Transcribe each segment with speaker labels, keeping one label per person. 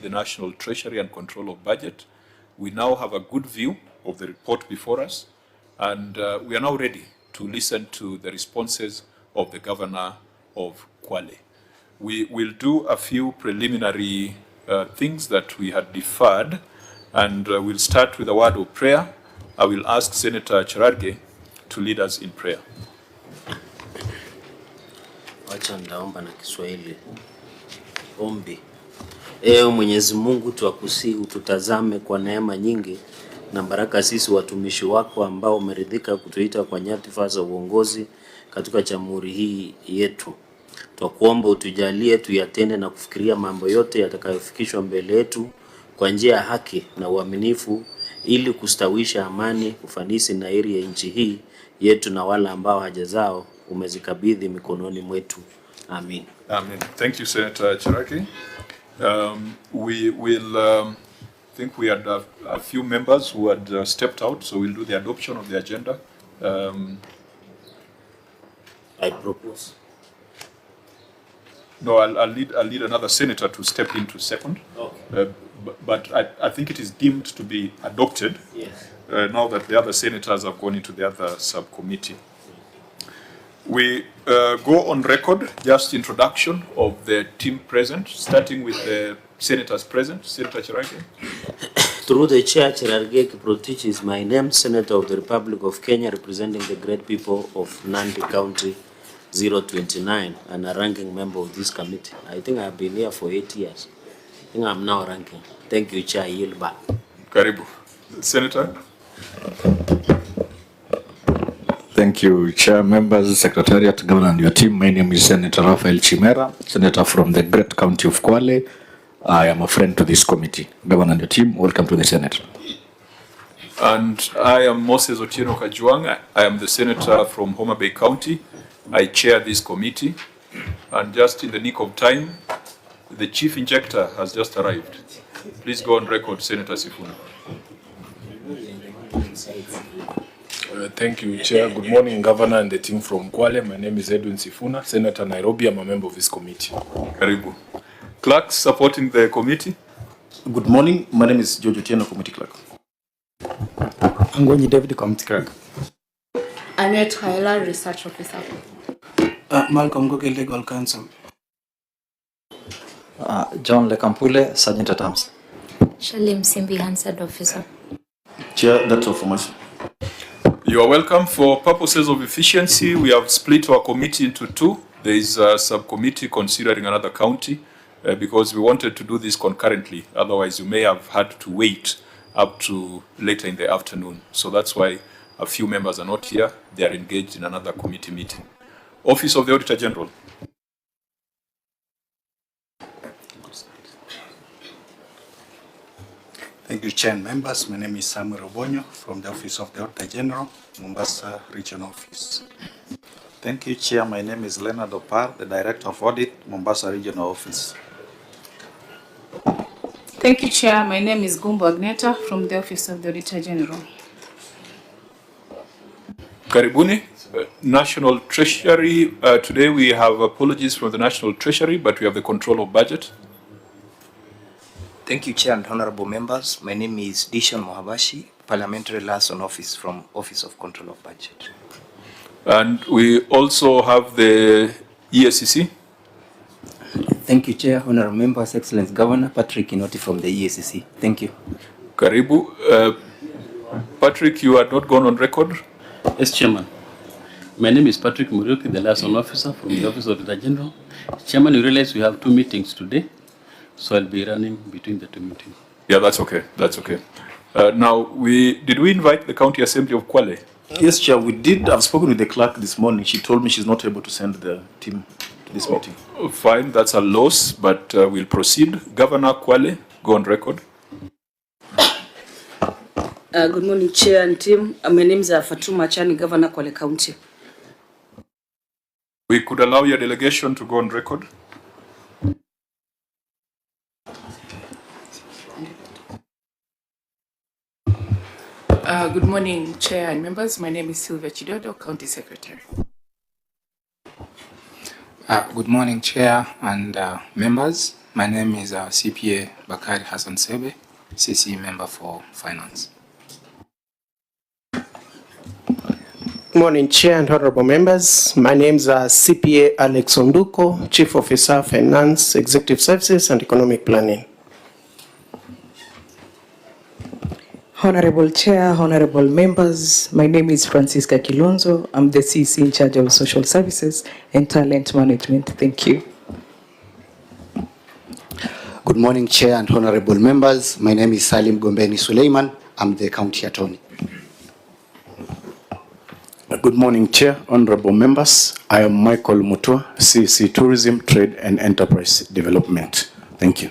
Speaker 1: the National Treasury and Control of Budget. We now have a good view of the report before us, and we are now ready to listen to the responses of the Governor of Kwale. We will do a few preliminary things that we had deferred, and we'll start with a word of prayer. I will ask Senator Cherargei to lead us in prayer.
Speaker 2: Wacha ndaomba na Kiswahili. Ombi. Ewe Mwenyezi Mungu, tuakusihi ututazame kwa neema nyingi na baraka sisi watumishi wako ambao umeridhika kutuita kwa nyadhifa za uongozi katika jamhuri hii yetu. Twakuomba utujalie tuyatende na kufikiria mambo yote yatakayofikishwa mbele yetu kwa njia ya haki na uaminifu, ili kustawisha amani, ufanisi na heri ya nchi hii yetu na wale ambao haja zao umezikabidhi mikononi mwetu. Amen.
Speaker 1: Amen. Thank you, Senator Cherargei. We will think we had a few members who had stepped out, so we'll do the adoption of the agenda.
Speaker 2: I propose.
Speaker 1: No, I'll lead another senator to step into second. Okay. But I think it is deemed to be adopted.
Speaker 2: Yes.
Speaker 1: Now that the other senators have gone into the other subcommittee. We go on record, just introduction of the team present, starting with the senators present. Senator Cherargei.
Speaker 2: Through the chair, Cherargei Kiprotich is my name, Senator of the Republic of Kenya, representing the great people of Nandi County 029, and a ranking member of this committee. I think I've been here for 8 years. I think I'm now ranking. Thank you, Chair. Yield back.
Speaker 1: Karibu. Senator.
Speaker 3: Thank you, Chair, members, Secretariat, Governor, and your team. My name is Senator Raphael Chimera, Senator from the great county of Kwale. I am a friend to this committee. Governor and your team, welcome to the Senate.
Speaker 1: And I am Moses Otieno Kajwang. I am the Senator from Homa Bay County. I chair this committee. And just in the nick of time, the chief injector has just arrived. Please go on record, Senator Sifuna.
Speaker 4: Thank you, Chair. Good morning, Governor and the team from Kwale. My name is Edwin Sifuna, Senator Nairobi. I'm a member of this committee.
Speaker 1: Karibu. Clerks supporting the committee.
Speaker 5: Good morning. My name is George Otieno, Committee Clerk.
Speaker 6: Ngunyi David, Committee Clerk.
Speaker 7: Annette Raila, Research Officer.
Speaker 6: Malcolm Goge, Legal Counsel.
Speaker 8: John Lekampule, Sergeant at Arms.
Speaker 9: Shalim Simbi, Hansard Officer.
Speaker 5: Chair, that's all from us.
Speaker 1: You are welcome. For purposes of efficiency, we have split our committee into two. There is a subcommittee considering another county because we wanted to do this concurrently. Otherwise, you may have had to wait up to later in the afternoon. So that's why a few members are not here. They are engaged in another committee meeting. Office of the Auditor General.
Speaker 6: Thank you, Chair and members. My name is Samuel Obonyo from the Office of the Auditor General, Mombasa Regional Office.
Speaker 10: Thank you, Chair. My name is Leonard Opar, the Director of Audit, Mombasa Regional Office.
Speaker 7: Thank you, Chair. My name is Gumbo Agneta from the Office of the Auditor General.
Speaker 1: Karibuni. National Treasury. Today we have apologies from the National Treasury, but we have the control of budget.
Speaker 11: Thank you, Chair and honorable members. My name is Dishon Mohabashi, Parliamentary Liaison Office from Office of Control of Budget.
Speaker 1: And we also have the EACC.
Speaker 8: Thank you, Chair, honorable members, Excellence Governor Patrick Inoti from the EACC. Thank you.
Speaker 1: Karibu. Patrick, you are not gone on record.
Speaker 12: Yes, Chairman. My name is Patrick Muriuki, the Liaison Officer from the Office of the General. Chairman, you realize we have two meetings today, so I'll be running between the two meetings.
Speaker 1: Yeah, that's okay. That's okay. Now, did we invite the County Assembly of Kwale?
Speaker 5: Yes, Chair, we did. I've spoken with the clerk this morning. She told me she's not able to send the team to this meeting.
Speaker 1: Fine, that's a loss, but we'll proceed. Governor Kwale, go on record.
Speaker 13: Good morning, Chair and team. My name is Fatuma Achani, Governor Kwale County.
Speaker 1: We could allow your delegation to go on record.
Speaker 14: Good morning, Chair and members. My name is Sylvia Chidodo, County Secretary.
Speaker 6: Good morning, Chair and members.
Speaker 15: My name is CPA Bakari Hassan Sebe, CC member for Finance.
Speaker 16: Good morning, Chair and honorable members. My name is CPA Alex Onduko, Chief Officer, Finance, Executive Services and Economic Planning.
Speaker 17: Honorable Chair, honorable members, my name is Francisca Kilonzo. I'm the CC in charge of Social Services and Talent Management. Thank you.
Speaker 18: Good morning, Chair and honorable members. My name is Salim Gombeni Suleiman. I'm the County Attorney.
Speaker 5: Good morning, Chair, honorable members. I am Michael Mutua, CC Tourism, Trade and Enterprise Development. Thank you.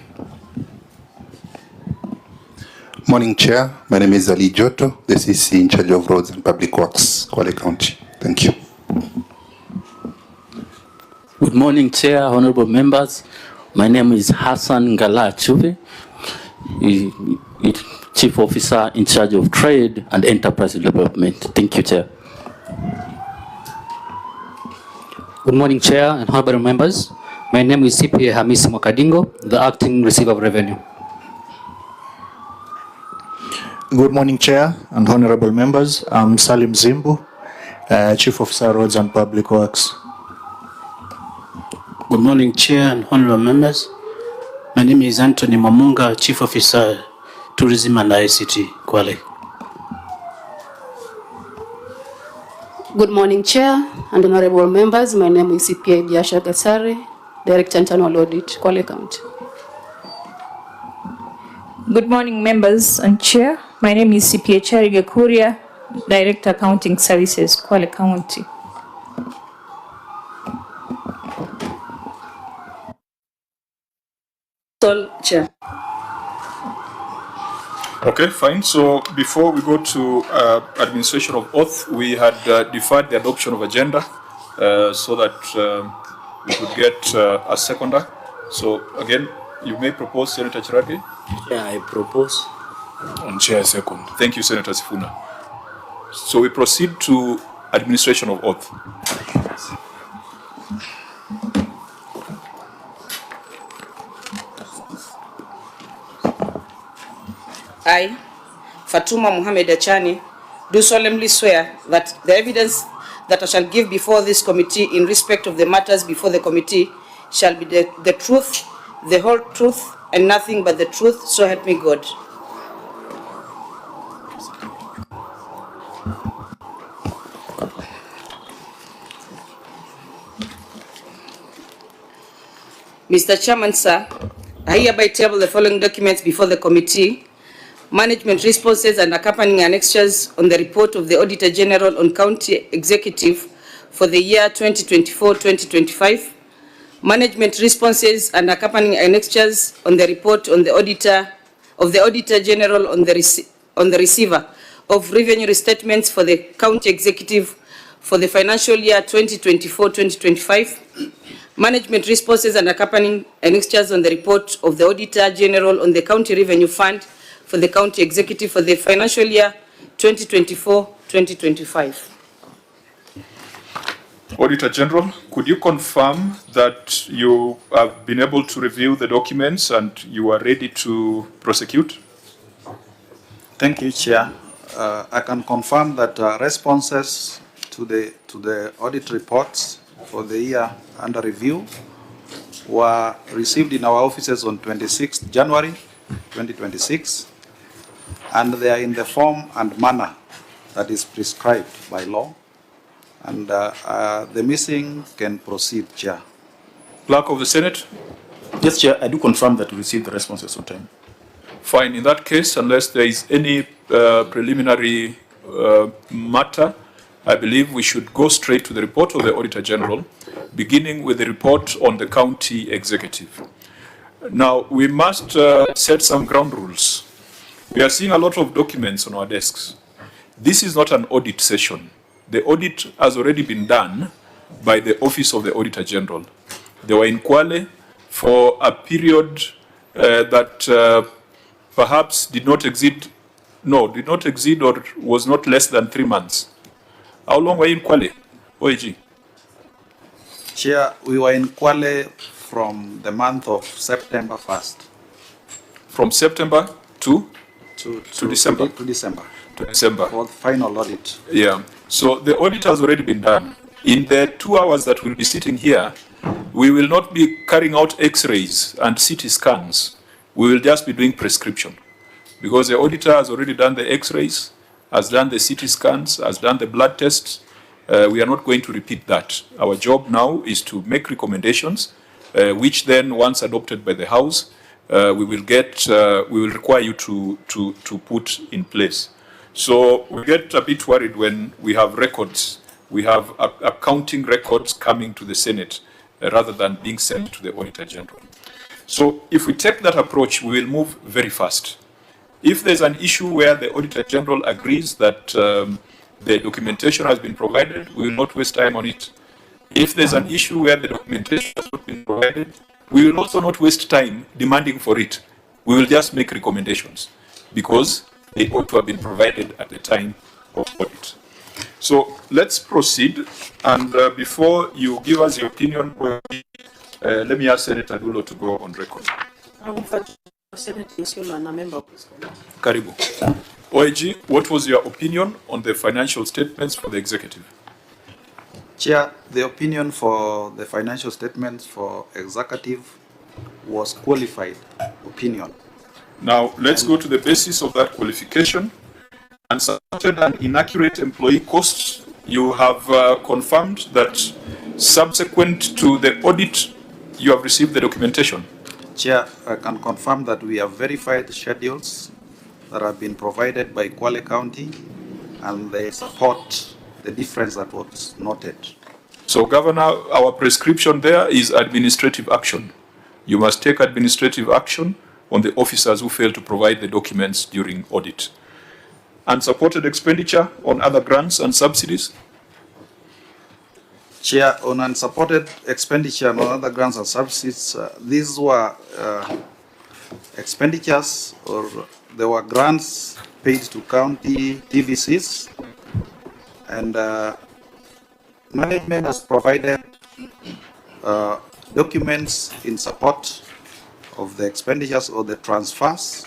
Speaker 19: Morning, Chair. My name is Ali Joto, the CC in charge of Roads and Public Works, Kwale County. Thank you.
Speaker 20: Good morning, Chair, honorable members. My name is Hassan Ngala Chuve, Chief Officer in charge of Trade and Enterprise Development. Thank you, Chair.
Speaker 21: Good morning, Chair and honorable members. My name is CPA Hamisi Mwakadingo, the Acting Receiver of Revenue.
Speaker 22: Good morning, Chair and honorable members. I'm Salim Zimbu, Chief Officer Roads and Public Works.
Speaker 23: Good morning, Chair and honorable members. My name is Anthony Mamunga, Chief Officer Tourism and ICT, Kwale.
Speaker 24: Good morning, Chair and honorable members. My name is CPA Biasha Gasare, Director Internal Audit, Kwale County.
Speaker 25: Good morning, members and Chair. My name is CPA Chariga Kuria, Director Accounting Services, Kwale County.
Speaker 13: Chair.
Speaker 1: Okay, fine. So before we go to administration of oath, we had deferred the adoption of agenda so that we could get a seconder. So again, you may propose, Senator Chiragi.
Speaker 2: Yeah, I propose.
Speaker 1: On chair second. Thank you, Senator Sifuna. So we proceed to administration of oath.
Speaker 13: I, Fatuma Mohammed Achani, do solemnly swear that the evidence that I shall give before this committee in respect of the matters before the committee shall be the truth, the whole truth, and nothing but the truth, so help me God. Mr. Chairman, sir, I hereby table the following documents before the committee: management responses and accompanying annexures on the report of the Auditor General on County Executive for the year 2024-2025, management responses and accompanying annexures on the report on the Auditor General on the receiver of revenue restatements for the County Executive for the financial year 2024-2025, management responses and accompanying annexures on the report of the Auditor General on the County Revenue Fund for the County Executive for the financial year 2024-2025.
Speaker 1: Auditor General, could you confirm that you have been able to review the documents and you are ready to prosecute?
Speaker 10: Thank you, Chair. I can confirm that responses to the audit reports for the year under review were received in our offices on 26th January 2026, and they are in the form and manner that is prescribed by law, and the missing can proceed, Chair.
Speaker 1: Clerk of the Senate?
Speaker 5: Yes, Chair, I do confirm that we received the responses on time.
Speaker 1: Fine. In that case, unless there is any preliminary matter, I believe we should go straight to the report of the Auditor General, beginning with the report on the County Executive. Now, we must set some ground rules. We are seeing a lot of documents on our desks. This is not an audit session. The audit has already been done by the Office of the Auditor General. They were in Kwale for a period that perhaps did not exceed or was not less than 3 months. How long were you in Kwale, OAG?
Speaker 10: Chair, we were in Kwale from the month of September 1st.
Speaker 1: From September to December?
Speaker 10: To December.
Speaker 1: To December.
Speaker 10: For the final audit.
Speaker 1: Yeah. So the audit has already been done. In the 2 hours that we'll be sitting here, we will not be carrying out x-rays and CT scans. We will just be doing prescription. Because the auditor has already done the x-rays, has done the CT scans, has done the blood tests. We are not going to repeat that. Our job now is to make recommendations, which then, once adopted by the House, we will require you to put in place. So we get a bit worried when we have records, we have accounting records coming to the Senate rather than being sent to the Auditor General. So if we take that approach, we will move very fast. If there's an issue where the Auditor General agrees that the documentation has been provided, we will not waste time on it. If there's an issue where the documentation has not been provided, we will also not waste time demanding for it. We will just make recommendations because they ought to have been provided at the time of audit. So let's proceed. And before you give us your opinion, let me ask Senator Dulo to go on record. Karibu. OIG, what was your opinion on the financial statements for the executive?
Speaker 10: Chair, the opinion for the financial statements for executive was qualified opinion.
Speaker 1: Now, let's go to the basis of that qualification. And submitted an inaccurate employee costs. You have confirmed that subsequent to the audit, you have received the documentation.
Speaker 10: Chair, I can confirm that we have verified schedules that have been provided by Kwale County, and they support the difference that was noted.
Speaker 1: So, Governor, our prescription there is administrative action. You must take administrative action on the officers who fail to provide the documents during audit. Unsupported expenditure on other grants and subsidies?
Speaker 10: Chair, on unsupported expenditure on other grants and subsidies, these were expenditures, or there were grants paid to county TVCs, and management has provided documents in support of the expenditures or the transfers.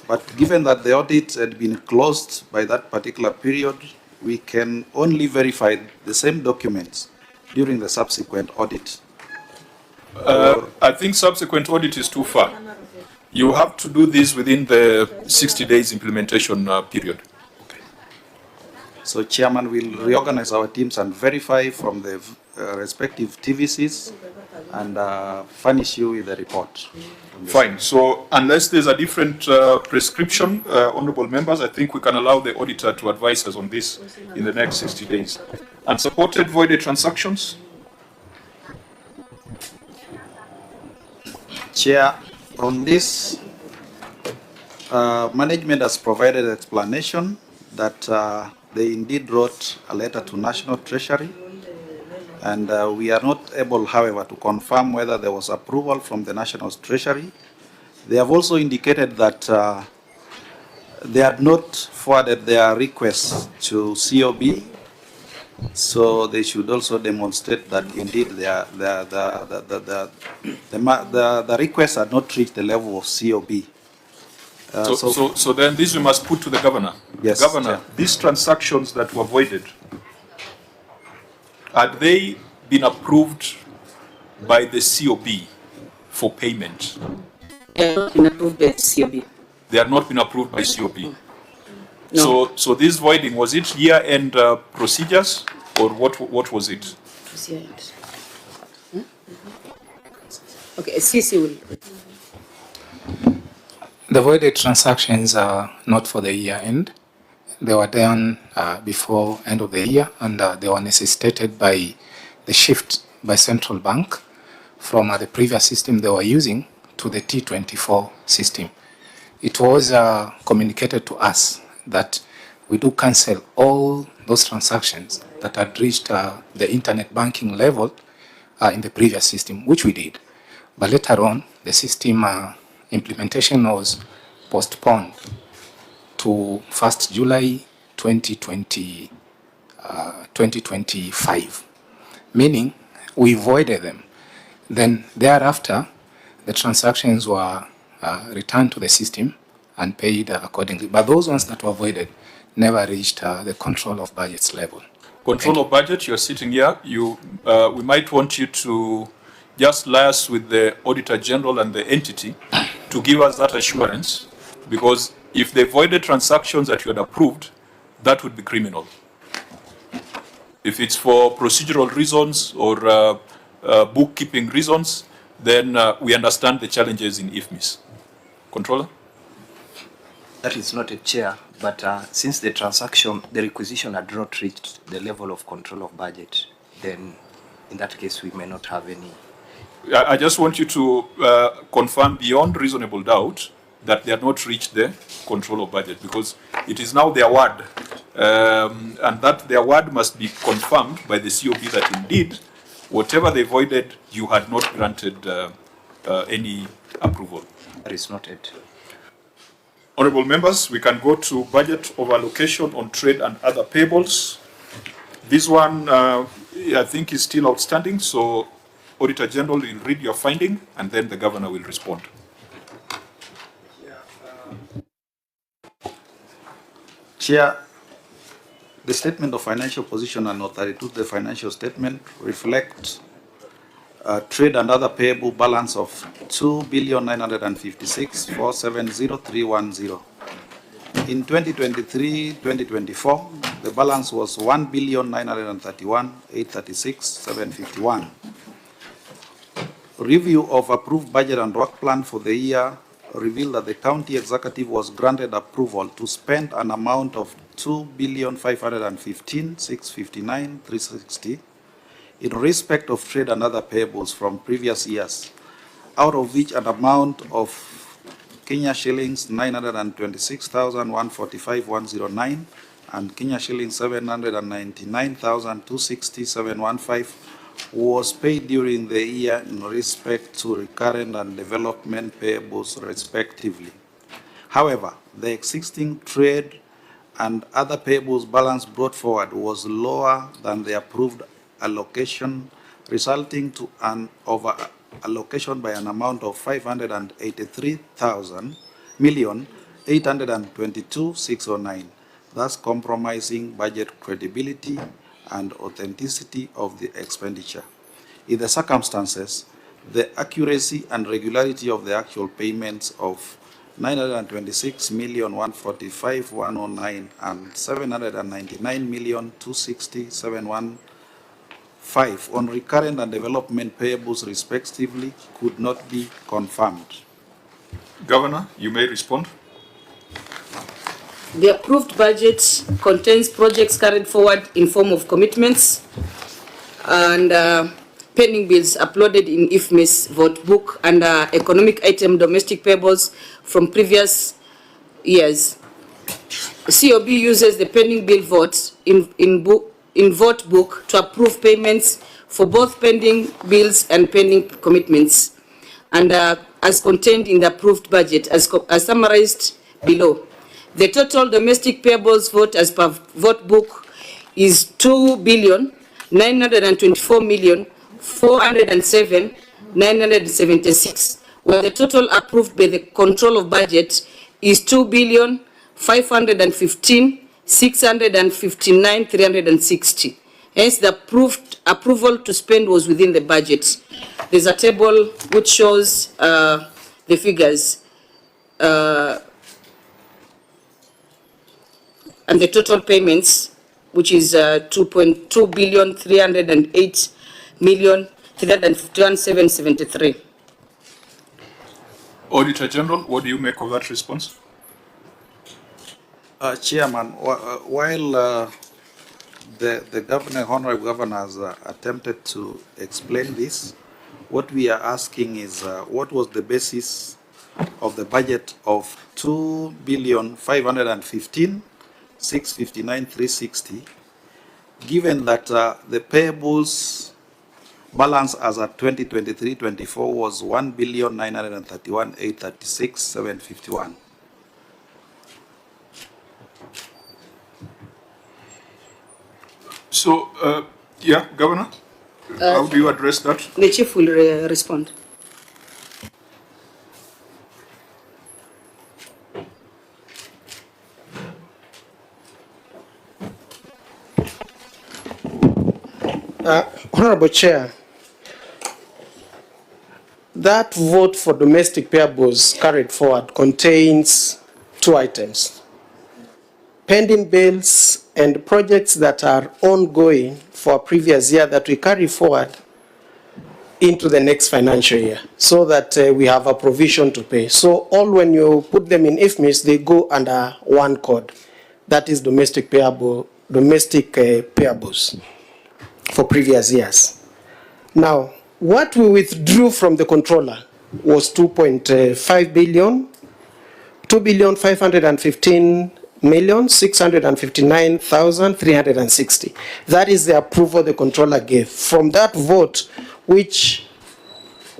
Speaker 10: But given that the audit had been closed by that particular period, we can only verify the same documents during the subsequent audit.
Speaker 1: I think subsequent audit is too far. You have to do this within the 60 days implementation period.
Speaker 10: So, Chairman, will reorganize our teams and verify from the respective TVCs and furnish you with the report.
Speaker 1: Fine. So, unless there's a different prescription, honorable members, I think we can allow the auditor to advise us on this in the next 60 days. Unsupported voided transactions?
Speaker 10: Chair, on this, management has provided explanation that they indeed wrote a letter to National Treasury, and we are not able, however, to confirm whether there was approval from the National Treasury. They have also indicated that they had not forwarded their requests to COB, so they should also demonstrate that indeed the requests had not reached the level of COB.
Speaker 1: So then this we must put to the governor.
Speaker 10: Yes,
Speaker 1: Governor,
Speaker 10: Chair.
Speaker 1: these transactions that were voided, had they been approved by the COB for payment?
Speaker 13: They have not been approved by COB.
Speaker 1: They have not been approved by COB.
Speaker 13: No.
Speaker 1: So this voiding, was it year-end procedures, or what was it?
Speaker 13: Okay, CC will.
Speaker 15: The voided transactions are not for the year end. They were done before end of the year, and they were necessitated by the shift by central bank from the previous system they were using to the T24 system. It was communicated to us that we do cancel all those transactions that had reached the internet banking level in the previous system, which we did. But later on, the system implementation was postponed to 1st July 2025, meaning we voided them. Then thereafter, the transactions were returned to the system and paid accordingly. But those ones that were voided never reached the control of budgets level.
Speaker 1: Control of budget, you're sitting here. We might want you to just liaise with the Auditor General and the entity to give us that assurance, because if they voided transactions that you had approved, that would be criminal. If it's for procedural reasons or bookkeeping reasons, then we understand the challenges in IFMIS. Controller?
Speaker 3: That is not a chair, but since the transaction, the requisition had not reached the level of control of budget, then in that case we may not have any.
Speaker 1: I just want you to confirm beyond reasonable doubt that they have not reached the control of budget, because it is now their word, and that their word must be confirmed by the COB that indeed whatever they voided, you had not granted any approval.
Speaker 3: That is noted.
Speaker 1: Honorable members, we can go to budget of allocation on trade and other payables. This one, I think, is still outstanding, so Auditor General will read your finding and then the Governor will respond.
Speaker 10: Chair, the statement of financial position and note 32, the financial statement, reflect trade and other payable balance of 2,956,470,310. In 2023-2024, the balance was 1,931,836,751. Review of approved budget and work plan for the year revealed that the county executive was granted approval to spend an amount of 2,515,659,360 in respect of trade and other payables from previous years, out of which an amount of Kenya shillings 926,145,109 and Kenya shillings 799,260,715 was paid during the year in respect to recurrent and development payables respectively. However, the existing trade and other payables balance brought forward was lower than the approved allocation, resulting to an over allocation by an amount of 583,822,609, thus compromising budget credibility and authenticity of the expenditure. In the circumstances, the accuracy and regularity of the actual payments of 926,145,109 and 799,260,715 on recurrent and development payables respectively could not be confirmed.
Speaker 1: Governor, you may respond.
Speaker 13: The approved budget contains projects carried forward in form of commitments and pending bills uploaded in IFMIS vote book under economic item domestic payables from previous years. COB uses the pending bill votes in vote book to approve payments for both pending bills and pending commitments, and as contained in the approved budget as summarized below. The total domestic payables vote as per vote book is 2,924,407,976, while the total approved by the control of budget is 2,515,659,360. Hence, the approval to spend was within the budget. There's a table which shows the figures. And the total payments, which is 2,308,351,773.
Speaker 1: Auditor General, what do you make of that response?
Speaker 10: Chairman, while the governor, honorable governor, has attempted to explain this, what we are asking is what was the basis of the budget of 2,515,659,360, given that the payables balance as at 2023-24 was 1,931,836,751.
Speaker 1: So, yeah, Governor? How do you address that?
Speaker 13: The chief will respond.
Speaker 16: Honorable Chair, that vote for domestic payables carried forward contains two items: pending bills and projects that are ongoing for a previous year that we carry forward into the next financial year, so that we have a provision to pay. So all, when you put them in IFMIS, they go under one code. That is domestic payables for previous years. Now, what we withdrew from the controller was 2.5 billion, 2,515,659,360. That is the approval the controller gave. From that vote, which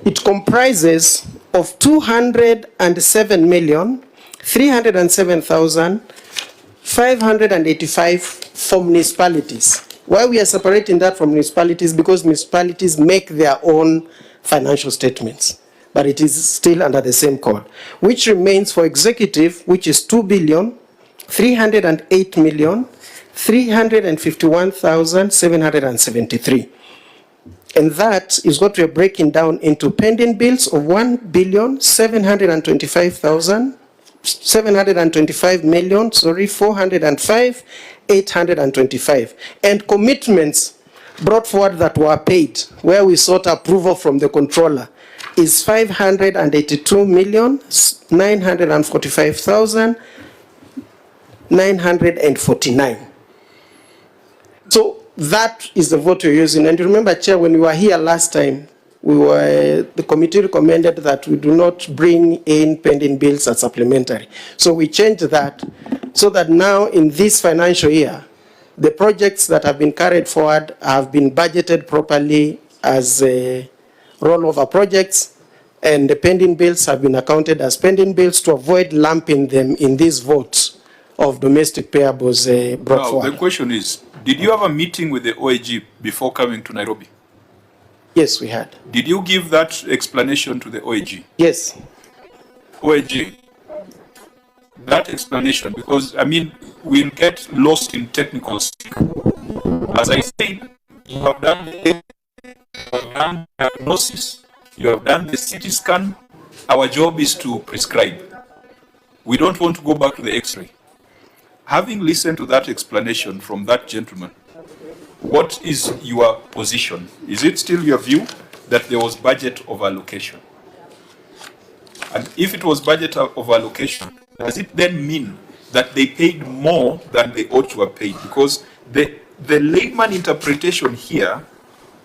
Speaker 16: it comprises of 207,307,585 for municipalities. Why we are separating that from municipalities? Because municipalities make their own financial statements, but it is still under the same code, which remains for executive, which is 2,308,351,773. And that is what we are breaking down into pending bills of 405,825, and commitments brought forward that were paid, where we sought approval from the controller, is 582,945,949. So that is the vote we're using. And remember, Chair, when we were here last time, the committee recommended that we do not bring in pending bills as supplementary. So we changed that so that now in this financial year, the projects that have been carried forward have been budgeted properly as rollover projects, and the pending bills have been accounted as pending bills to avoid lumping them in these votes of domestic payables brought forward.
Speaker 1: The question is, did you have a meeting with the OAG before coming to Nairobi?
Speaker 16: Yes, we had.
Speaker 1: Did you give that explanation to the OAG?
Speaker 16: Yes.
Speaker 1: OAG, that explanation, because, I mean, we'll get lost in technicals. As I said, you have done the diagnosis, you have done the CT scan. Our job is to prescribe. We don't want to go back to the X-ray. Having listened to that explanation from that gentleman, what is your position? Is it still your view that there was budget overallocation? And if it was budget overallocation, does it then mean that they paid more than they ought to have paid? Because the layman interpretation here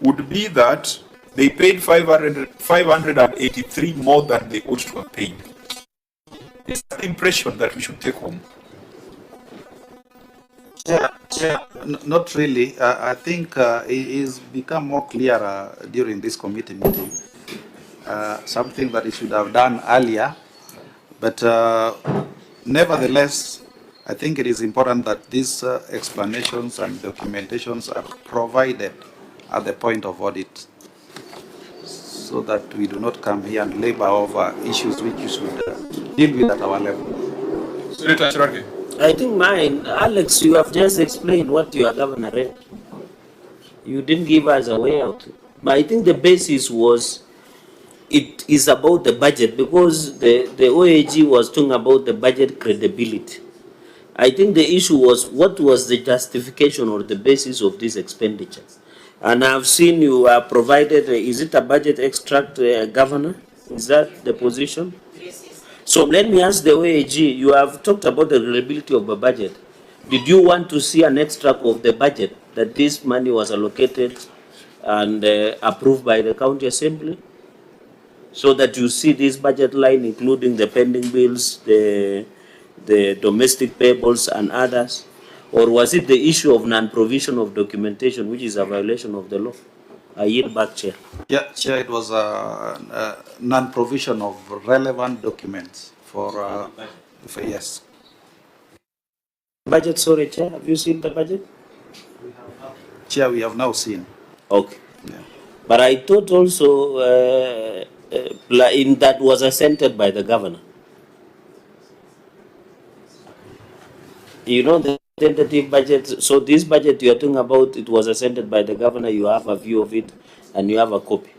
Speaker 1: would be that they paid 583 more than they ought to have paid. It's the impression that we should take home.
Speaker 10: Yeah, not really. I think it has become more clearer during this committee meeting. Something that it should have done earlier. But nevertheless, I think it is important that these explanations and documentations are provided at the point of audit, so that we do not come here and labor over issues which we should deal with at our level.
Speaker 1: Senator Chirage.
Speaker 2: I think mine, Alex, you have just explained what your governor read. You didn't give us a way out. But I think the basis was, it is about the budget, because the OAG was talking about the budget credibility. I think the issue was, what was the justification or the basis of these expenditures? And I've seen you have provided, is it a budget extract, Governor? Is that the position? So let me ask the OAG, you have talked about the reliability of the budget. Did you want to see an extract of the budget that this money was allocated and approved by the county assembly? So that you see this budget line, including the pending bills, the domestic payables and others? Or was it the issue of non-provision of documentation, which is a violation of the law? I yield back, Chair.
Speaker 10: Yeah, Chair, it was a non-provision of relevant documents for yes.
Speaker 2: Budget, sorry, Chair, have you seen the budget?
Speaker 10: Chair, we have now seen.
Speaker 2: Okay.
Speaker 10: Yeah.
Speaker 2: But I thought also in that was assented by the governor. You know, the tentative budget, so this budget you are talking about, it was assented by the governor, you have a view of it, and you have a copy.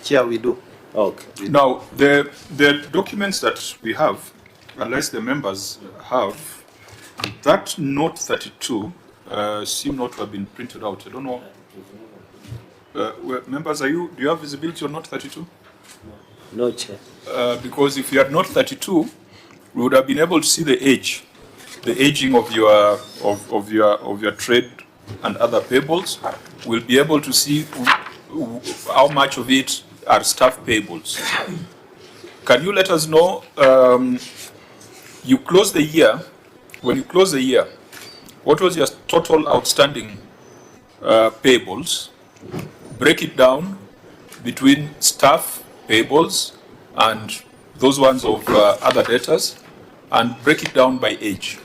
Speaker 10: Chair, we do.
Speaker 2: Okay.
Speaker 1: Now, the documents that we have, unless the members have, that note 32 seem not to have been printed out. I don't know. Members, do you have visibility on note 32?
Speaker 2: No, Chair.
Speaker 1: Because if you had note 32, we would have been able to see the aging of your trade and other payables. We'll be able to see how much of it are staff payables. Can you let us know, you close the year, when you close the year, what was your total outstanding payables? Break it down between staff payables and those ones of other debtors, and break it down by age.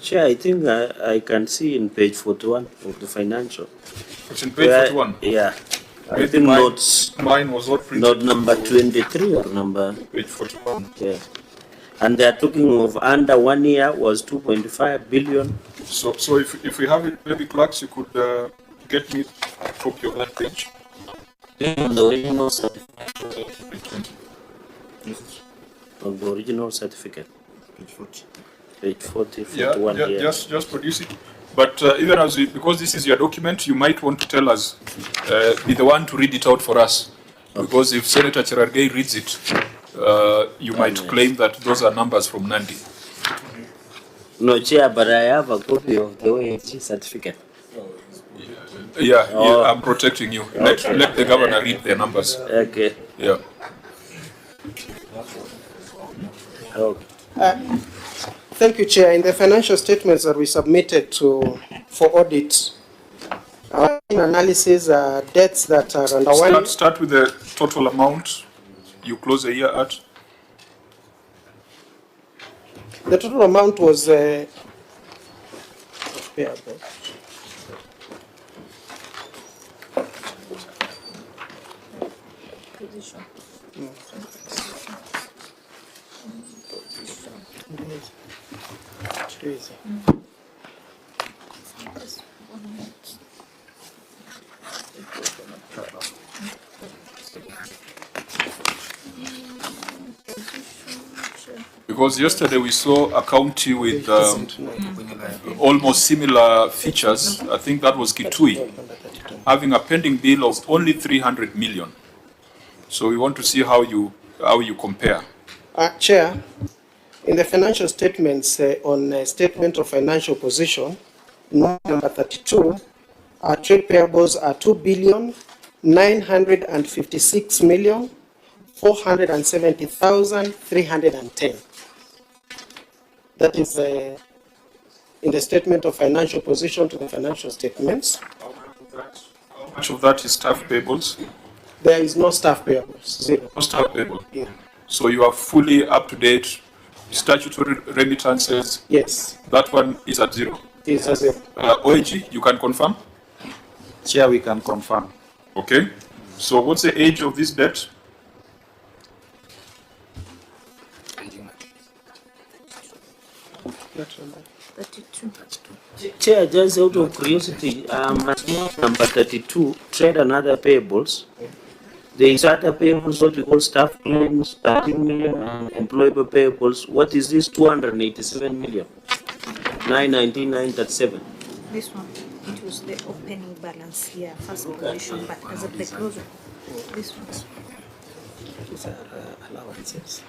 Speaker 2: Chair, I think I can see in page 41 of the financial.
Speaker 1: It's in page 41?
Speaker 2: Yeah. I
Speaker 1: Maybe
Speaker 2: think
Speaker 1: mine was not printed.
Speaker 2: Note number 23 or number?
Speaker 1: Page 41.
Speaker 2: Yeah. And they are talking of under 1 year was 2.5 billion.
Speaker 1: So if we have it, maybe clerks, you could get me a copy of that page.
Speaker 2: On the original certificate. On the original certificate. Page 40. Page 40, 41
Speaker 1: yeah,
Speaker 2: here.
Speaker 1: just produce it. But even as because this is your document, you might want to tell us, be the one to read it out for us. Okay. Because if Senator Cherargei reads it, you might claim that those are numbers from Nandi.
Speaker 2: No, Chair, but I have a copy of the OAG certificate.
Speaker 1: Yeah, I'm protecting you. Let the governor read the numbers.
Speaker 2: Okay.
Speaker 1: Yeah.
Speaker 2: Okay.
Speaker 16: Thank you, Chair. In the financial statements that we submitted for audit, our analysis are debts that are under one.
Speaker 1: Start with the total amount you close the year at.
Speaker 16: The total amount was payable.
Speaker 1: Because yesterday we saw a county with almost similar features. I think that was Kitui, having a pending bill of only 300 million. So we want to see how you compare.
Speaker 16: Chair, in the financial statements on statement of financial position, note number 32, our trade payables are 2,956,470,310. That is in the statement of financial position to the financial statements.
Speaker 1: How much of that is staff payables?
Speaker 16: There is no staff payables, zero.
Speaker 1: No staff payables?
Speaker 16: Yeah.
Speaker 1: So you are fully up to date. Statutory remittances?
Speaker 16: Yes.
Speaker 1: That one is at zero?
Speaker 16: It is at zero.
Speaker 1: OAG, you can confirm?
Speaker 10: Chair, we can confirm.
Speaker 1: Okay. So what's the age of this debt?
Speaker 2: Chair, just out of curiosity, number 32, trade and other payables. There is other payables, what we call staff claims, 13 million, and employable payables. What is this 287 million? 919,937.
Speaker 4: This one, it was the opening balance here, first position, but as of the close, this one.
Speaker 16: These are allowances.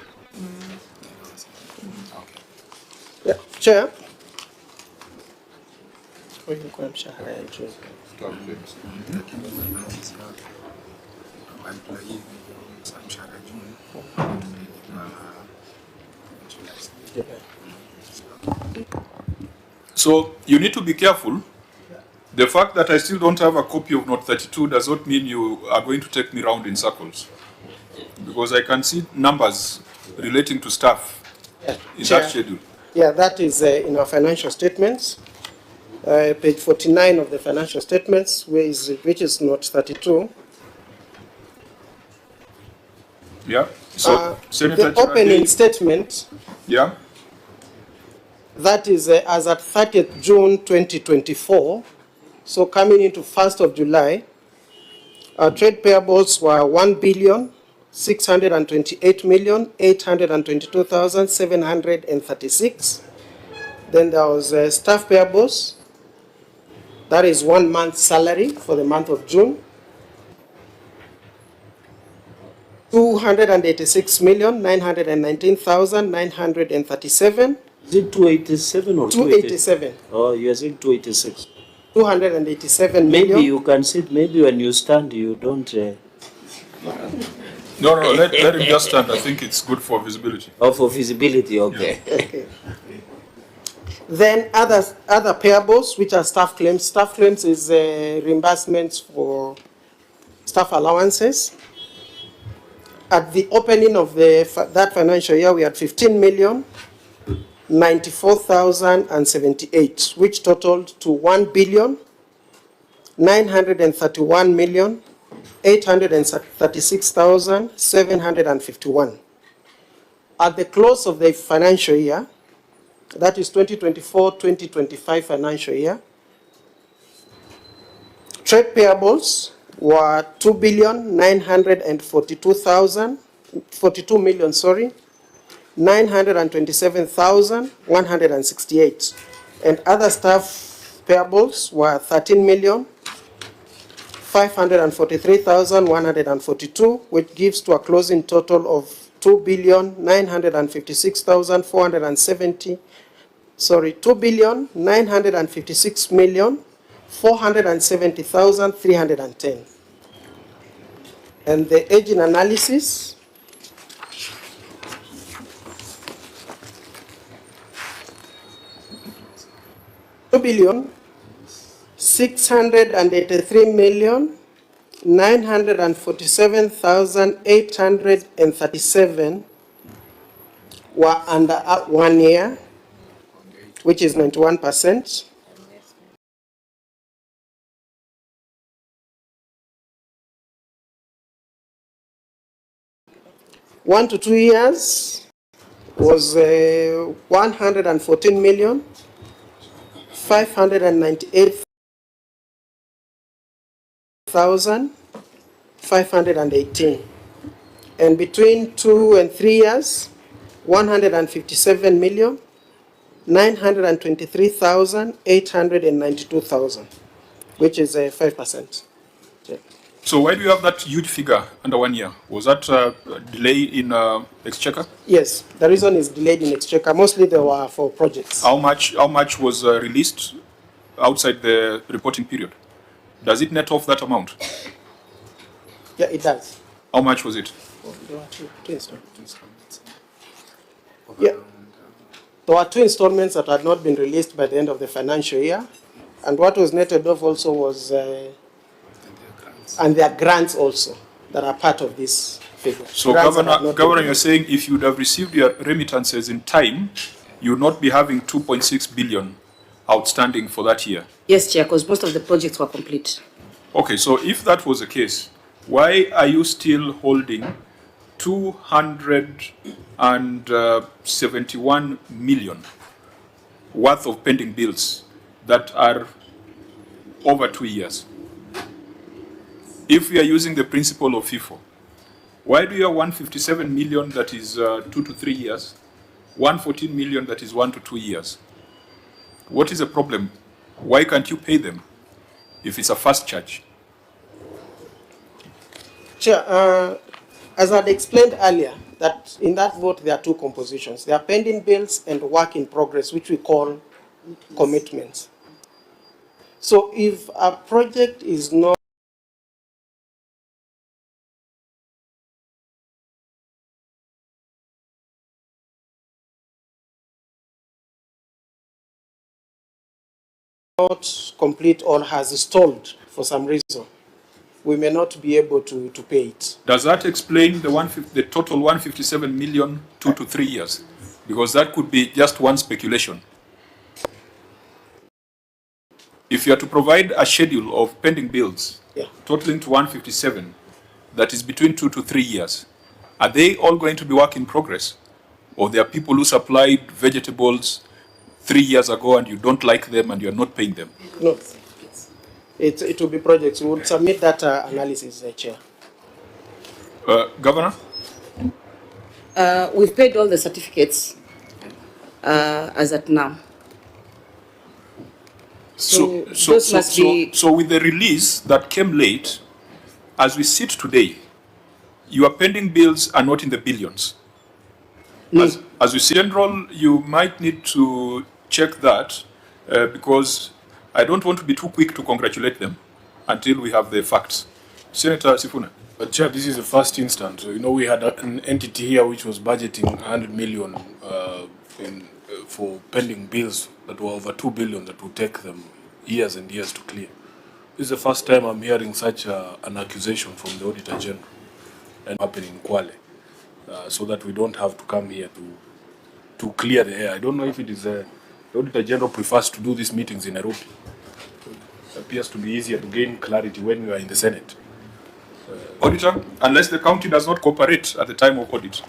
Speaker 16: Yeah, Chair.
Speaker 1: So you need to be careful. The fact that I still don't have a copy of Note 32 does not mean you are going to take me round in circles. Because I can see numbers relating to staff in that schedule.
Speaker 16: Yeah, that is in our financial statements. page 49 of the financial statements, which is note 32.
Speaker 1: Yeah. So, Senator
Speaker 16: the opening statement.
Speaker 1: Yeah.
Speaker 16: That is as at 30th June 2024. So coming into 1st of July, our trade payables were 1,628,822,736. Then there was staff payables. That is 1 month's salary for the month of June. 286,919,937.
Speaker 2: Is it 287 or
Speaker 16: 287.
Speaker 2: Oh, you are saying 286.
Speaker 16: 287
Speaker 2: maybe
Speaker 16: million.
Speaker 2: You can sit, maybe when you stand, you don't...
Speaker 1: No, let him just stand. I think it's good for visibility.
Speaker 2: Oh, for visibility, okay.
Speaker 1: Yeah.
Speaker 16: Okay. Then other payables, which are staff claims. Staff claims is reimbursements for staff allowances. At the opening of that financial year, we had 15,094,078, which totaled to 1,931,836,751. At the close of the financial year, that is 2024-2025 financial year, trade payables were 2,927,168, and other staff payables were 13,543,142, which gives to a closing total of 2,956,470. Sorry, 2,956,470,310. And the aging analysis, $2,683,947,837 were under 1 year, which is 91%. One to 2 years was 114,598,518, and between 2 and 3 years, 157,923,892,000, which is 5%. Yeah.
Speaker 1: So why do you have that huge figure under 1 year? Was that a delay in exchequer?
Speaker 16: Yes, the reason is delayed in exchequer. Mostly they were for projects.
Speaker 1: How much was released outside the reporting period? Does it net off that amount?
Speaker 16: Yeah, it does.
Speaker 1: How much was it?
Speaker 16: There were two installments. Yeah. There were 2 installments that had not been released by the end of the financial year. And what was netted off also was, and there are grants also that are part of this figure.
Speaker 1: So Governor, you're saying if you would have received your remittances in time, you would not be having 2.6 billion outstanding for that year?
Speaker 13: Yes, Chair, because most of the projects were complete.
Speaker 1: Okay, so if that was the case, why are you still holding 271 million worth of pending bills that are over 2 years? If we are using the principle of FIFO, why do you have 157 million that is 2 to 3 years, 114 million that is 1 to 2 years? What is the problem? Why can't you pay them if it's a fast charge?
Speaker 16: Chair, as I'd explained earlier, that in that vote there are 2 compositions. There are pending bills and work in progress, which we call commitments. So if a project is not complete or has stalled for some reason, we may not be able to pay it.
Speaker 1: Does that explain the total 157 million 2 to 3 years? Because that could be just one speculation. if you are to provide a schedule of pending bills totaling to 157, that is between 2 to 3 years, are they all going to be work in progress? Or there are people who supplied vegetables 3 years ago and you don't like them and you're not paying them?
Speaker 16: No. It will be projects. We would submit that analysis, Chair.
Speaker 1: Governor?
Speaker 13: We've paid all the certificates as at now. So
Speaker 1: with the release that came late, as we sit today, your pending bills are not in the billions.
Speaker 13: No.
Speaker 1: As we see general, you might need to check that because I don't want to be too quick to congratulate them until we have the facts. Senator Sifuna.
Speaker 7: But Chair, this is the first instance. You know, we had an entity here which was budgeting 100 million for pending bills that were over 2 billion that would take them years and years to clear. This is the first time I'm hearing such an accusation from the Auditor General and happening in Kwale, so that we don't have to come here to clear the air. I don't know if it is the Auditor General prefers to do these meetings in Nairobi. It appears to be easier to gain clarity when we are in the Senate.
Speaker 1: Auditor, unless the county does not cooperate at the time of audit.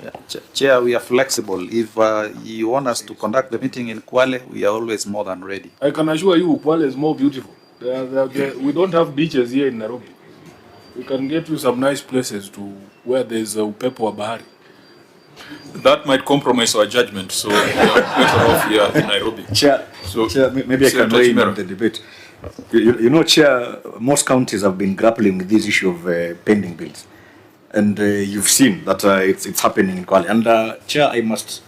Speaker 10: Chair, we are flexible. If you want us to conduct the meeting in Kwale, we are always more than ready.
Speaker 7: I can assure you, Kwale is more beautiful. We don't have beaches here in Nairobi. We can get you some nice places to where there is a upepo wa bahari.
Speaker 1: That might compromise our judgment, so we are better off here in Nairobi.
Speaker 22: Chair, maybe I can weigh in on the debate. You know, Chair, most counties have been grappling with this issue of pending bills. And you've seen that it's happening in Kwale. And Chair, I must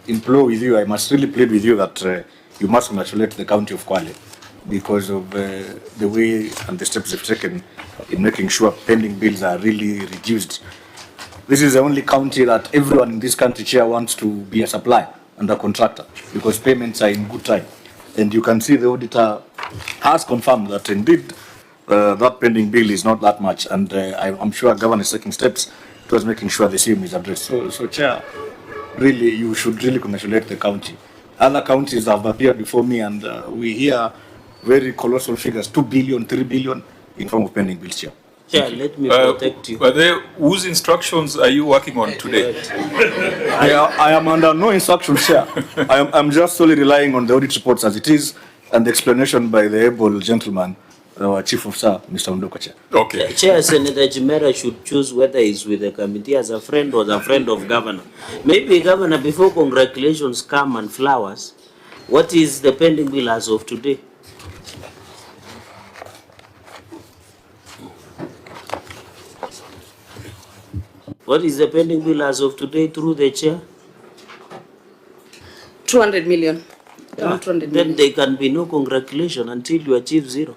Speaker 22: implore with you, I must really plead with you that you must congratulate the county of Kwale because of the way and the steps they've taken in making sure pending bills are really reduced. This is the only county that everyone in this country, Chair, wants to be a supplier and a contractor because payments are in good time. And you can see the auditor has confirmed that indeed that pending bill is not that much. And I'm sure government is taking steps towards making sure the same is addressed. So Chair, really, you should really congratulate the county. Other counties have appeared before me and we hear very colossal figures, 2 billion, 3 billion in form of pending bills, Chair.
Speaker 2: Chair, let me protect you.
Speaker 1: Whose instructions are you working on today?
Speaker 22: I am under no instructions, Chair. I'm just solely relying on the audit reports as it is and the explanation by the able gentleman, our Chief Officer, Mr. Undoka, Chair.
Speaker 1: Okay.
Speaker 2: Chair, Senator Jimera should choose whether he's with the committee as a friend or a friend of Governor. Maybe Governor, before congratulations come and flowers, what is the pending bill as of today? What is the pending bill as of today through the Chair?
Speaker 13: 200 million. Around 200 million.
Speaker 2: Then there can be no congratulations until you achieve zero.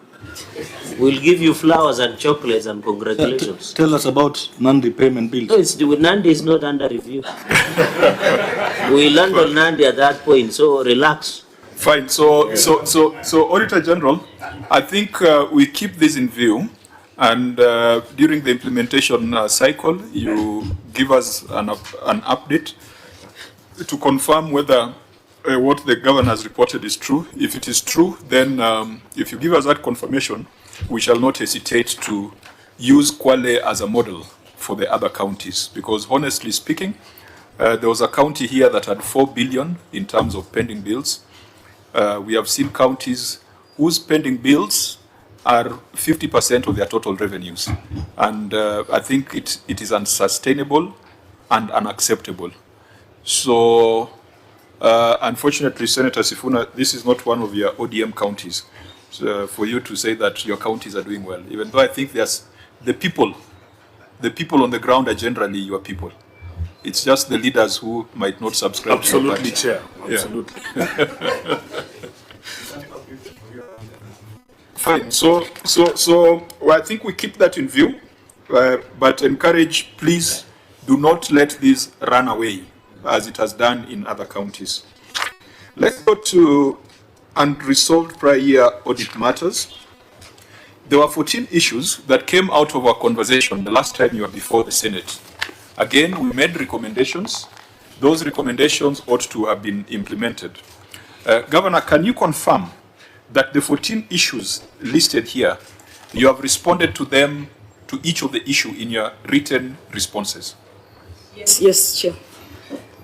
Speaker 2: We'll give you flowers and chocolates and congratulations.
Speaker 22: Tell us about Nandi payment bills.
Speaker 2: No, Nandi is not under review. We'll handle Nandi at that point, so relax.
Speaker 1: Fine. So Auditor General, I think we keep this in view. And during the implementation cycle, you give us an update to confirm whether what the governor has reported is true. If it is true, then if you give us that confirmation, we shall not hesitate to use Kwale as a model for the other counties. Because honestly speaking, there was a county here that had 4 billion in terms of pending bills. We have seen counties whose pending bills are 50% of their total revenues. And I think it is unsustainable and unacceptable. So, unfortunately, Senator Sifuna, this is not one of your ODM counties. So for you to say that your counties are doing well, even though I think there's the people on the ground are generally your people. It's just the leaders who might not subscribe.
Speaker 7: Absolutely,
Speaker 1: to your
Speaker 7: Chair. Absolutely.
Speaker 1: Yeah. Fine. So I think we keep that in view, but encourage, please do not let this run away as it has done in other counties. Let's go to unresolved prior year audit matters. There were 14 issues that came out of our conversation the last time you were before the Senate. Again, we made recommendations. Those recommendations ought to have been implemented. Governor, can you confirm that the 14 issues listed here, you have responded to them, to each of the issue in your written responses?
Speaker 13: Yes, Chair.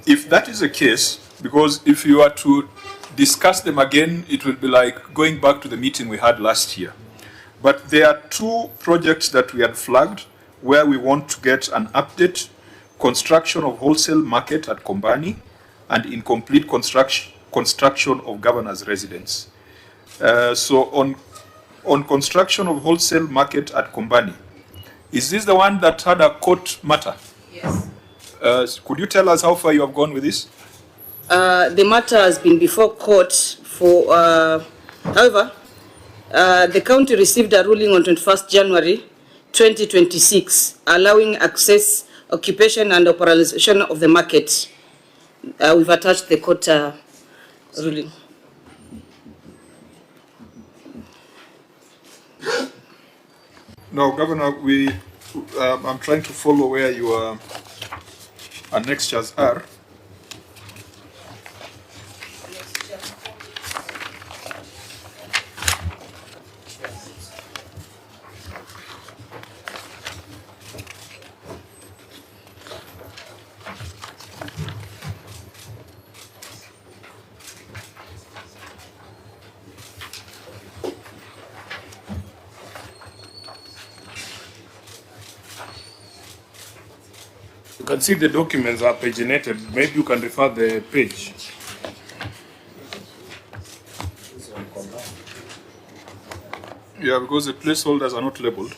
Speaker 1: If that is the case, because if you are to discuss them again, it will be like going back to the meeting we had last year. But there are two projects that we had flagged where we want to get an update: construction of wholesale market at Kombani and incomplete construction of governor's residence. So on construction of wholesale market at Kombani, is this the one that had a court matter?
Speaker 13: Yes.
Speaker 1: Could you tell us how far you have gone with this?
Speaker 13: The matter has been before court for, however, the county received a ruling on 21st January 2026 allowing access, occupation and operation of the market. We've attached the court ruling.
Speaker 1: No, Governor, I'm trying to follow where your annexures are.
Speaker 7: You can see the documents are paginated. Maybe you can refer the page.
Speaker 1: Yeah, because the placeholders are not labeled.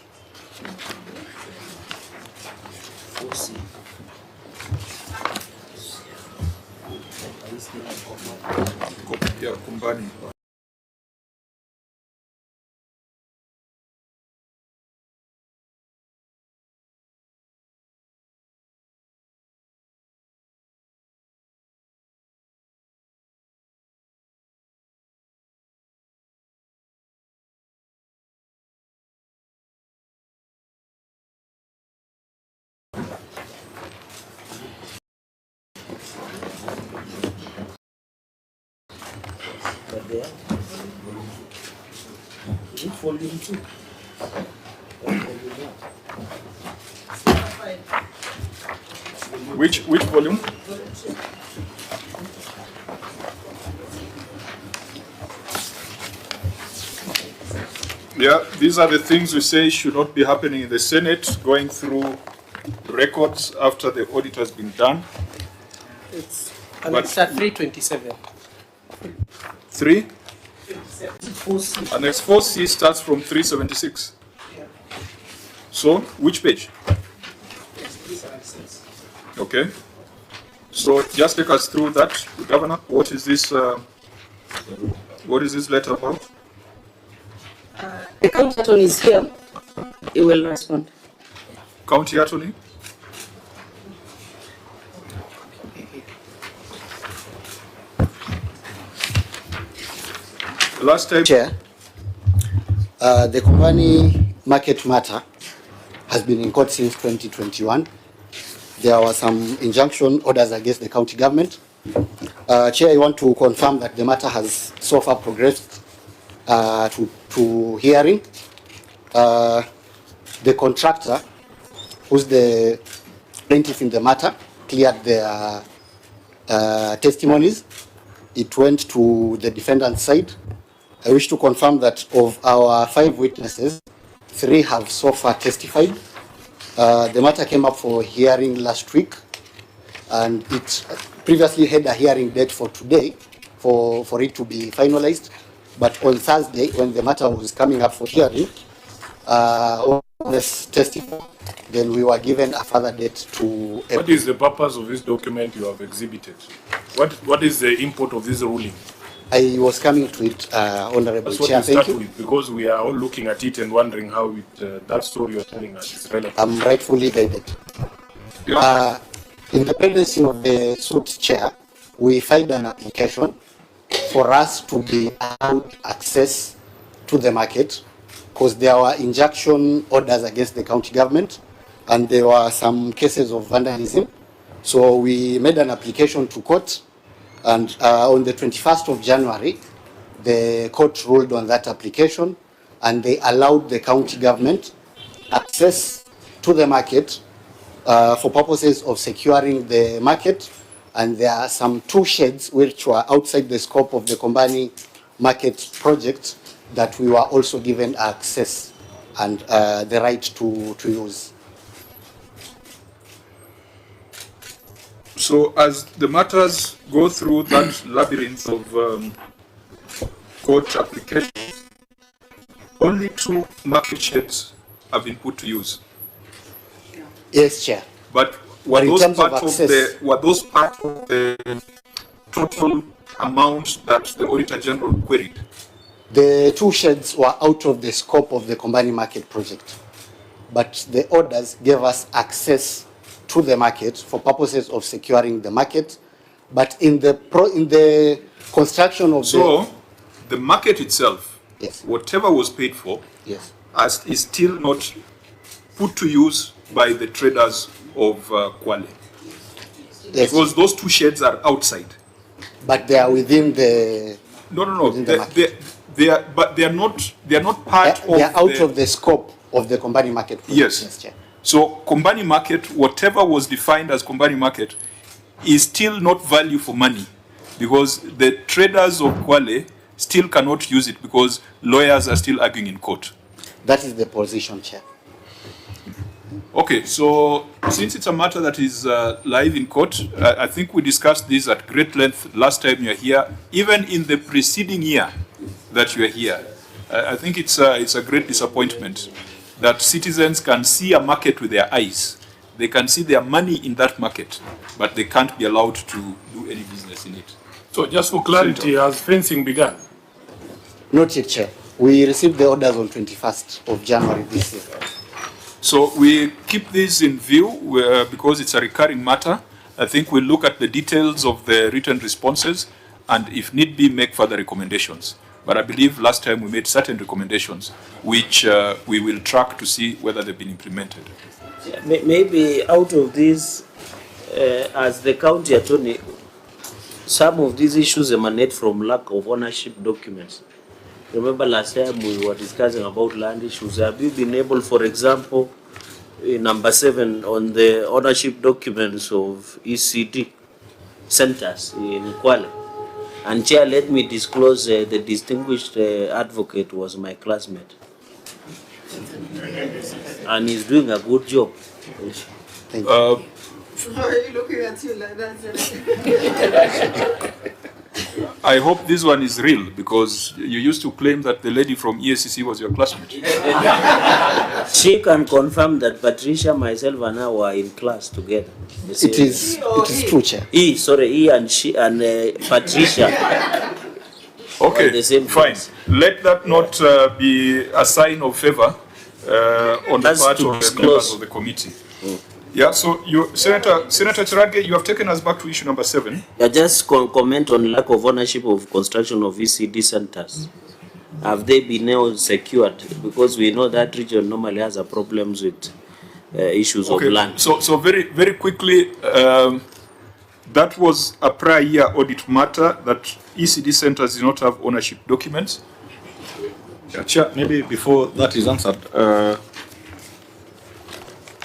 Speaker 1: Yeah, Kombani. Which volume? Yeah, these are the things we say should not be happening in the Senate, going through records after the audit has been done.
Speaker 16: It's Annex 327.
Speaker 1: 3? Annex 4C starts from 376. So, which page? Okay. So, just take us through that, Governor. What is this letter about?
Speaker 13: The county attorney is here. He will respond.
Speaker 1: County attorney? Last time.
Speaker 18: Chair, the Kombani market matter has been in court since 2021. There were some injunction orders against the county government. Chair, I want to confirm that the matter has so far progressed to hearing. The contractor, who's the plaintiff in the matter, cleared their testimonies. It went to the defendant's side. I wish to confirm that of our 5 witnesses, 3 have so far testified. The matter came up for hearing last week, and it previously had a hearing date for today for it to be finalized. But on Thursday, when the matter was coming up for hearing, this testified, then we were given a further date to...
Speaker 7: What is the purpose of this document you have exhibited? What is the import of this ruling?
Speaker 18: I was coming to it, Honorable
Speaker 7: Chair.
Speaker 18: Chair.
Speaker 7: Thank you. Because we are all looking at it and wondering how that story you're telling us is relevant.
Speaker 18: I'm rightfully guided. In the pendency of the suit, Chair, we filed an application for us to be allowed access to the market because there were injunction orders against the county government and there were some cases of vandalism. So we made an application to court, and on the 21st of January, The court ruled on that application, and they allowed the county government access to the market for purposes of securing the market. And there are some 2 sheds which were outside the scope of the Kombani market project that we were also given access and the right to use.
Speaker 1: So as the matters go through that labyrinth of court applications, only 2 market sheds have been put to use.
Speaker 18: Yes, Chair.
Speaker 1: But were those part of the total amount that the Auditor General queried?
Speaker 18: The 2 sheds were out of the scope of the Kombani market project, but the orders gave us access to the market for purposes of securing the market. But in the construction of
Speaker 1: the market itself,
Speaker 18: yes,
Speaker 1: whatever was paid for,
Speaker 18: yes,
Speaker 1: is still not put to use by the traders of Kwale.
Speaker 18: Yes.
Speaker 1: Because those 2 sheds are outside.
Speaker 18: But they are within the.
Speaker 1: No. They are not part of.
Speaker 18: They are out of the scope of the Kombani market project.
Speaker 1: Yes.
Speaker 18: Chair.
Speaker 1: So Kombani market, whatever was defined as Kombani market, is still not value for money, because the traders of Kwale still cannot use it because lawyers are still arguing in court.
Speaker 18: That is the position, Chair.
Speaker 1: Okay, so since it's a matter that is live in court, I think we discussed this at great length last time you were here, even in the preceding year that you were here. I think it's a great disappointment that citizens can see a market with their eyes. They can see their money in that market, but they can't be allowed to do any business in it.
Speaker 7: So just for clarity, has fencing begun?
Speaker 18: Not yet, Chair. We received the orders on 21st of January this year.
Speaker 1: So we keep this in view because it's a recurring matter. I think we'll look at the details of the written responses and if need be, make further recommendations. But I believe last time we made certain recommendations which we will track to see whether they've been implemented.
Speaker 2: Maybe out of this, as the county attorney, some of these issues emanate from lack of ownership documents. Remember last time we were discussing about land issues. Have you been able, for example, in number 7 on the ownership documents of ECD centers in Kwale? And Chair, let me disclose the distinguished advocate was my classmate. And he's doing a good job.
Speaker 18: Thank you.
Speaker 8: Why are you looking at you like that?
Speaker 1: I hope this one is real, because you used to claim that the lady from EACC was your classmate.
Speaker 2: She can confirm that Patricia, myself, and I were in class together.
Speaker 18: It is true, Chair.
Speaker 2: He and she and Patricia.
Speaker 1: Okay,
Speaker 2: the same
Speaker 1: fine.
Speaker 2: class.
Speaker 1: Let that not be a sign of favor on the part of the members of the committee. Yeah, so Senator Cherage, you have taken us back to issue number 7.
Speaker 2: Just comment on lack of ownership of construction of ECD centers. Have they been now secured? Because we know that region normally has a problems with issues of land.
Speaker 1: So very, very quickly, that was a prior year audit matter that ECD centers do not have ownership documents.
Speaker 22: Yeah, Chair, maybe before that is answered,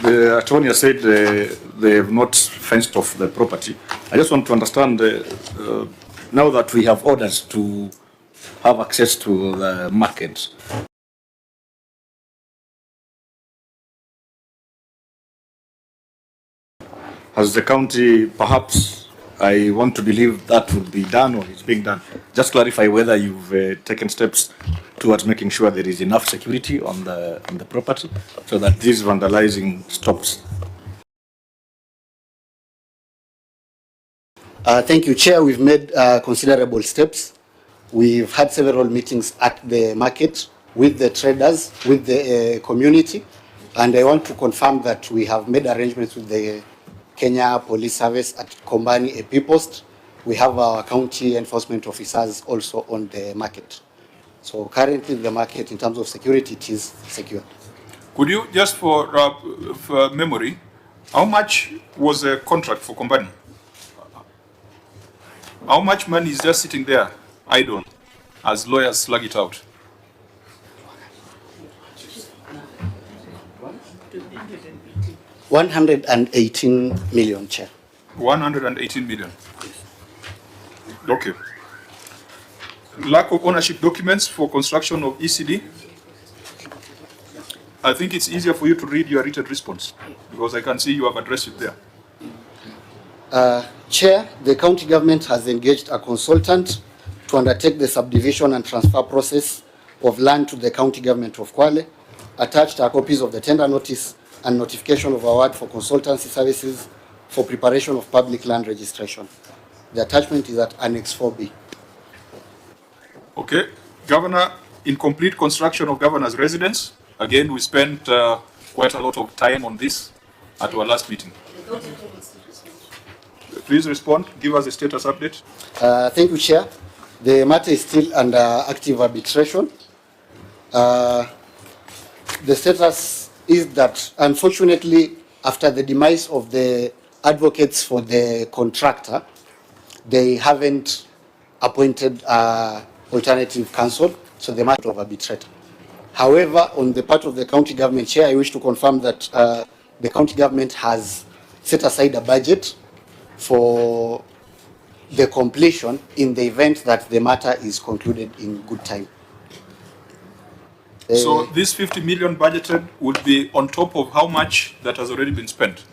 Speaker 22: the attorney said they have not fenced off the property. I just want to understand, now that we have orders to have access to the market, has the county, perhaps, I want to believe that would be done or is being done. Just clarify whether you've taken steps towards making sure there is enough security on the property so that this vandalizing stops.
Speaker 18: Thank you, Chair. We've made considerable steps. We've had several meetings at the market with the traders, with the community, and I want to confirm that we have made arrangements with the Kenya Police Service at Kombani AP Post. We have our county enforcement officers also on the market. So currently the market, in terms of security, it is secured.
Speaker 1: Could you, just for memory, how much was the contract for Kombani? How much money is just sitting there, idle? as lawyers slug it out?
Speaker 18: $118 million, Chair.
Speaker 1: 118 million. Okay. Lack of ownership documents for construction of ECD. I think it's easier for you to read your written response because I can see you have addressed it there.
Speaker 18: Chair, the county government has engaged a consultant to undertake the subdivision and transfer process of land to the county government of Kwale. Attached are copies of the tender notice and notification of award for consultancy services for preparation of public land registration. The attachment is at Annex 4B.
Speaker 1: Okay. Governor, incomplete construction of governor's residence. Again, we spent quite a lot of time on this at our last meeting. Please respond. Give us a status update.
Speaker 18: Thank you, Chair. The matter is still under active arbitration. The status is that, unfortunately, after the demise of the advocates for the contractor, they haven't appointed alternative counsel, so the matter of arbitrator. However, on the part of the county government, Chair, I wish to confirm that the county government has set aside a budget for the completion in the event that the matter is concluded in good time.
Speaker 1: So this 50 million budgeted would be on top of how much that has already been spent?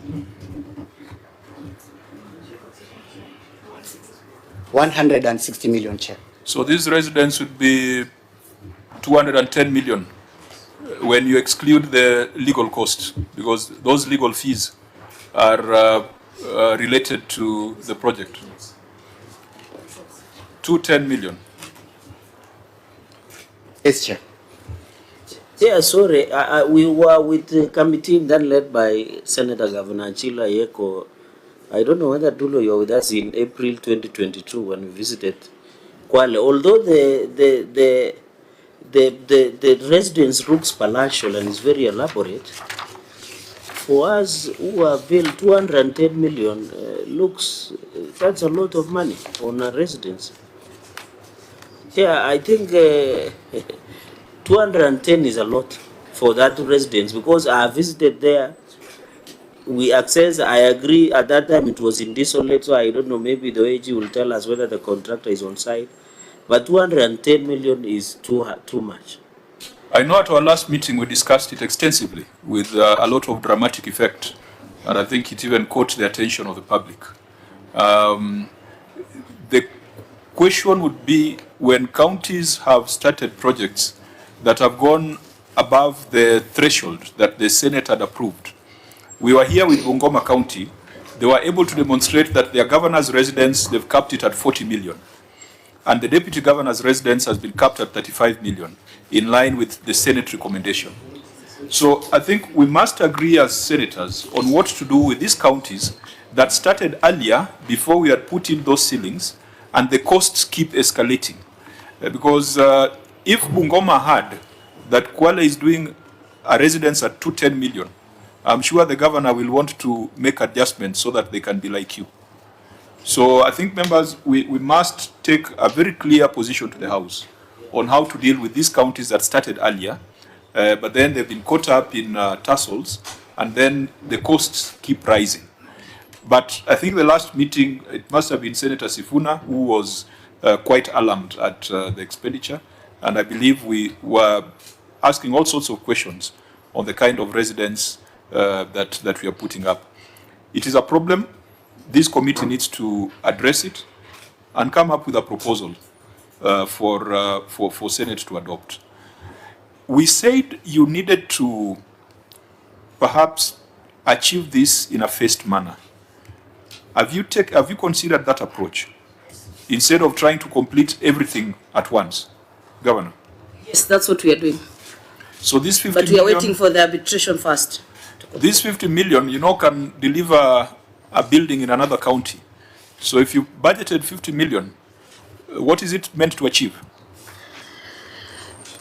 Speaker 18: 160 million, Chair.
Speaker 1: So these residents would be 210 million when you exclude the legal costs, because those legal fees are related to the project. 210 million.
Speaker 18: Yes, Chair.
Speaker 2: Yeah, sorry, we were with the committee then led by Senator Governor Chila Yeko. I don't know whether Dulo you were with us in April 2022 when we visited Kwale. Although the residence looks palatial and is very elaborate, for us who have built 210 million, looks, that's a lot of money on a residence. Yeah, I think 210 is a lot for that residence because I visited there. We access, I agree, at that time it was in desolate, so I don't know, maybe the AG will tell us whether the contractor is on site. But 210 million is too much.
Speaker 1: I know at our last meeting we discussed it extensively with a lot of dramatic effect, and I think it even caught the attention of the public. The question would be, when counties have started projects that have gone above the threshold that the Senate had approved. We were here with Bungoma County. They were able to demonstrate that their governor's residence, they've capped it at 40 million. And the deputy governor's residence has been capped at 35 million, in line with the Senate recommendation. So I think we must agree as senators on what to do with these counties that started earlier before we had put in those ceilings, and the costs keep escalating. Because if Bungoma had that Kwale is doing a residence at 210 million, I'm sure the governor will want to make adjustments so that they can be like you. So I think, members, we must take a very clear position to the House on how to deal with these counties that started earlier, but then they've been caught up in tussles, and then the costs keep rising. But I think the last meeting, it must have been Senator Sifuna who was quite alarmed at the expenditure, and I believe we were asking all sorts of questions on the kind of residence that we are putting up. It is a problem. This committee needs to address it and come up with a proposal for Senate to adopt. We said you needed to perhaps achieve this in a phased manner. Have you considered that approach instead of trying to complete everything at once, Governor?
Speaker 13: Yes, that's what we are doing.
Speaker 1: So this 50
Speaker 13: but we are
Speaker 1: million,
Speaker 13: waiting for the arbitration first.
Speaker 1: This 50 million, can deliver a building in another county. So if you budgeted 50 million, what is it meant to achieve?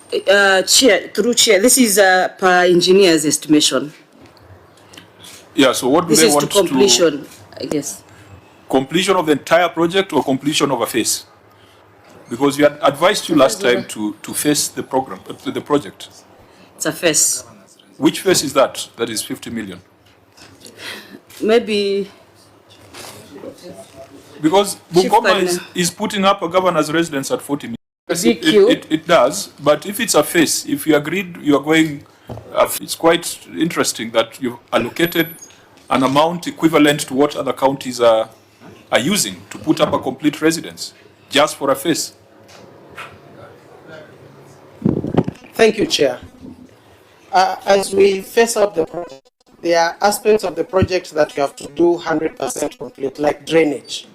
Speaker 13: Through Chair, this is per engineer's estimation.
Speaker 1: Yeah, so what do they want to...
Speaker 13: This is to completion, I guess.
Speaker 1: Completion of the entire project or completion of a phase? Because we had advised you last time to face the program, the project.
Speaker 13: It's a face.
Speaker 1: Which face is that? That is 50 million.
Speaker 13: Maybe.
Speaker 1: Because Bungoma is putting up a governor's residence at 40 million. It does, but if it's a face, if you agreed you are going, it's quite interesting that you've allocated an amount equivalent to what other counties are using to put up a complete residence, just for a face.
Speaker 16: Thank you, Chair. As we face up the project, there are aspects of the project that you have to do 100% complete, like drainage.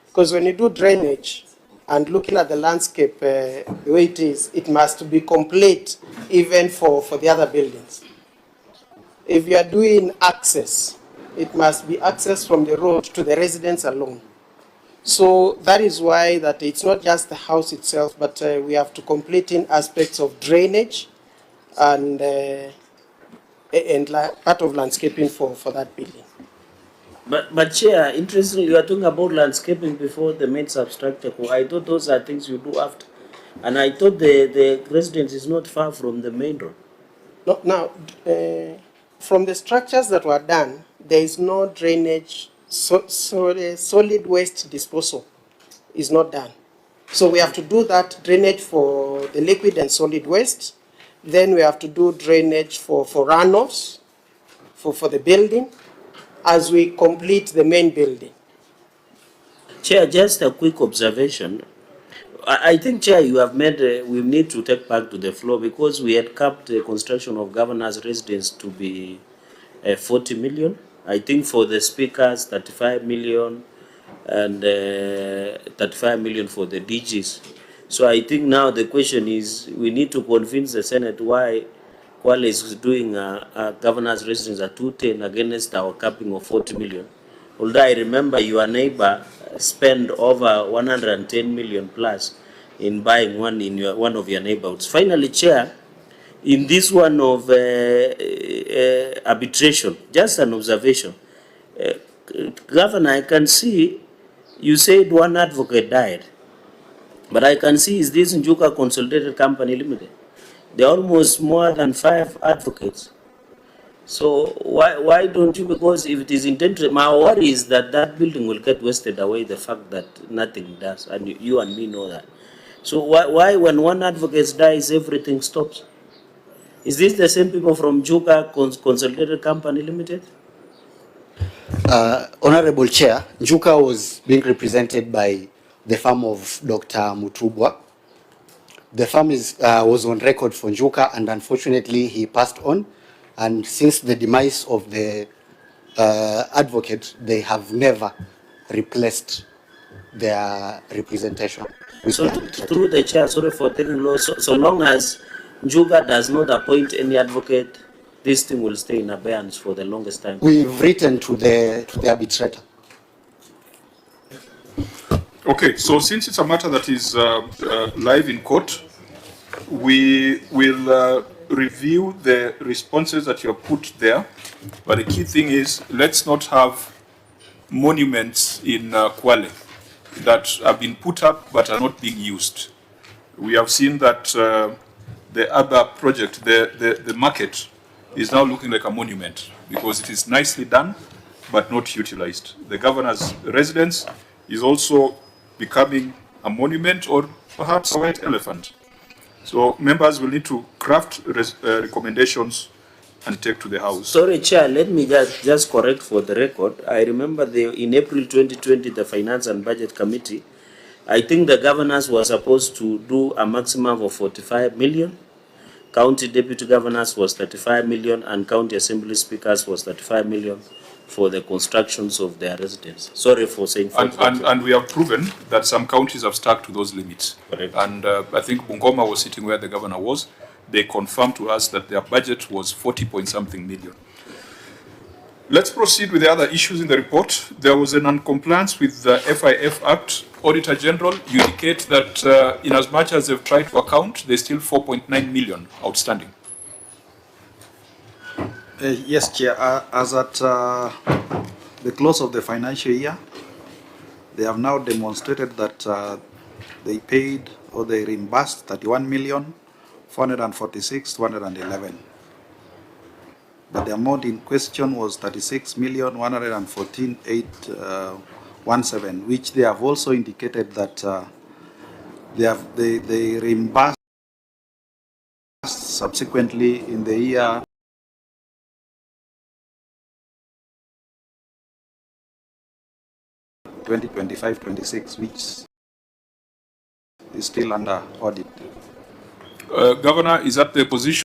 Speaker 16: Because when you do drainage, and looking at the landscape the way it is, it must be complete even for the other buildings. If you are doing access, it must be access from the road to the residence alone. So that is why that it's not just the house itself, but we have to complete in aspects of drainage and part of landscaping for that building.
Speaker 2: But Chair, interestingly, you are talking about landscaping before the main substructure. I thought those are things you do after. And I thought the residence is not far from the main road.
Speaker 16: No, now, from the structures that were done, there is no drainage, solid waste disposal is not done. So we have to do that drainage for the liquid and solid waste. Then we have to do drainage for runoffs, for the building, as we complete the main building.
Speaker 2: Chair, just a quick observation. I think, Chair, you have made, we need to take back to the floor because we had capped the construction of governor's residence to be 40 million. I think for the speakers, 35 million and 35 million for the DGs. So I think now the question is, we need to convince the Senate why Kwale is doing a governor's residence at 210 against our capping of 40 million. Although I remember your neighbor spent over 110 million plus in buying one in one of your neighborhoods. Finally, Chair, in this one of arbitration, just an observation. Governor, I can see you said one advocate died, but I can see is this Njuka Consolidated Company Limited. There are almost more than 5 advocates. So why don't you, because if it is intended, my worry is that that building will get wasted away, the fact that nothing does, and you and me know that. So why when one advocate dies, everything stops? Is this the same people from Njuka Consolidated Company Limited?
Speaker 18: Honorable Chair, Njuka was being represented by the firm of Dr. Mutubwa. The firm was on record for Njuka, and unfortunately he passed on. And since the demise of the advocate, they have never replaced their representation.
Speaker 2: So through the Chair, sorry for taking law, so long as Njuka does not appoint any advocate, this thing will stay in abeyance for the longest time.
Speaker 18: We've written to the arbitrator.
Speaker 1: Okay, so since it's a matter that is live in court, we will review the responses that you have put there. But the key thing is, let's not have monuments in Kwale that have been put up but are not being used. We have seen that the other project, the market, is now looking like a monument because it is nicely done but not utilized. The governor's residence is also becoming a monument or perhaps a white elephant. So members will need to craft recommendations and take to the House.
Speaker 2: Sorry, Chair, let me just correct for the record. I remember in April 2020, the Finance and Budget Committee, I think the governors were supposed to do a maximum of 45 million. County deputy governors was 35 million and county assembly speakers was 35 million for the constructions of their residence. Sorry for saying 45.
Speaker 1: And we have proven that some counties have stuck to those limits.
Speaker 2: Correct.
Speaker 1: And I think Bungoma was sitting where the governor was. They confirmed to us that their budget was 40-point-something million. Let's proceed with the other issues in the report. There was a non-compliance with the FIF Act. Auditor General, you indicate that in as much as they've tried to account, there's still 4.9 million outstanding.
Speaker 10: Yes, Chair. As at the close of the financial year, they have now demonstrated that they paid or they reimbursed 31,446,211. But the amount in question was 36,114,817, which they have also indicated that they reimbursed subsequently in the year 2025-26, which is still under audit.
Speaker 1: Governor, is that the position?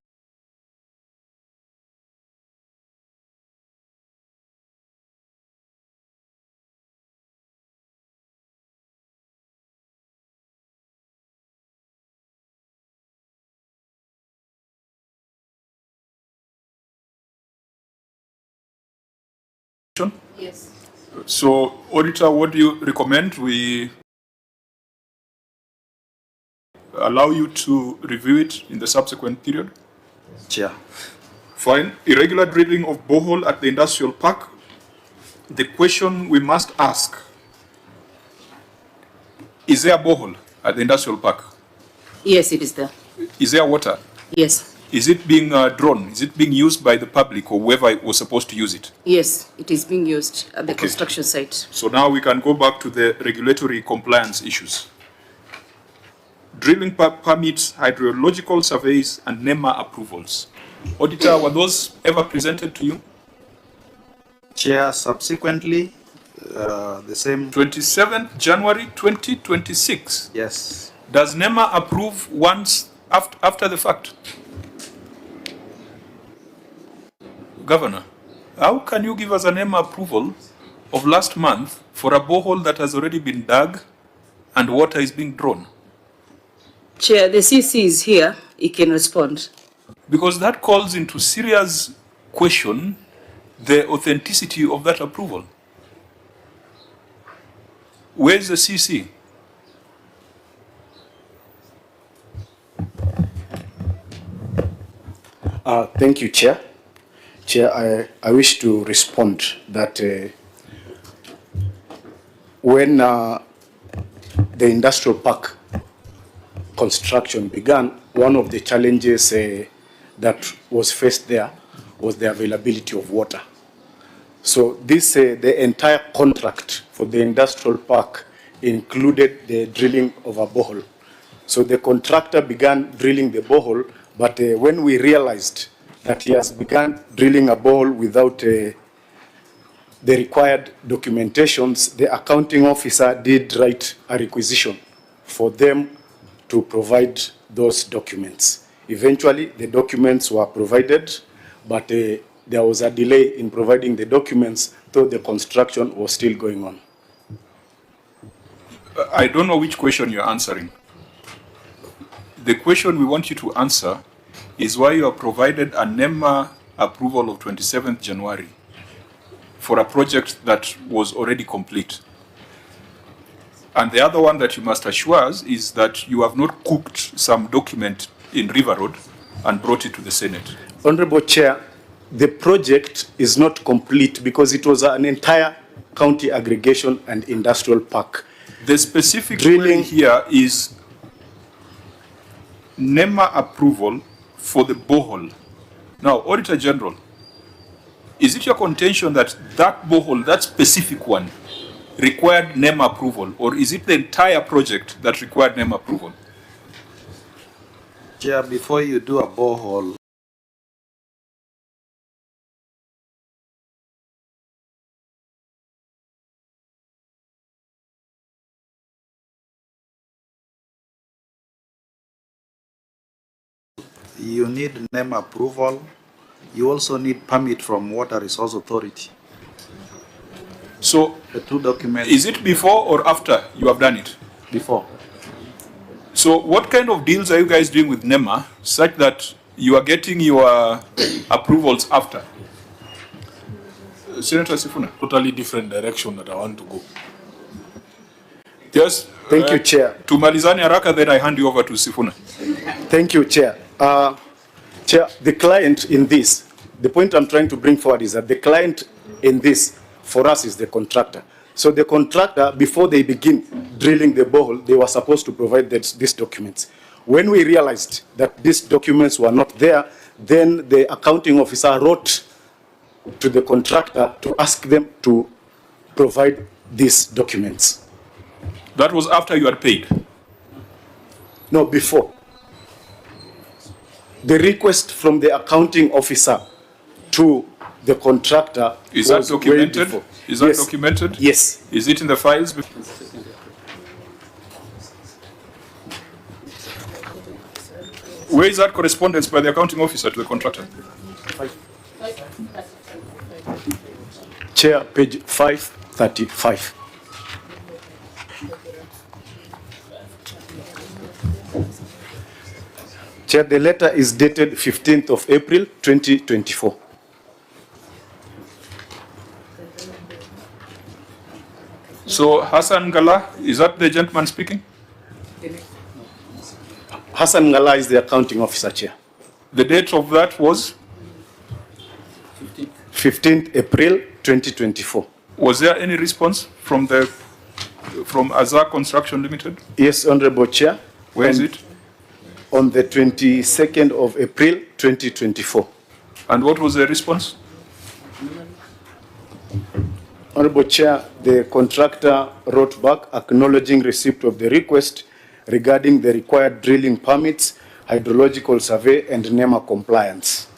Speaker 24: Yes.
Speaker 1: So, Auditor, what do you recommend? We allow you to review it in the subsequent period?
Speaker 10: Chair.
Speaker 1: Fine. Irregular drilling of borehole at the industrial park. The question we must ask, is there a borehole at the industrial park?
Speaker 13: Yes, it is there.
Speaker 1: Is there water?
Speaker 13: Yes.
Speaker 1: Is it being drawn? Is it being used by the public or whoever was supposed to use it?
Speaker 13: Yes, it is being used at the construction site.
Speaker 1: So now we can go back to the regulatory compliance issues. Drilling permits, hydrological surveys, and NEMA approvals. Auditor, were those ever presented to you?
Speaker 10: Chair, subsequently, the same...
Speaker 1: 27th January 2026?
Speaker 10: Yes.
Speaker 1: Does NEMA approve once after the fact? Governor, how can you give us a NEMA approval of last month for a borehole that has already been dug and water is being drawn?
Speaker 13: Chair, the CC is here. He can respond.
Speaker 1: Because that calls into serious question the authenticity of that approval. Where's the CC?
Speaker 5: Thank you, Chair. Chair, I wish to respond that when the industrial park construction began, one of the challenges that was faced there was the availability of water. So this, the entire contract for the industrial park included the drilling of a borehole. So the contractor began drilling the borehole, but when we realized that he has begun drilling a borehole without the required documentations, the accounting officer did write a requisition for them to provide those documents. Eventually, the documents were provided, but there was a delay in providing the documents, though the construction was still going on.
Speaker 1: I don't know which question you're answering. The question we want you to answer is why you have provided a NEMA approval of 27th January for a project that was already complete. And the other one that you must assure us is that you have not cooked some document in River Road and brought it to the Senate.
Speaker 5: Honorable Chair, the project is not complete because it was an entire county aggregation and industrial park.
Speaker 1: The specific drilling here is NEMA approval for the borehole. Now, Auditor General, is it your contention that that borehole, that specific one, required NEMA approval, or is it the entire project that required NEMA approval?
Speaker 10: Chair, before you do a borehole, you need NEMA approval. You also need permit from Water Resource Authority.
Speaker 1: So,
Speaker 10: the two documents.
Speaker 1: Is it before or after you have done it?
Speaker 10: Before.
Speaker 1: So, what kind of deals are you guys doing with NEMA such that you are getting your approvals after? Senator Sifuna.
Speaker 7: Totally different direction that I want to go.
Speaker 1: Yes.
Speaker 5: Thank you, Chair.
Speaker 1: To Malizani Haraka, then I hand you over to Sifuna.
Speaker 5: Thank you, Chair. Chair, the client in this, the point I'm trying to bring forward is that the client in this, for us, is the contractor. So the contractor, before they begin drilling the borehole, they were supposed to provide these documents. When we realized that these documents were not there, then the accounting officer wrote to the contractor to ask them to provide these documents.
Speaker 1: That was after you had paid?
Speaker 5: No, before. The request from the accounting officer to the contractor
Speaker 1: is that
Speaker 5: was
Speaker 1: documented?
Speaker 5: way before.
Speaker 1: Is that
Speaker 5: Yes.
Speaker 1: documented?
Speaker 5: Yes.
Speaker 1: Is it in the files? Where is that correspondence by the accounting officer to the contractor?
Speaker 5: Chair, page 535. Chair, the letter is dated 15th of April, 2024.
Speaker 1: So Hassan Gala, is that the gentleman speaking?
Speaker 5: Hassan Gala is the accounting officer, Chair.
Speaker 1: The date of that was?
Speaker 5: 15th April, 2024.
Speaker 1: Was there any response from Azar Construction Limited?
Speaker 5: Yes, Honorable Chair.
Speaker 1: Where is it?
Speaker 5: On the 22nd of April, 2024.
Speaker 1: And what was the response?
Speaker 5: Honorable Chair, the contractor wrote back acknowledging receipt of the request regarding the required drilling permits, hydrological survey, and NEMA compliance.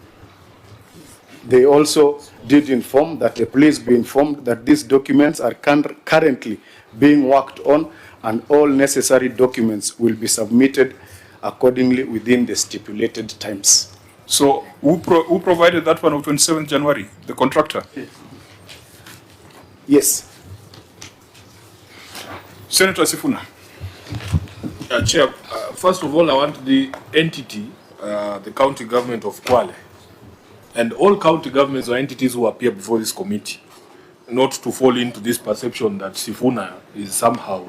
Speaker 5: They also did inform that the police be informed that these documents are currently being worked on and all necessary documents will be submitted accordingly within the stipulated times.
Speaker 1: So who provided that one of 27th January? The contractor?
Speaker 5: Yes.
Speaker 1: Senator Sifuna.
Speaker 7: Chair, first of all, I want the entity, the county government of Kwale, and all county governments or entities who appear before this committee, not to fall into this perception that Sifuna is somehow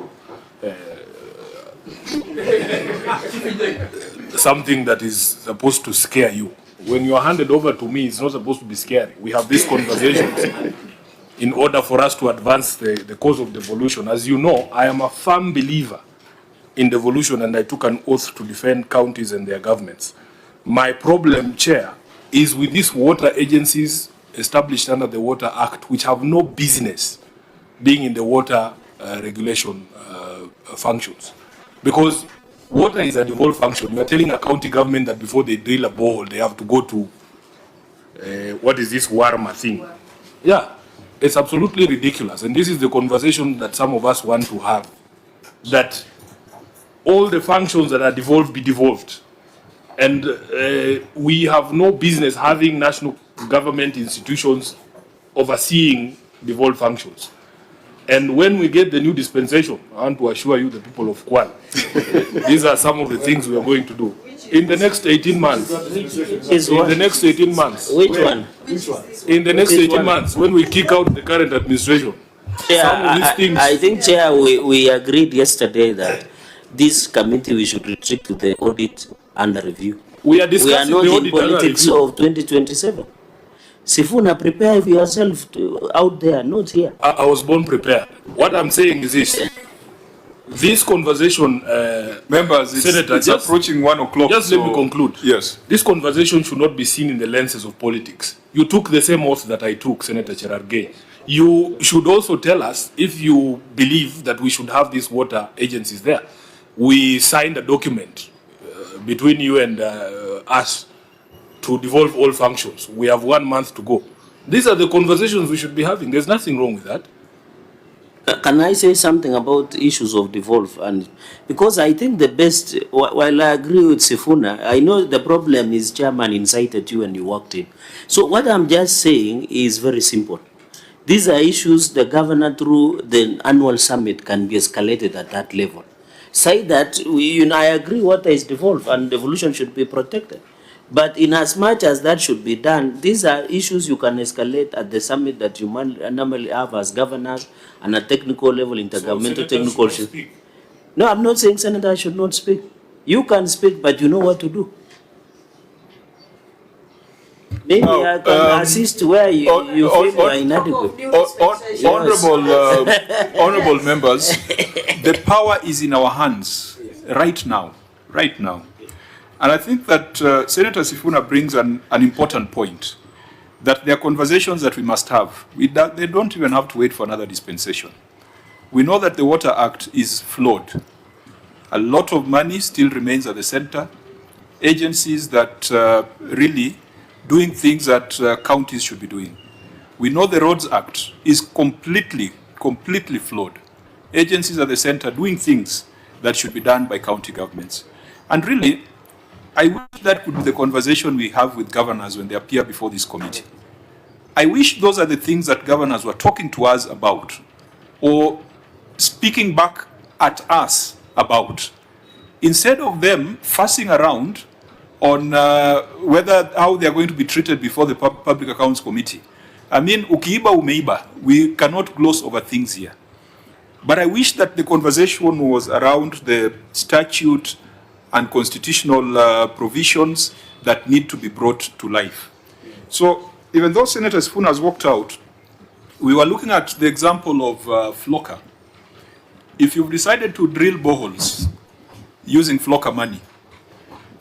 Speaker 7: something that is supposed to scare you. When you are handed over to me, it's not supposed to be scary. We have these conversations in order for us to advance the cause of devolution. As you know, I am a firm believer in devolution, and I took an oath to defend counties and their governments. My problem, Chair, is with these water agencies established under the Water Act, which have no business being in the water regulation functions. Because water is a devolved function. You are telling a county government that before they drill a borehole, they have to go to, what is this Warma thing? Yeah, it's absolutely ridiculous. And this is the conversation that some of us want to have, that all the functions that are devolved be devolved. And we have no business having national government institutions overseeing devolved functions. And when we get the new dispensation, I want to assure you, the people of Kwale, these are some of the things we are going to do. In the next 18 months, in the next 18 months,
Speaker 2: Which one?
Speaker 7: in the next 18 months, when we kick out the current administration, some of these things.
Speaker 2: I think, Chair, we agreed yesterday that this committee, we should retreat to the audit under review.
Speaker 7: We are discussing
Speaker 2: not
Speaker 7: the
Speaker 2: in
Speaker 7: audit under
Speaker 2: politics
Speaker 7: review.
Speaker 2: of 2027. Sifuna, prepare yourself out there, not here.
Speaker 7: I was born prepared. What I'm saying is this. This conversation,
Speaker 1: members, it's approaching 1 o'clock.
Speaker 7: Just let me conclude.
Speaker 1: Yes.
Speaker 7: This conversation should not be seen in the lenses of politics. You took the same oath that I took, Senator Cherargei. You should also tell us if you believe that we should have these water agencies there. We signed a document between you and us to devolve all functions. We have 1 month to go. These are the conversations we should be having. There's nothing wrong with that.
Speaker 2: Can I say something about issues of devolve? And because I think the best, while I agree with Sifuna, I know the problem is Chairman incited you and you walked in. So what I'm just saying is very simple. These are issues the governor through the annual summit can be escalated at that level. Say that, I agree water is devolved and devolution should be protected. But in as much as that should be done, these are issues you can escalate at the summit that you normally have as governors and at technical level, intergovernmental technical. No, I'm not saying Senator should not speak. You can speak, but you know what to do. Maybe I can assist where you feel you are inadequate.
Speaker 1: Honorable members, the power is in our hands right now. And I think that Senator Sifuna brings an important point, that there are conversations that we must have. They don't even have to wait for another dispensation. We know that the Water Act is flawed. A lot of money still remains at the center. Agencies that really doing things that counties should be doing. We know the Roads Act is completely flawed. Agencies at the center doing things that should be done by county governments. And really, I wish that could be the conversation we have with governors when they appear before this committee. I wish those are the things that governors were talking to us about, or speaking back at us about, instead of them fussing around on how they are going to be treated before the Public Accounts Committee. I mean, ukiiba umeiba. We cannot gloss over things here. But I wish that the conversation was around the statute and constitutional provisions that need to be brought to life. So even though Senator Sifuna has walked out, we were looking at the example of Flocker. If you've decided to drill boreholes using Flocker money,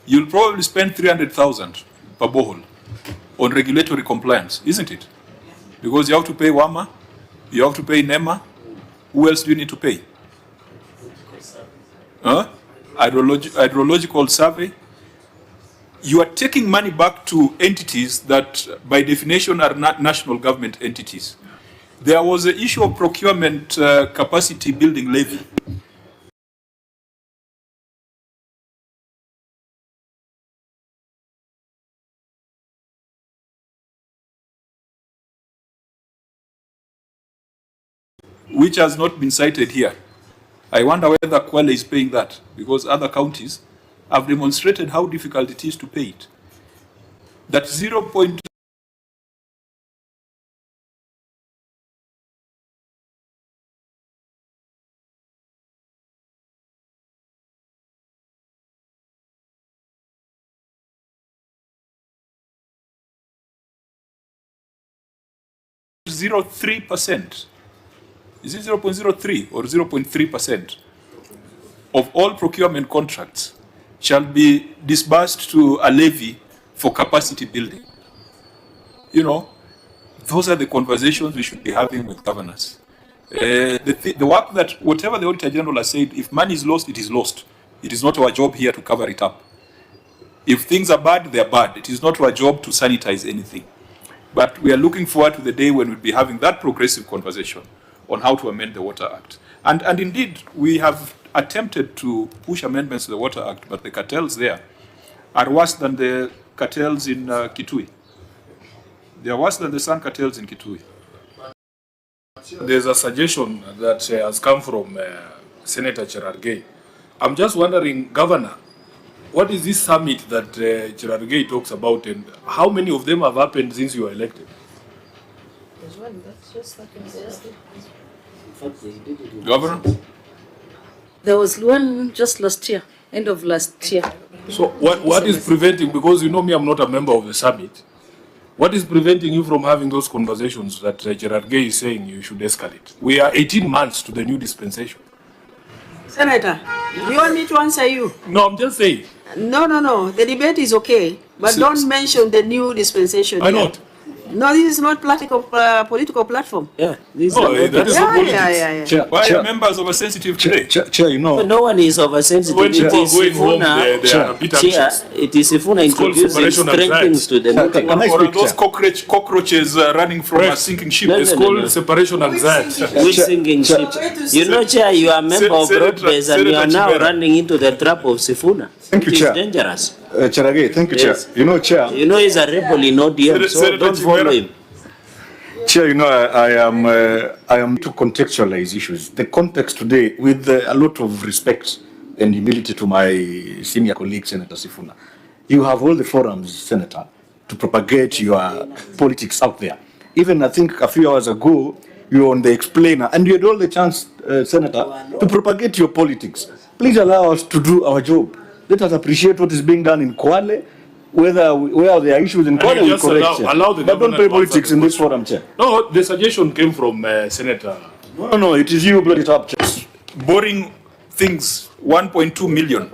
Speaker 1: you'll probably spend 300,000 per borehole on regulatory compliance, isn't it? Because you have to pay WAMA, you have to pay NEMA. Who else do you need to pay? Hydrological survey. You are taking money back to entities that by definition are not national government entities. There was an issue of procurement capacity building levy. Which has not been cited here. I wonder whether Kwale is paying that, because other counties have demonstrated how difficult it is to pay it. That 0.0 0.03%. Is it 0.03 or 0.3% of all procurement contracts shall be disbursed to a levy for capacity building? You know, those are the conversations we should be having with governors. The work that, whatever the Auditor General has said, if money is lost, it is lost. It is not our job here to cover it up. If things are bad, they are bad. It is not our job to sanitize anything. But we are looking forward to the day when we'll be having that progressive conversation on how to amend the Water Act. And indeed, we have attempted to push amendments to the Water Act, but the cartels there are worse than the cartels in Kitui. They are worse than the Sun cartels in Kitui.
Speaker 7: There's a suggestion that has come from Senator Cherargei. I'm just wondering, Governor, what is this summit that Cherargei talks about, and how many of them have happened since you were elected?
Speaker 13: There's one that's just like yesterday.
Speaker 1: Governor?
Speaker 13: There was one just last year, end of last year.
Speaker 7: So what is preventing, because you know me, I'm not a member of the summit, what is preventing you from having those conversations that Cherargei is saying you should escalate? We are 18 months to the new dispensation.
Speaker 8: Senator, you want me to answer you?
Speaker 7: No, I'm just saying.
Speaker 8: No. The debate is okay, but don't mention the new dispensation.
Speaker 7: Why not?
Speaker 8: No, this is not political platform.
Speaker 2: Yeah, this
Speaker 7: that is not politics.
Speaker 8: Yeah.
Speaker 1: Why are members oversensitive today?
Speaker 22: Chair, you know.
Speaker 2: No one is oversensitive.
Speaker 7: When people are going home, they are a bit anxious.
Speaker 2: It is Sifuna introducing strange things to them.
Speaker 1: Or those cockroaches running from a sinking ship.
Speaker 7: It's called separation anxiety.
Speaker 2: Which sinking ship? You know, Chair, you are a member of Broadbase and you are now running into the trap of Sifuna.
Speaker 22: Thank you, Chair.
Speaker 2: It's dangerous.
Speaker 22: Cherargei, thank you,
Speaker 2: Yes.
Speaker 22: Chair. You know, Chair.
Speaker 2: You know he's a rebel in ODM, so don't follow him.
Speaker 22: Chair, you know, I am to contextualize issues. The context today, with a lot of respect and humility to my senior colleague, Senator Sifuna, you have all the forums, Senator, to propagate your politics out there. Even I think a few hours ago, you were on the explainer, and you had all the chance, Senator, to propagate your politics. Please allow us to do our job. Let us appreciate what is being done in Kwale, where there are issues in Kwale, we
Speaker 7: just
Speaker 22: correct.
Speaker 7: allow the
Speaker 22: But don't
Speaker 7: governor
Speaker 22: play
Speaker 7: to
Speaker 22: politics
Speaker 7: answer
Speaker 22: in
Speaker 7: the
Speaker 22: this forum, Chair.
Speaker 7: No, the suggestion came from Senator.
Speaker 22: No, it is you who brought it up, Chair.
Speaker 1: Boring things, 1.2 million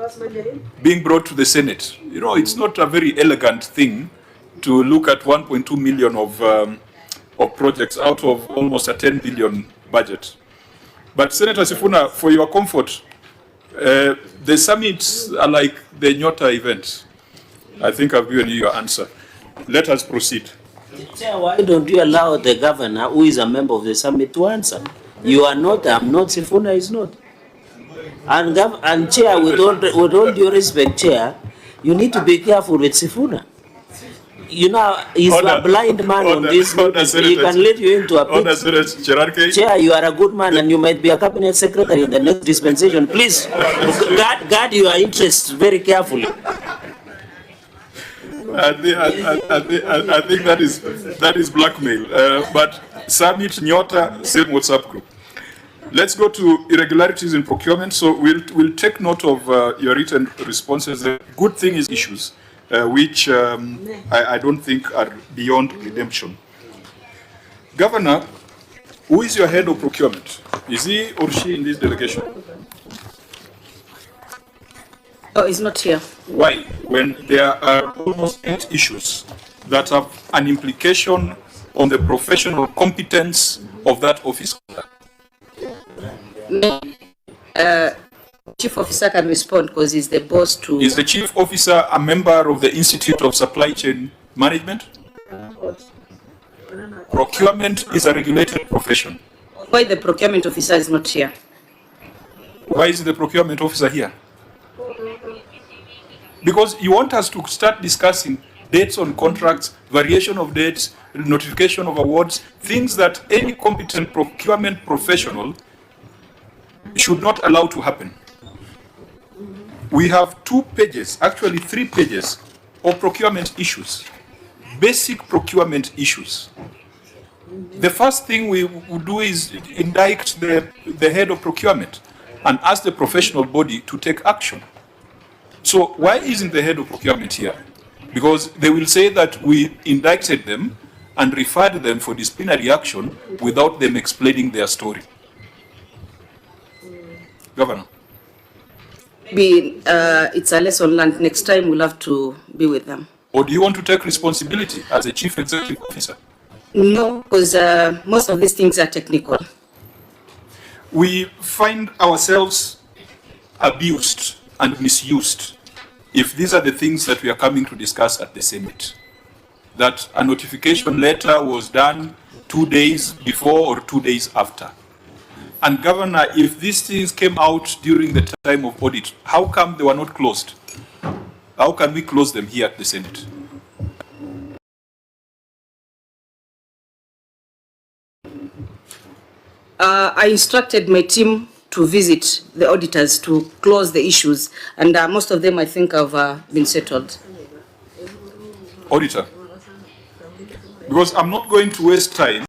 Speaker 1: being brought to the Senate. You know, it's not a very elegant thing to look at 1.2 million of projects out of almost a 10 billion budget. But Senator Sifuna, for your comfort, the summits are like the Nyota event. I think I've given you your answer. Let us proceed.
Speaker 2: Chair, why don't you allow the governor, who is a member of the summit, to answer? You are not, I'm not, Sifuna is not. And Chair, with all due respect, Chair, you need to be careful with Sifuna. You know, he's a blind man on this. He can lead you into a pit. Chair, you are a good man and you might be a cabinet secretary in the next dispensation. Please, guard your interests very carefully.
Speaker 1: I think that is blackmail. But Summit, Nyota, same WhatsApp group. Let's go to irregularities in procurement. So we'll take note of your written responses. The good thing is issues, which I don't think are beyond redemption. Governor, who is your head of procurement? Is he or she in this delegation?
Speaker 13: Oh, he's not here.
Speaker 1: Why? When there are almost 8 issues that have an implication on the professional competence of that office.
Speaker 13: Chief officer can respond because he's the boss to...
Speaker 1: Is the chief officer a member of the Institute of Supply Chain Management? Procurement is a regulated profession.
Speaker 13: Why the procurement officer is not here?
Speaker 1: Why is the procurement officer here? Because you want us to start discussing dates on contracts, variation of dates, notification of awards, things that any competent procurement professional should not allow to happen. We have 2 pages, actually 3 pages of procurement issues, basic procurement issues. The first thing we would do is indict the head of procurement and ask the professional body to take action. So why isn't the head of procurement here? Because they will say that we indicted them and referred them for disciplinary action without them explaining their story. Governor.
Speaker 13: Maybe it's a lesson learned. Next time we'll have to be with them.
Speaker 1: Or do you want to take responsibility as a chief executive officer?
Speaker 13: No, because most of these things are technical.
Speaker 1: We find ourselves abused and misused if these are the things that we are coming to discuss at the summit. That a notification letter was done 2 days before or 2 days after. And Governor, if these things came out during the time of audit, how come they were not closed? How can we close them here at the Senate?
Speaker 13: I instructed my team to visit the auditors to close the issues, and most of them I think have been settled.
Speaker 1: Auditor, because I'm not going to waste time.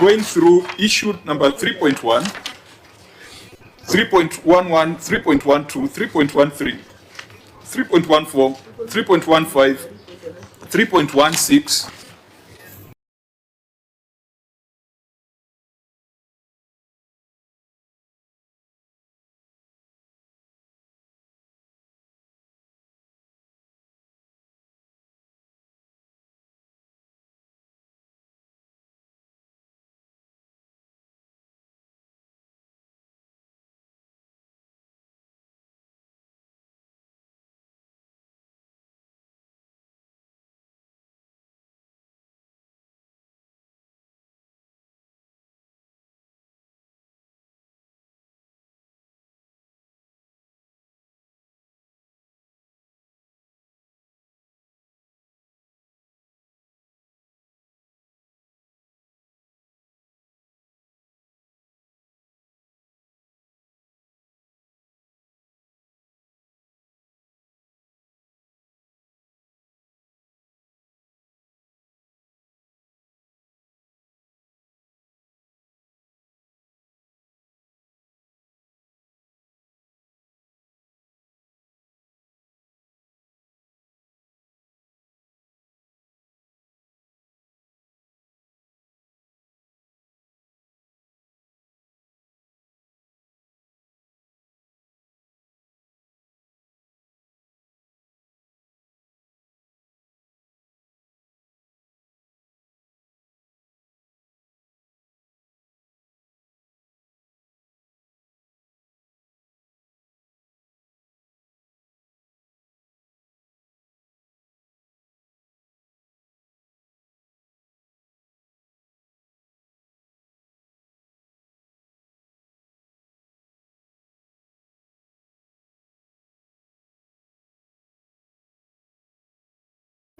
Speaker 1: Going through issue number 3.1, 3.11, 3.12, 3.13, 3.14, 3.15, 3.16,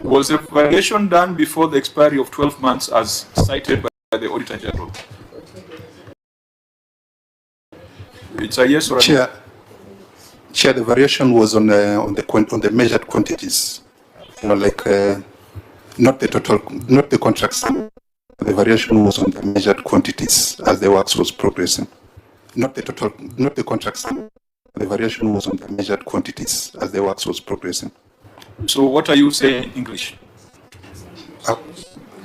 Speaker 1: Was the variation done before the expiry of 12 months as cited by the Auditor General? It's a yes or a no?
Speaker 19: Chair, the variation was on the measured quantities. You know, like not the total, not the contract sum. The variation was on the measured quantities as the works was progressing. Not the total, not the contract sum. The variation was on the measured quantities as the works was progressing.
Speaker 1: So what are you saying in English?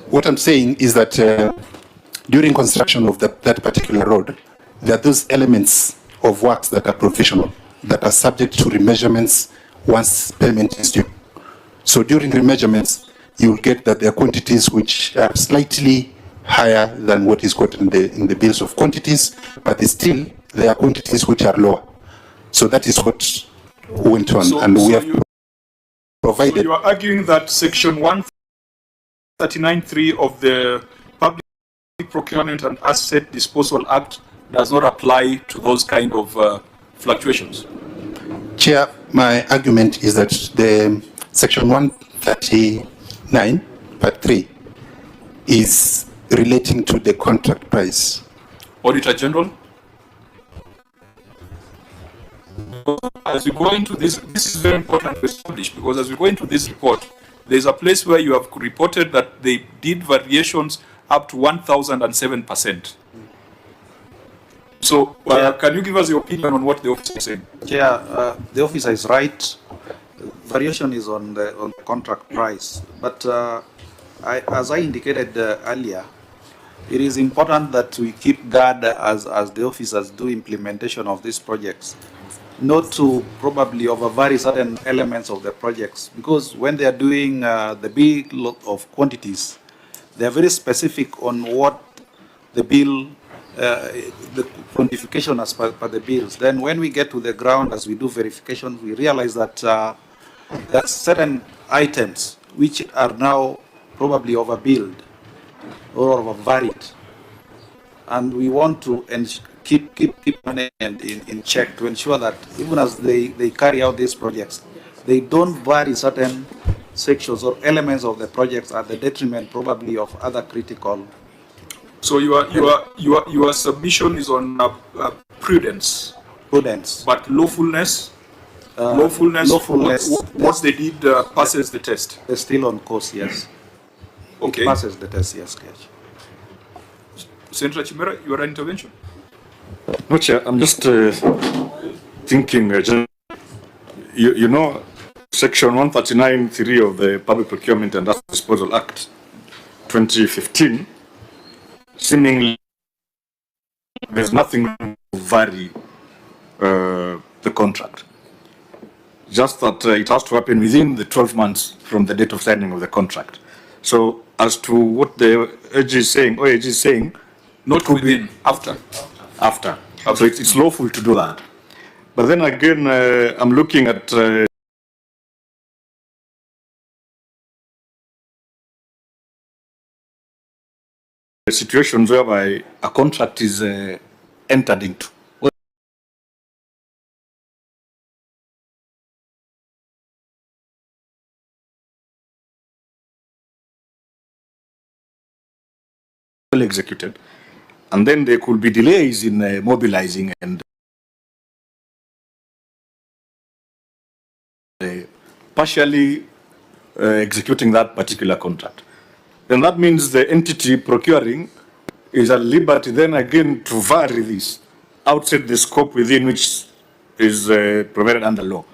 Speaker 19: What I'm saying is that during construction of that particular road, there are those elements of works that are professional, that are subject to remeasurements once payment is due. So during remeasurements, you will get that there are quantities which are slightly higher than what is quoted in the bills of quantities, but still there are quantities which are lower. So that is what went on, and we have provided.
Speaker 1: So you are arguing that Section 139(3) of the Public Procurement and Asset Disposal Act does not apply to those kind of fluctuations?
Speaker 19: Chair, my argument is that the Section 139, Part 3, is relating to the contract price.
Speaker 1: Auditor General? As we go into this is very important to establish, because as we go into this report, there's a place where you have reported that they did variations up to 1,007%. So, can you give us your opinion on what the officer is saying?
Speaker 10: Yeah, the officer is right. Variation is on the contract price, but as I indicated earlier, it is important that we keep guard as the officers do implementation of these projects, not to probably overvary certain elements of the projects, because when they are doing the big lot of quantities, they are very specific on what the bill, the quantification as per the bills. Then when we get to the ground, as we do verification, we realize that there are certain items which are now probably overbilled or overvaried, and we want to keep management in check to ensure that even as they carry out these projects, they don't vary certain sections or elements of the projects at the detriment probably of other critical.
Speaker 1: So your submission is on prudence.
Speaker 10: Prudence.
Speaker 1: But lawfulness. What they did passes the test.
Speaker 10: They're still on course, yes.
Speaker 1: Okay.
Speaker 10: It passes the test, yes, Coach.
Speaker 1: Senator Chimera, your intervention.
Speaker 22: No, Chair, I'm just thinking, you know, Section 139(3) of the Public Procurement and Asset Disposal Act 2015, seemingly there's nothing to vary the contract. Just that it has to happen within the 12 months from the date of signing of the contract. So as to what the OAG is saying,
Speaker 1: not within, after.
Speaker 22: After. So it's lawful to do that. But then again, I'm looking at situations whereby a contract is entered into. Well executed, and then there could be delays in mobilizing and partially executing that particular contract. Then that means the entity procuring is at liberty then again to vary this outside the scope within which is provided under law.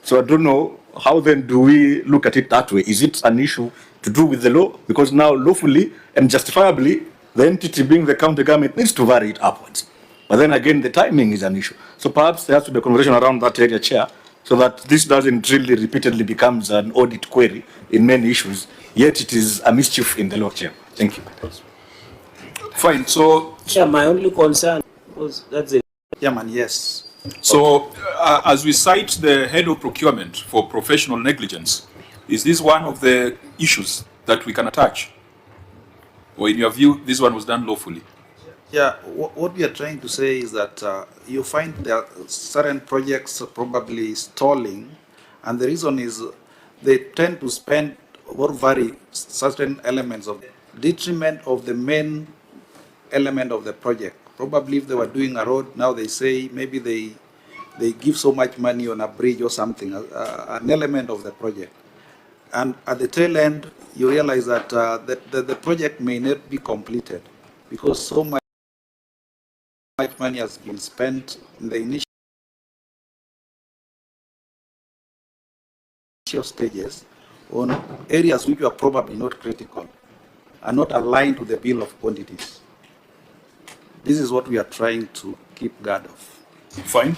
Speaker 22: So I don't know, how then do we look at it that way? Is it an issue to do with the law? Because now lawfully and justifiably, the entity being the county government needs to vary it upwards. But then again, the timing is an issue. So perhaps there has to be a conversation around that area, Chair, so that this doesn't really repeatedly becomes an audit query in many issues, yet it is a mischief in the law, Chair. Thank you.
Speaker 1: Fine. So,
Speaker 2: Chair, my only concern was that's it.
Speaker 10: Chairman, yes.
Speaker 1: So, as we cite the head of procurement for professional negligence, is this one of the issues that we can attach? Or in your view, this one was done lawfully?
Speaker 10: Yeah, what we are trying to say is that you find there are certain projects probably stalling, and the reason is they tend to spend or vary certain elements of detriment of the main element of the project. Probably if they were doing a road, now they say maybe they give so much money on a bridge or something, an element of the project. And at the tail end, you realize that the project may not be completed because so much money has been spent in the initial stages on areas which are probably not critical and not aligned to the bill of quantities. This is what we are trying to keep guard of.
Speaker 1: Fine.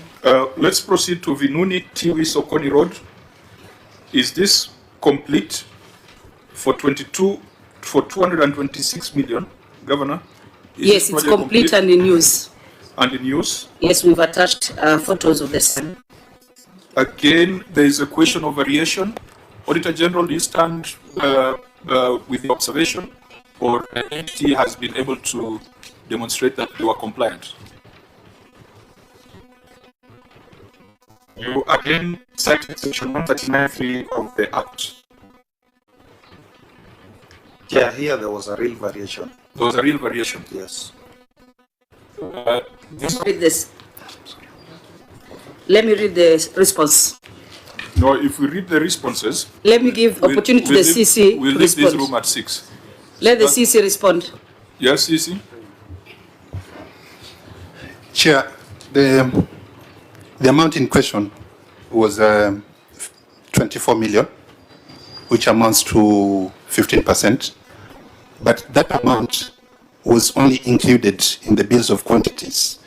Speaker 1: Let's proceed to Vinuni Tiwi Sokoni Road. Is this complete for 226 million, Governor?
Speaker 13: Yes, it's complete and in use.
Speaker 1: And in use?
Speaker 13: Yes, we've attached photos of the same.
Speaker 1: Again, there is a question of variation. Auditor General, do you stand with the observation, or an entity has been able to demonstrate that they were compliant? You again cited section 139(3) of the Act.
Speaker 10: Yeah, here there was a real variation.
Speaker 1: There was a real variation?
Speaker 10: Yes.
Speaker 13: Read this. Let me read the response.
Speaker 1: No, if we read the responses...
Speaker 13: Let me give opportunity to the CC
Speaker 1: We'll
Speaker 13: to
Speaker 1: leave this
Speaker 13: respond.
Speaker 1: room at 6.
Speaker 13: Let the CC respond.
Speaker 1: Yes, CC?
Speaker 19: Chair, the amount in question was 24 million, which amounts to 15%. But that amount was only included in the bills of quantities.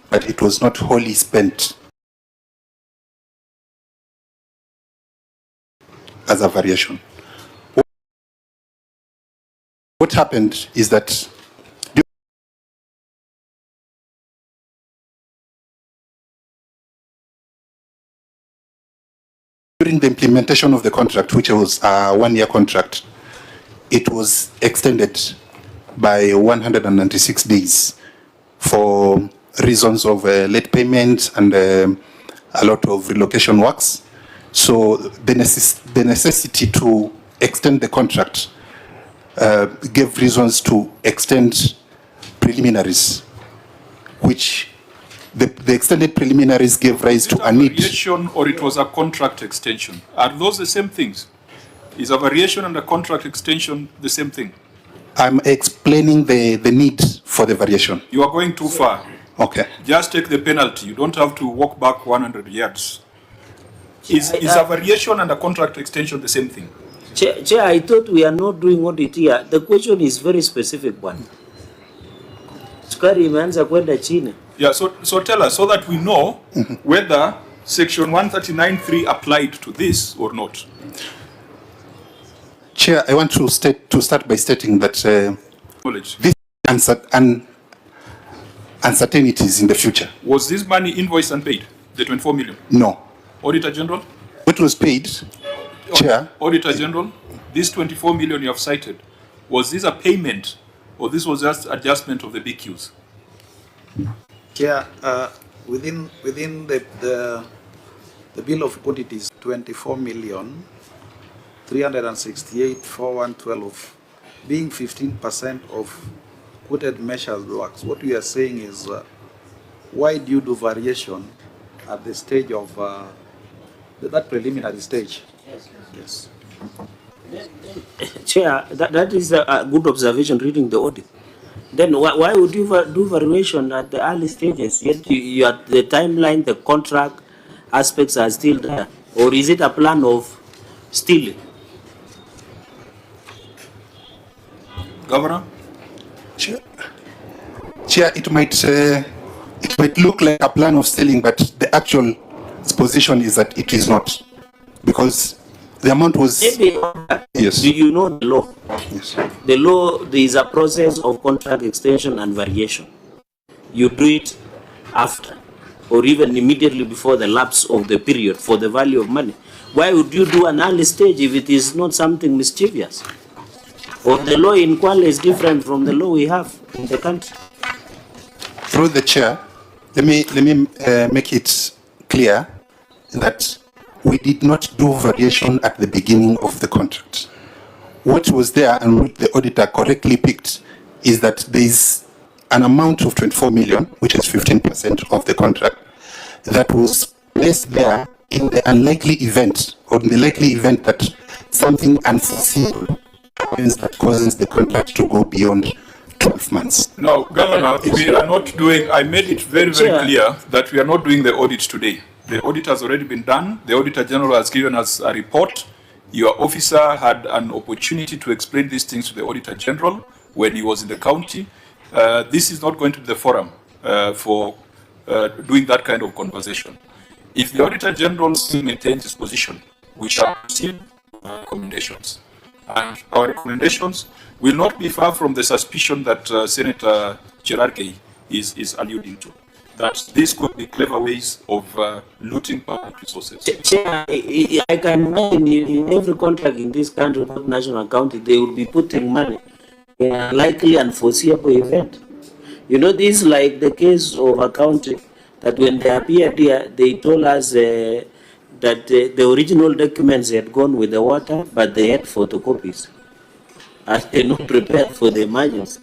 Speaker 19: But it was not wholly spent as a variation. What happened is that during the implementation of the contract, which was a one-year contract, it was extended by 196 days for reasons of late payment and a lot of relocation works. So the necessity to extend the contract gave reasons to extend preliminaries, which the extended preliminaries gave rise to a need.
Speaker 1: Variation, or it was a contract extension? Are those the same things? Is a variation and a contract extension the same thing?
Speaker 19: I'm explaining the need for the variation.
Speaker 1: You are going too far.
Speaker 19: Okay.
Speaker 1: Just take the penalty. You don't have to walk back 100 yards. Is a variation and a contract extension the same thing?
Speaker 2: Chair, I thought we are not doing audit here. The question is very specific one. Sukari imeanza kwenda chini.
Speaker 1: Yeah, so tell us so that we know whether section 139(3) applied to this or not.
Speaker 19: Chair, I want to start by stating that this uncertainties in the future.
Speaker 1: Was this money invoiced and paid? The 24 million?
Speaker 19: No.
Speaker 1: Auditor General?
Speaker 19: What was paid, Chair?
Speaker 1: Auditor General, this 24 million you have cited, was this a payment or this was just adjustment of the BQs?
Speaker 10: Chair, within the bill of quantities, 24 million 368,412, being 15% of quoted measures works. What we are saying is, why do you do variation at the stage of that preliminary stage? Yes.
Speaker 2: Chair, that is a good observation reading the audit. Then why would you do variation at the early stages? Yet you at the timeline, the contract aspects are still there. Or is it a plan of stealing?
Speaker 1: Governor?
Speaker 19: Chair, it might look like a plan of stealing, but the actual position is that it is not, because the amount was.
Speaker 2: Maybe,
Speaker 19: yes.
Speaker 2: Do you know the law?
Speaker 19: Yes.
Speaker 2: The law, there is a process of contract extension and variation. You do it after, or even immediately before the lapse of the period for the value of money. Why would you do an early stage if it is not something mischievous? Or the law in Kwale is different from the law we have in the country?
Speaker 19: Through the chair, let me make it clear that we did not do variation at the beginning of the contract. What was there and what the auditor correctly picked is that there is an amount of 24 million, which is 15% of the contract, that was placed there in the unlikely event, or in the likely event that something unforeseeable happens that causes the contract to go beyond 12 months.
Speaker 1: No, Governor, we are not doing, I made it very, very clear that we are not doing the audit today. The audit has already been done. The Auditor General has given us a report. Your officer had an opportunity to explain these things to the Auditor General when he was in the county. This is not going to be the forum for doing that kind of conversation. If the Auditor General still maintains his position, we shall proceed recommendations. And our recommendations will not be far from the suspicion that Senator Cherargei is alluding to, that these could be clever ways of looting public resources.
Speaker 2: Chair, I can imagine in every contract in this country, not national accounting, they will be putting money in a likely unforeseeable event. You know, this is like the case of accounting, that when they appeared here, they told us that the original documents had gone with the water, but they had photocopies. And they're not prepared for the emergency.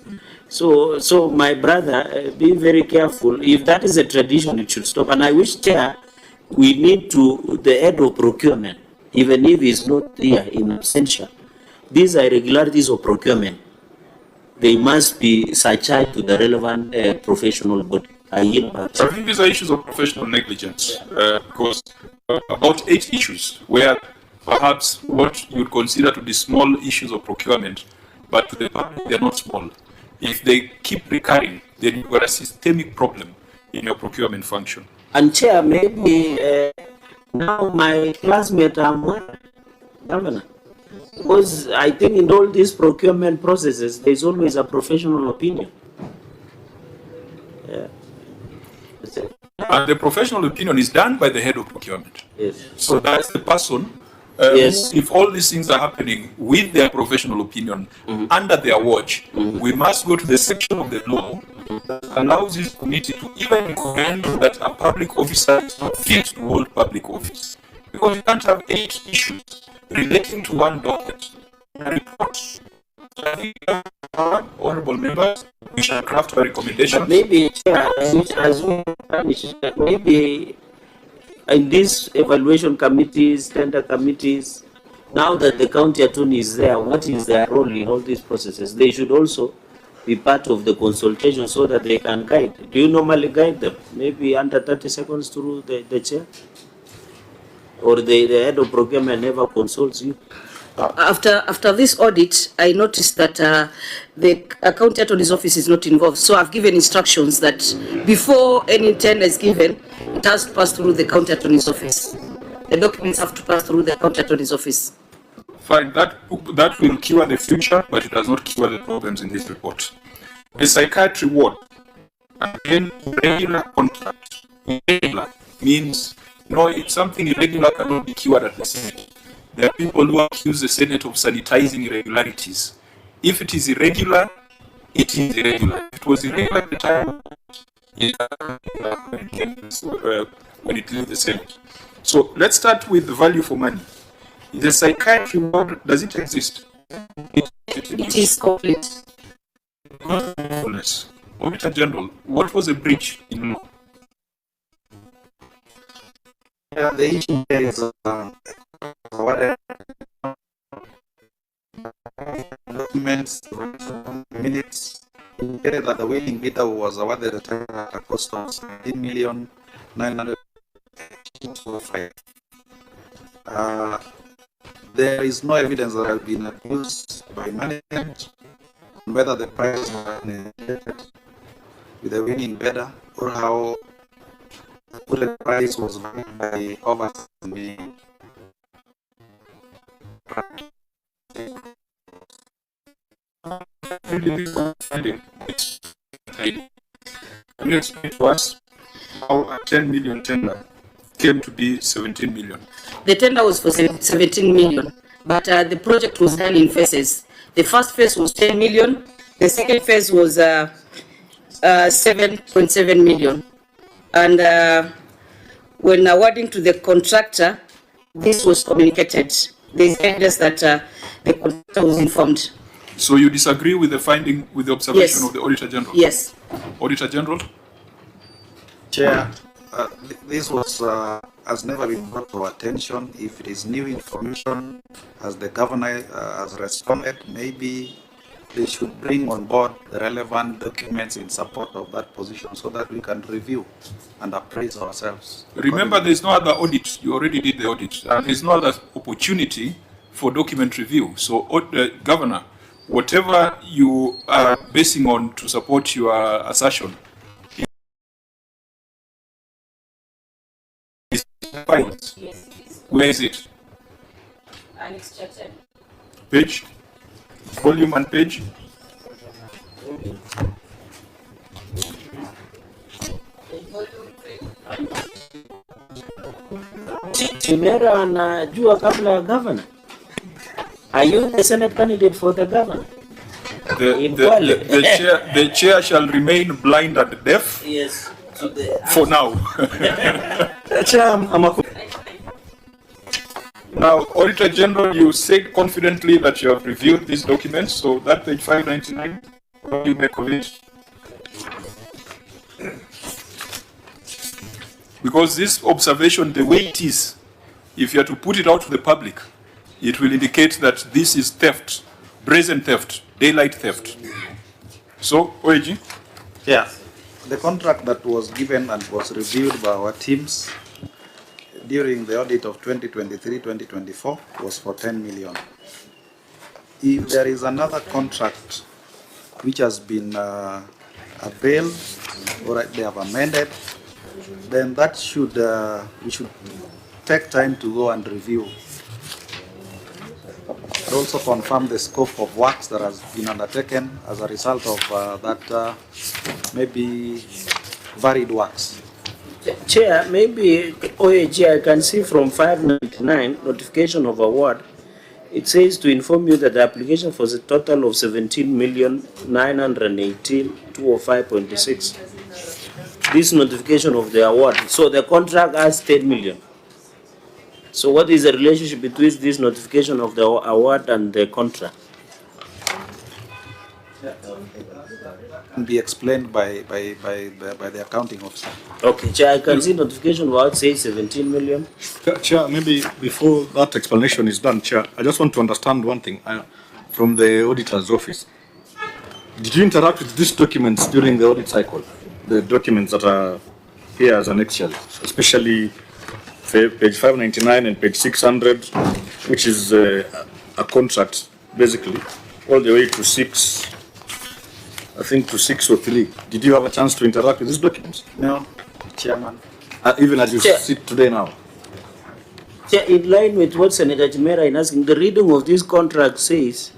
Speaker 2: So my brother, be very careful. If that is a tradition, it should stop. And I wish, Chair, we need to, the head of procurement, even if he's not here in absentia, these are irregularities of procurement. They must be surcharged to the relevant professional body. I
Speaker 1: think these are issues of professional negligence, because about 8 issues where perhaps what you would consider to be small issues of procurement, but to the public they are not small. If they keep recurring, then you've got a systemic problem in your procurement function.
Speaker 2: And Chair, maybe now my classmate Governor, because I think in all these procurement processes, there's always a professional opinion. Yeah.
Speaker 1: And the professional opinion is done by the head of procurement.
Speaker 2: Yes.
Speaker 1: So that's the person.
Speaker 2: Yes.
Speaker 1: If all these things are happening with their professional opinion, under their watch, we must go to the section of the law that allows this committee to even recommend that a public officer is not fit to hold public office. Because you can't have 8 issues relating to one docket report. So I think, honorable members, we shall craft a recommendation.
Speaker 2: Maybe, Chair, as we finish, maybe in these evaluation committees, tender committees, now that the county attorney is there, what is their role in all these processes? They should also be part of the consultation so that they can guide. Do you normally guide them? Maybe under 30 seconds through the chair? Or the head of procurement never consults you?
Speaker 13: After this audit, I noticed that the county attorney's office is not involved. So I've given instructions that before any tender is given, it has to pass through the county attorney's office. The documents have to pass through the county attorney's office.
Speaker 1: Fine, that will cure the future, but it does not cure the problems in this report. The psychiatry ward, again, regular contract. Irregular means, if something irregular cannot be cured at the Senate. There are people who accuse the Senate of sanitizing irregularities. If it is irregular, it is irregular. If it was irregular at the time, when it leaves the Senate. So let's start with the value for money. The psychiatry ward, does it exist?
Speaker 13: It is complete.
Speaker 1: Auditor General, what was a breach in law?
Speaker 10: Yeah, the issue is what documents, minutes indicated that the winning bidder was awarded a tender at a cost of 17,905. There is no evidence that has been abused by management on whether the price was negotiated with the winning bidder or how the price was valued by oversight.
Speaker 1: Can you explain to us how a 10 million tender came to be 17 million?
Speaker 13: The tender was for 17 million, but the project was done in phases. The first phase was 10 million, the second phase was 7.7 million. And when awarding to the contractor, this was communicated. They said us that the contractor was informed.
Speaker 1: So you disagree with the finding, with the observation of the Auditor General?
Speaker 13: Yes.
Speaker 1: Auditor General?
Speaker 10: Chair, this has never been brought to our attention. If it is new information, as the governor has responded, maybe they should bring on board the relevant documents in support of that position so that we can review and appraise ourselves.
Speaker 1: Remember, there is no other audit. You already did the audit. And there is no other opportunity for document review. So, Governor, whatever you are basing on to support your assertion, is files. Where is it? Page? Volume and page?
Speaker 2: Chimera anajua kabla ya governor. Are you the Senate candidate for the governor?
Speaker 1: The chair shall remain blind and deaf.
Speaker 2: Yes.
Speaker 1: For now. Now, Auditor General, you said confidently that you have reviewed these documents, so that page 599, what do you make of it? Because this observation, the way it is, if you are to put it out to the public, it will indicate that this is theft, brazen theft, daylight theft. So, OAG?
Speaker 10: Yeah, the contract that was given and was reviewed by our teams during the audit of 2023-2024 was for 10 million. If there is another contract which has been availed or they have amended, then that should we should take time to go and review. And also confirm the scope of works that has been undertaken as a result of that maybe varied works.
Speaker 2: Chair, maybe OAG, I can see from 599, notification of award, it says to inform you that the application for the total of 17,918,205.6. This notification of the award. So the contract has 10 million. So what is the relationship between this notification of the award and the contract?
Speaker 10: Can be explained by the accounting officer.
Speaker 2: Okay, Chair, I can see notification about say 17 million.
Speaker 22: Chair, maybe before that explanation is done, Chair, I just want to understand one thing from the auditor's office. Did you interact with these documents during the audit cycle? The documents that are here as annexures, especially page 599 and page 600, which is a contract, basically, all the way to 6. I think to 6 or 3. Did you have a chance to interact with these documents?
Speaker 10: No, Chairman.
Speaker 22: Even as you sit today now?
Speaker 2: Chair, in line with what Senator Chimera is asking, the reading of this contract says,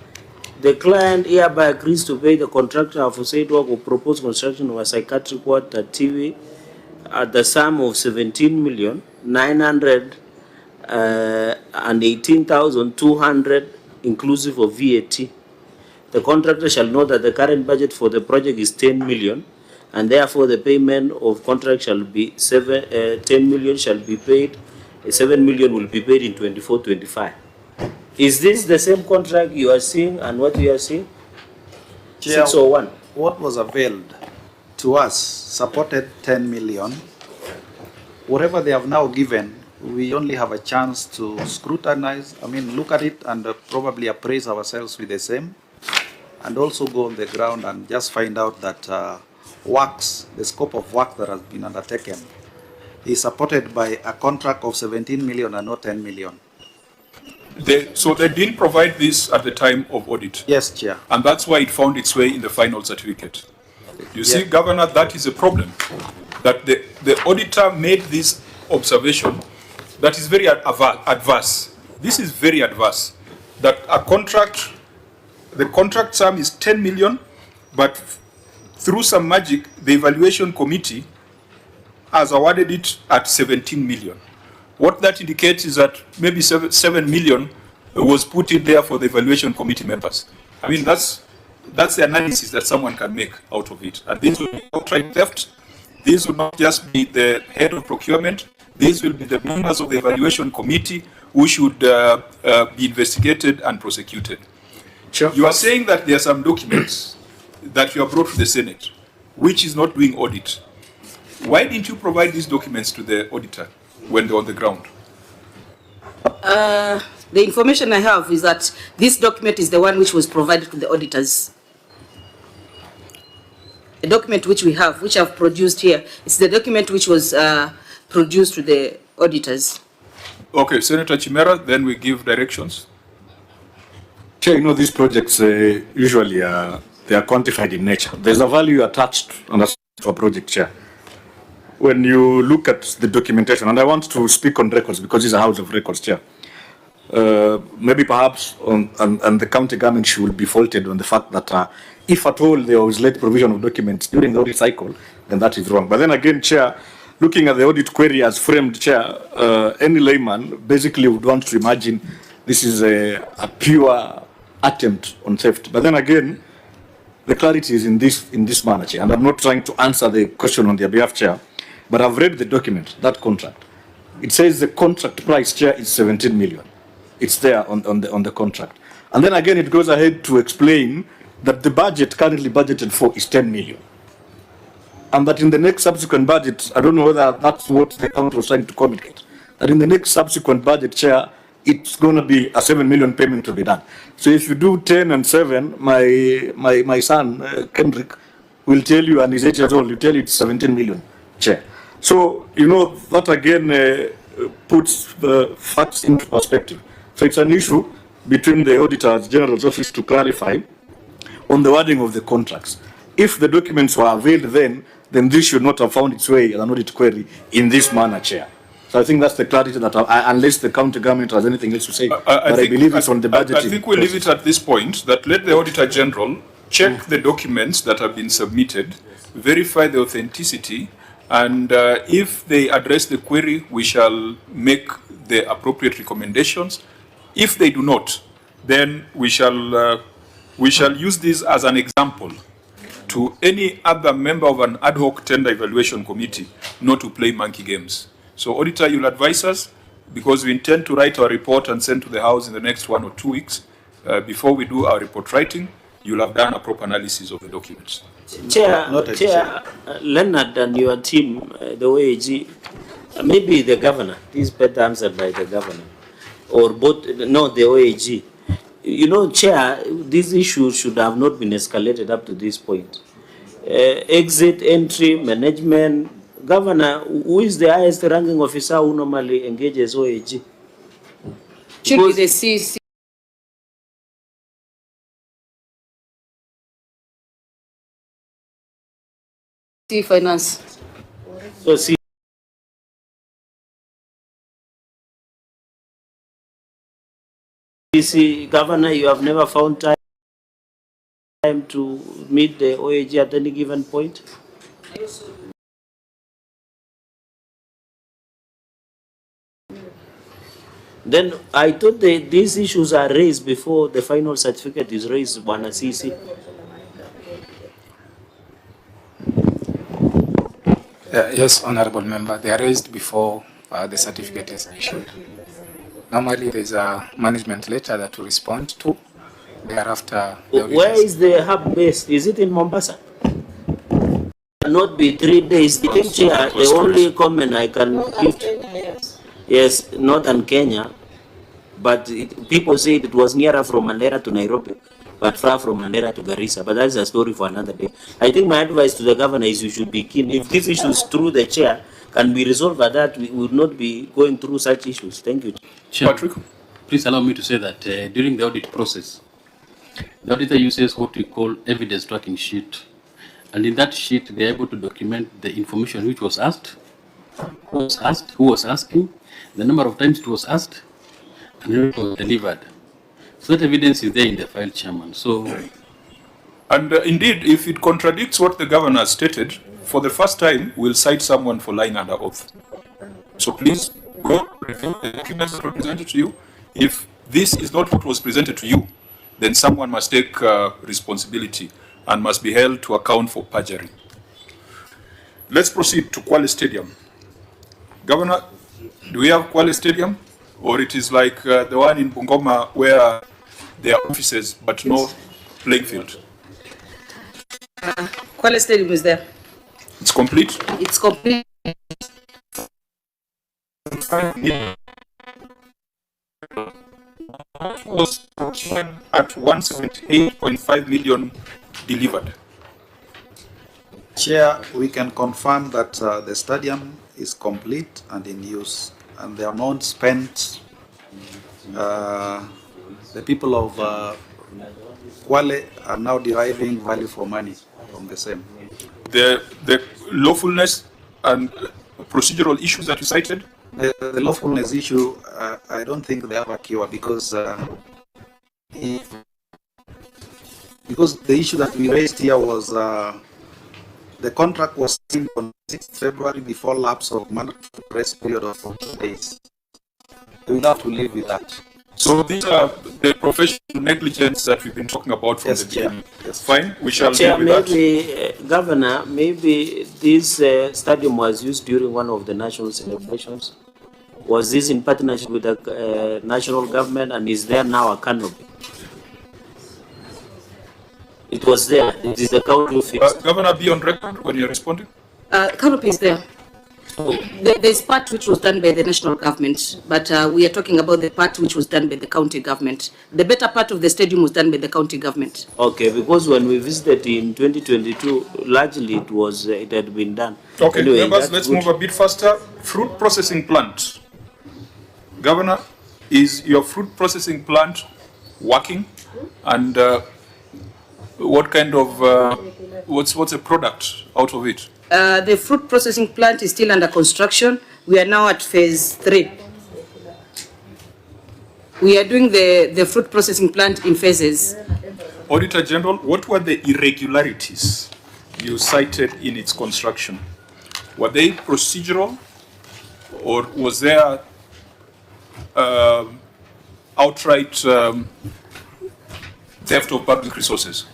Speaker 2: the client hereby agrees to pay the contractor for said work or proposed construction of a psychiatric ward at TV at the sum of 17,918,200 inclusive of VAT. The contractor shall know that the current budget for the project is 10 million, and therefore the payment of contract shall be 10 million shall be paid, 7 million will be paid in 24-25. Is this the same contract you are seeing and what you are seeing?
Speaker 10: Chair,
Speaker 2: 601.
Speaker 10: What was availed to us supported 10 million. Whatever they have now given, we only have a chance to scrutinize, look at it and probably appraise ourselves with the same. And also go on the ground and just find out that works, the scope of work that has been undertaken is supported by a contract of 17 million and not 10 million.
Speaker 1: So they didn't provide this at the time of audit?
Speaker 10: Yes, Chair.
Speaker 1: And that's why it found its way in the final certificate. You see, Governor, that is a problem. That the auditor made this observation that is very adverse. This is very adverse. That a contract, the contract sum is 10 million, but through some magic, the evaluation committee has awarded it at 17 million. What that indicates is that maybe 7 million was put in there for the evaluation committee members. That's the analysis that someone can make out of it. And this would be outright theft. This would not just be the head of procurement. These will be the members of the evaluation committee who should be investigated and prosecuted. You are saying that there are some documents that you have brought to the Senate, which is not doing audit. Why didn't you provide these documents to the auditor when they're on the ground?
Speaker 13: The information I have is that this document is the one which was provided to the auditors. The document which we have, which I've produced here, is the document which was produced to the auditors.
Speaker 1: Okay, Senator Chimera, then we give directions.
Speaker 22: Chair, you know, these projects usually they are quantified in nature. There's a value attached to a project, Chair. When you look at the documentation, and I want to speak on records because it's a house of records, Chair. Maybe perhaps and the county government should be faulted on the fact that if at all there was late provision of documents during the audit cycle, then that is wrong. But then again, Chair, looking at the audit query as framed, Chair, any layman basically would want to imagine this is a pure attempt on theft. But then again, the clarity is in this manner, Chair, and I'm not trying to answer the question on their behalf, Chair, but I've read the document, that contract. It says the contract price, Chair, is 17 million. It's there on the contract. And then again, it goes ahead to explain that the budget currently budgeted for is 10 million. And that in the next subsequent budget, I don't know whether that's what the county was trying to communicate, that in the next subsequent budget, Chair, it's going to be a 7 million payment to be done. So if you do 10 and 7, my son, Kendrick, will tell you, and he's 8 years old, will tell you it's 17 million, Chair. So, you know, that again puts the facts into perspective. So it's an issue between the Auditor General's office to clarify on the wording of the contracts. If the documents were availed then this should not have found its way as an audit query in this manner, Chair. So I think that's the clarity that, unless the county government has anything else to say, I believe it's on the budgeting.
Speaker 1: I think we'll leave it at this point, that let the Auditor General check the documents that have been submitted, verify the authenticity, and if they address the query, we shall make the appropriate recommendations. If they do not, then we shall use this as an example to any other member of an ad hoc tender evaluation committee not to play monkey games. So, Auditor, you'll advise us, because we intend to write our report and send to the House in the next 1 or 2 weeks. Before we do our report writing, you'll have done a proper analysis of the documents.
Speaker 2: Chair, Leonard and your team, the OAG, maybe the governor, this is better answered by the governor, or both, no, the OAG. You know, Chair, this issue should have not been escalated up to this point. Exit, entry, management, governor, who is the highest ranking officer who normally engages OAG?
Speaker 13: Should be the CC. Finance.
Speaker 2: So, CC, Governor, you have never found time to meet the OAG at any given point? Then I thought that these issues are raised before the final certificate is raised, Bwana CC.
Speaker 15: Yes, Honorable Member, they are raised before the certificate is issued. Normally, there's a management letter that we respond to. Thereafter,
Speaker 2: where is the hub based? Is it in Mombasa? Not be 3 days. The only comment I can give, yes, northern Kenya, but people say it was nearer from Mandera to Nairobi, but far from Mandera to Garissa. But that's a story for another day. I think my advice to the governor is you should be keen. If these issues through the chair can be resolved at that, we would not be going through such issues. Thank you.
Speaker 21: Chair, Patrick, please allow me to say that during the audit process, the auditor uses what we call evidence tracking sheet. And in that sheet, they are able to document the information which was asked, who was asking, the number of times it was asked, and when it was delivered. So that evidence is there in the file, Chairman. So,
Speaker 1: and indeed, if it contradicts what the governor has stated, for the first time, we'll cite someone for lying under oath. So please go review the documents that were presented to you. If this is not what was presented to you, then someone must take responsibility and must be held to account for perjury. Let's proceed to Kwale Stadium. Governor, Do we have Kwale Stadium? Or it is like the one in Bungoma where there are offices but no playing field?
Speaker 13: Kwale Stadium is there.
Speaker 1: It's complete?
Speaker 13: It's complete.
Speaker 1: Was at 178.5 million delivered.
Speaker 10: Chair, we can confirm that the stadium is complete and in use, and the amount spent, the people of Kwale are now deriving value for money from the same.
Speaker 1: The lawfulness and procedural issues that you cited?
Speaker 10: The lawfulness issue, I don't think they have a cure because the issue that we raised here was the contract was signed on 6th February before lapse of mandatory rest period of 14 days. We will have to live with that.
Speaker 1: So these are the professional negligence that we've been talking about from the beginning.
Speaker 2: Yes.
Speaker 1: Fine, we shall
Speaker 2: Chair,
Speaker 1: deal with
Speaker 2: maybe, Governor, maybe this stadium was used during one of the national celebrations. Was this in partnership with the national government, and is there now a canopy? It was there. It is the county office.
Speaker 1: Governor, be on record when you're responding.
Speaker 13: Canopy is there. There's part which was done by the national government, but we are talking about the part which was done by the county government. The better part of the stadium was done by the county government.
Speaker 2: Okay, because when we visited in 2022, largely it had been done.
Speaker 1: Okay,
Speaker 2: anyway,
Speaker 1: members, let's move a bit faster. Fruit processing plant. Governor, is your fruit processing plant working? And what kind of, what's the product out of it?
Speaker 13: The fruit processing plant is still under construction. We are now at phase 3. We are doing the fruit processing plant in phases.
Speaker 1: Auditor General, what were the irregularities you cited in its construction? Were they procedural, or was there outright theft of public resources?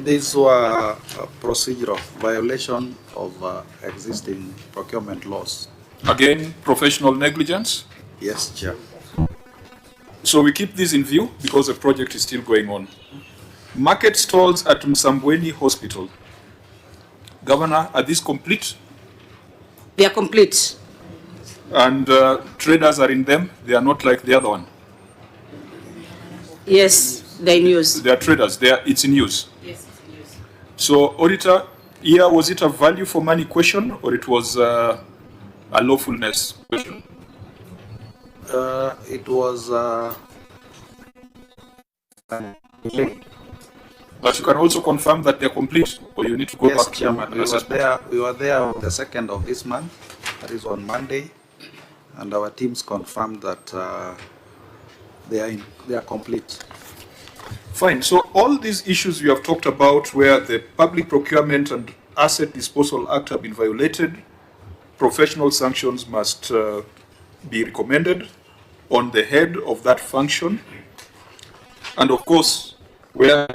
Speaker 10: These were procedural violation of existing procurement laws.
Speaker 1: Again, professional negligence?
Speaker 10: Yes, Chair.
Speaker 1: So we keep this in view because the project is still going on. Market stalls at Msambweni Hospital. Governor, are these complete?
Speaker 13: They are complete.
Speaker 1: And traders are in them? They are not like the other one?
Speaker 13: Yes, they're in use.
Speaker 1: They are traders. It's in use?
Speaker 13: Yes, it's in use.
Speaker 1: So, Auditor, here, was it a value for money question or it was a lawfulness question?
Speaker 10: It was
Speaker 1: but you can also confirm that they're complete, or you need to go
Speaker 10: yes,
Speaker 1: back
Speaker 10: Chairman,
Speaker 1: to
Speaker 10: we were there on the 2nd of this month, that is on Monday, and our teams confirmed that they are complete.
Speaker 1: Fine. So all these issues we have talked about where the Public Procurement and Asset Disposal Act have been violated, professional sanctions must be recommended on the head of that function. And of course, where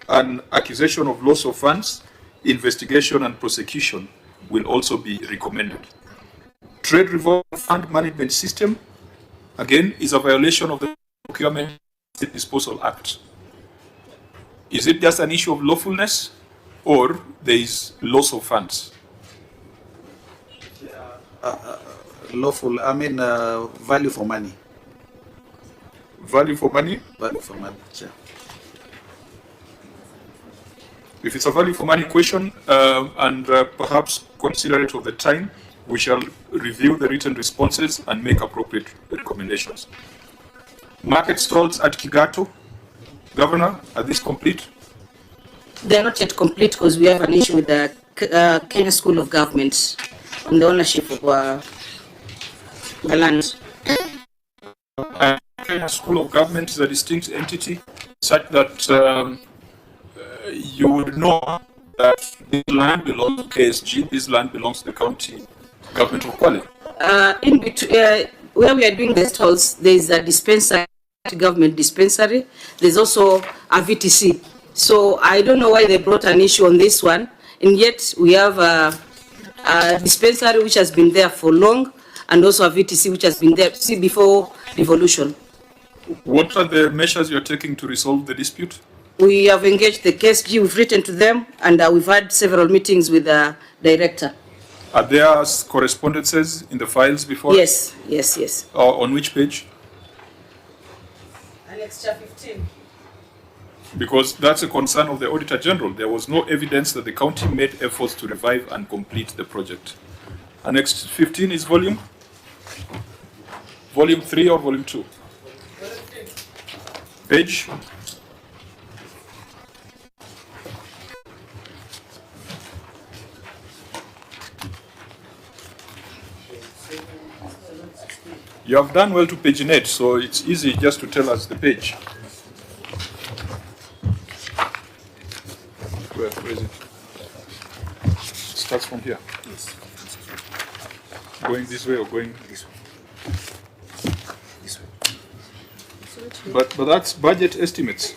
Speaker 1: an accusation of loss of funds, investigation and prosecution will also be recommended. Trade revolving fund management system, again, is a violation of the Procurement and Disposal Act. Is it just an issue of lawfulness or there is loss of funds?
Speaker 10: Lawful, value for money.
Speaker 1: Value for money?
Speaker 10: Value for money, Chair.
Speaker 1: If it's a value for money question, and perhaps considerate of the time, we shall review the written responses and make appropriate recommendations. Market stalls at Kigato. Governor, are these complete?
Speaker 13: They are not yet complete because we have an issue with the Kenya School of Government on the ownership of the land.
Speaker 1: Kenya School of Government is a distinct entity such that you would know that this land belongs to KSG, this land belongs to the county government of Kwale.
Speaker 13: In between, where we are doing the stalls, there is a dispensary, government dispensary. There's also a VTC. So I don't know why they brought an issue on this one, and yet we have a dispensary which has been there for long, and also a VTC which has been there before devolution.
Speaker 1: What are the measures you're taking to resolve the dispute?
Speaker 13: We have engaged the KSG, we've written to them, and we've had several meetings with the director.
Speaker 1: Are there correspondences in the files before?
Speaker 13: Yes, yes, yes.
Speaker 1: On which page?
Speaker 13: Annexure 15.
Speaker 1: Because that's a concern of the Auditor General. There was no evidence that the county made efforts to revive and complete the project. Annex 15 is volume 3 or volume 2? Page? You have done well to paginate, so it's easy just to tell us the page. Where is it? It starts from here. Yes. Going this way or going this way? This way. But that's budget estimates.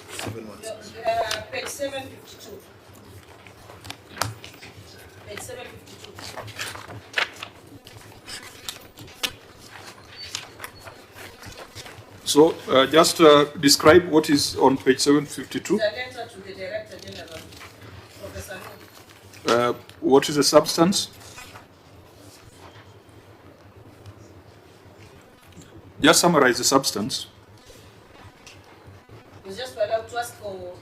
Speaker 13: Page 752. Page 752.
Speaker 1: So just describe what is on page 752.
Speaker 13: The letter to the Director General, Professor.
Speaker 1: What is the substance? Just summarize the substance.
Speaker 13: It's just allowed to ask for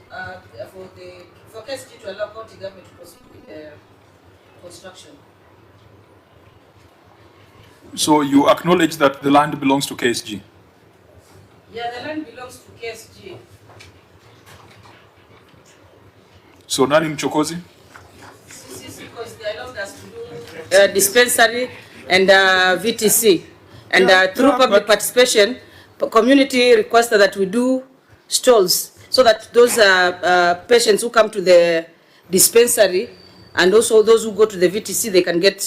Speaker 13: KSG to allow county government to proceed with construction.
Speaker 1: So you acknowledge that the land belongs to KSG?
Speaker 13: Yeah, the land belongs to KSG.
Speaker 1: So nani mchokozi?
Speaker 13: Because they allowed us to do dispensary and VTC. And through public participation, community requested that we do stalls so that those patients who come to the dispensary and also those who go to the VTC, they can get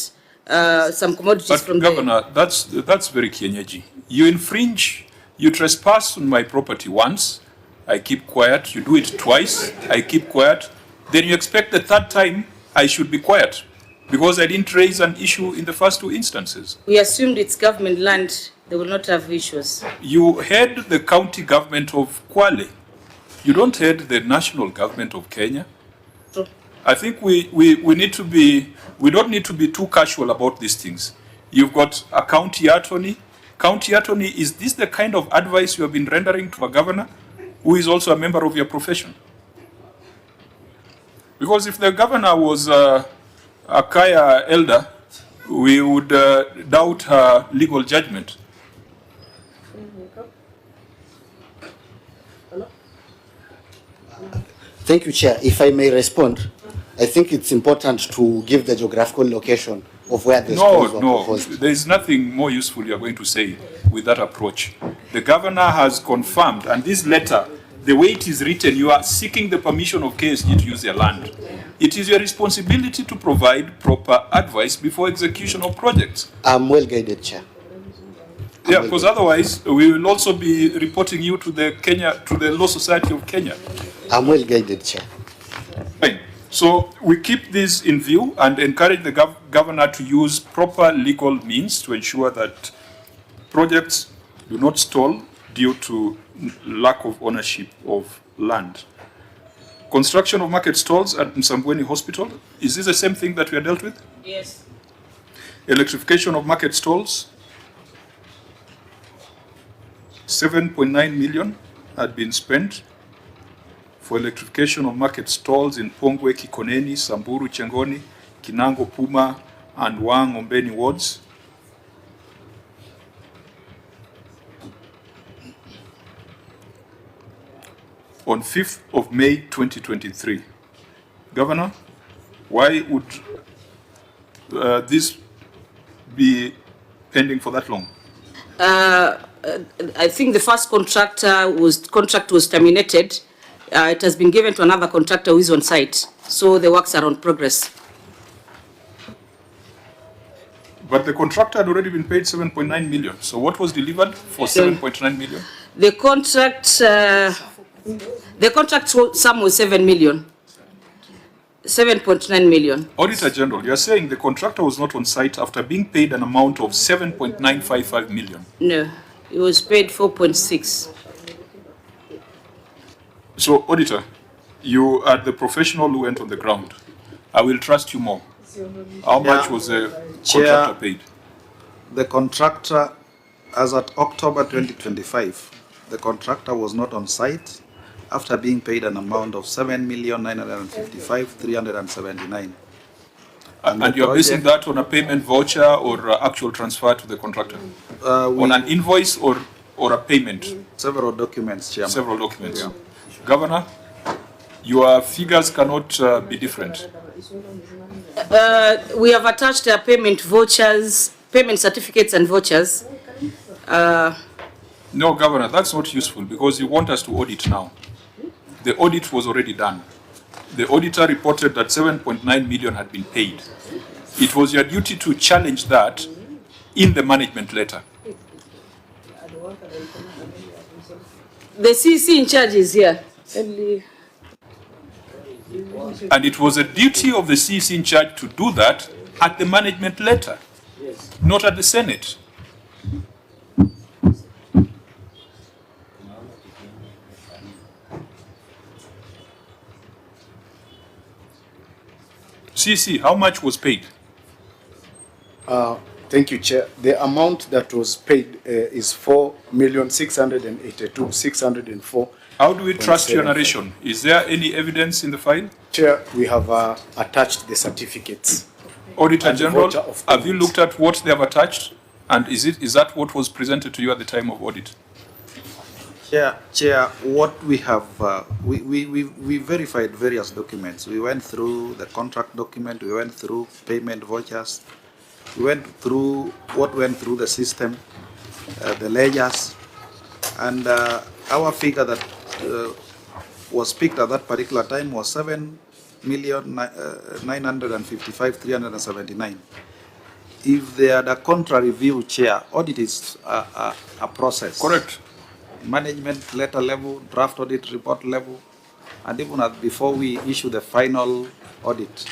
Speaker 13: some commodities from
Speaker 1: Governor, that's very kienyeji. You infringe, you trespass on my property once, I keep quiet. You do it twice, I keep quiet. Then you expect the third time I should be quiet because I didn't raise an issue in the first two instances.
Speaker 13: We assumed it's government land, they will not have issues.
Speaker 1: You head the county government of Kwale. You don't head the national government of Kenya.
Speaker 13: True.
Speaker 1: I think we don't need to be too casual about these things. You've got a county attorney. County attorney, is this the kind of advice you have been rendering to a governor who is also a member of your profession? Because if the governor was a Kaya elder, we would doubt her legal judgment.
Speaker 18: Thank you, Chair. If I may respond, I think it's important to give the geographical location of where the schools were proposed.
Speaker 1: There is nothing more useful you are going to say with that approach. The governor has confirmed, and this letter, the way it is written, you are seeking the permission of KSG to use their land. It is your responsibility to provide proper advice before execution of projects.
Speaker 18: I'm well guided, Chair.
Speaker 1: Yeah, because otherwise we will also be reporting you to the Law Society of Kenya.
Speaker 18: I'm well guided, Chair.
Speaker 1: Fine. So we keep this in view and encourage the governor to use proper legal means to ensure that projects do not stall due to lack of ownership of land. Construction of market stalls at Msambweni Hospital, is this the same thing that we are dealt with?
Speaker 13: Yes.
Speaker 1: Electrification of market stalls, 7.9 million had been spent for electrification of market stalls in Pongwe, Kikoneni, Samburu, Chengoni, Kinango, Puma, and Wang Ombeni wards. On 5th of May 2023. Governor, why would this be pending for that long?
Speaker 13: I think the first contract was terminated. It has been given to another contractor who is on site. So the works are on progress.
Speaker 1: But the contractor had already been paid 7.9 million. So what was delivered for 7.9 million?
Speaker 13: The contract sum was 7 million. 7.9 million.
Speaker 1: Auditor General, you are saying the contractor was not on site after being paid an amount of 7.955 million.
Speaker 13: No, he was paid 4.6.
Speaker 1: So, Auditor, you are the professional who went on the ground. I will trust you more. How much was the contractor paid?
Speaker 10: The contractor, as at October 2025, the contractor was not on site after being paid an amount of 7,955,379.
Speaker 1: And you are basing that on a payment voucher or actual transfer to the contractor? On an invoice or a payment?
Speaker 10: Several documents, Chairman.
Speaker 1: Several documents. Yeah. Governor, your figures cannot be different.
Speaker 13: We have attached payment vouchers, payment certificates and vouchers.
Speaker 1: No, Governor, that's not useful because you want us to audit now. The audit was already done. The auditor reported that 7.9 million had been paid. It was your duty to challenge that in the management letter.
Speaker 13: The CC in charge is here.
Speaker 1: And it was a duty of the CC in charge to do that at the management letter, not at the Senate. CC, how much was paid?
Speaker 5: Thank you, Chair. The amount that was paid is 4,682,604.
Speaker 1: How do we trust your narration? Is there any evidence in the file?
Speaker 5: Chair, we have attached the certificates.
Speaker 1: Auditor General, have you looked at what they have attached? And is that what was presented to you at the time of audit?
Speaker 10: Chair, what we have, we verified various documents. We went through the contract document, we went through payment vouchers, we went through what went through the system, the ledgers, and our figure that was picked at that particular time was 7,955,379. If they had a contrary view, Chair, audit is a process.
Speaker 1: Correct.
Speaker 10: Management letter level, draft audit report level, and even before we issue the final audit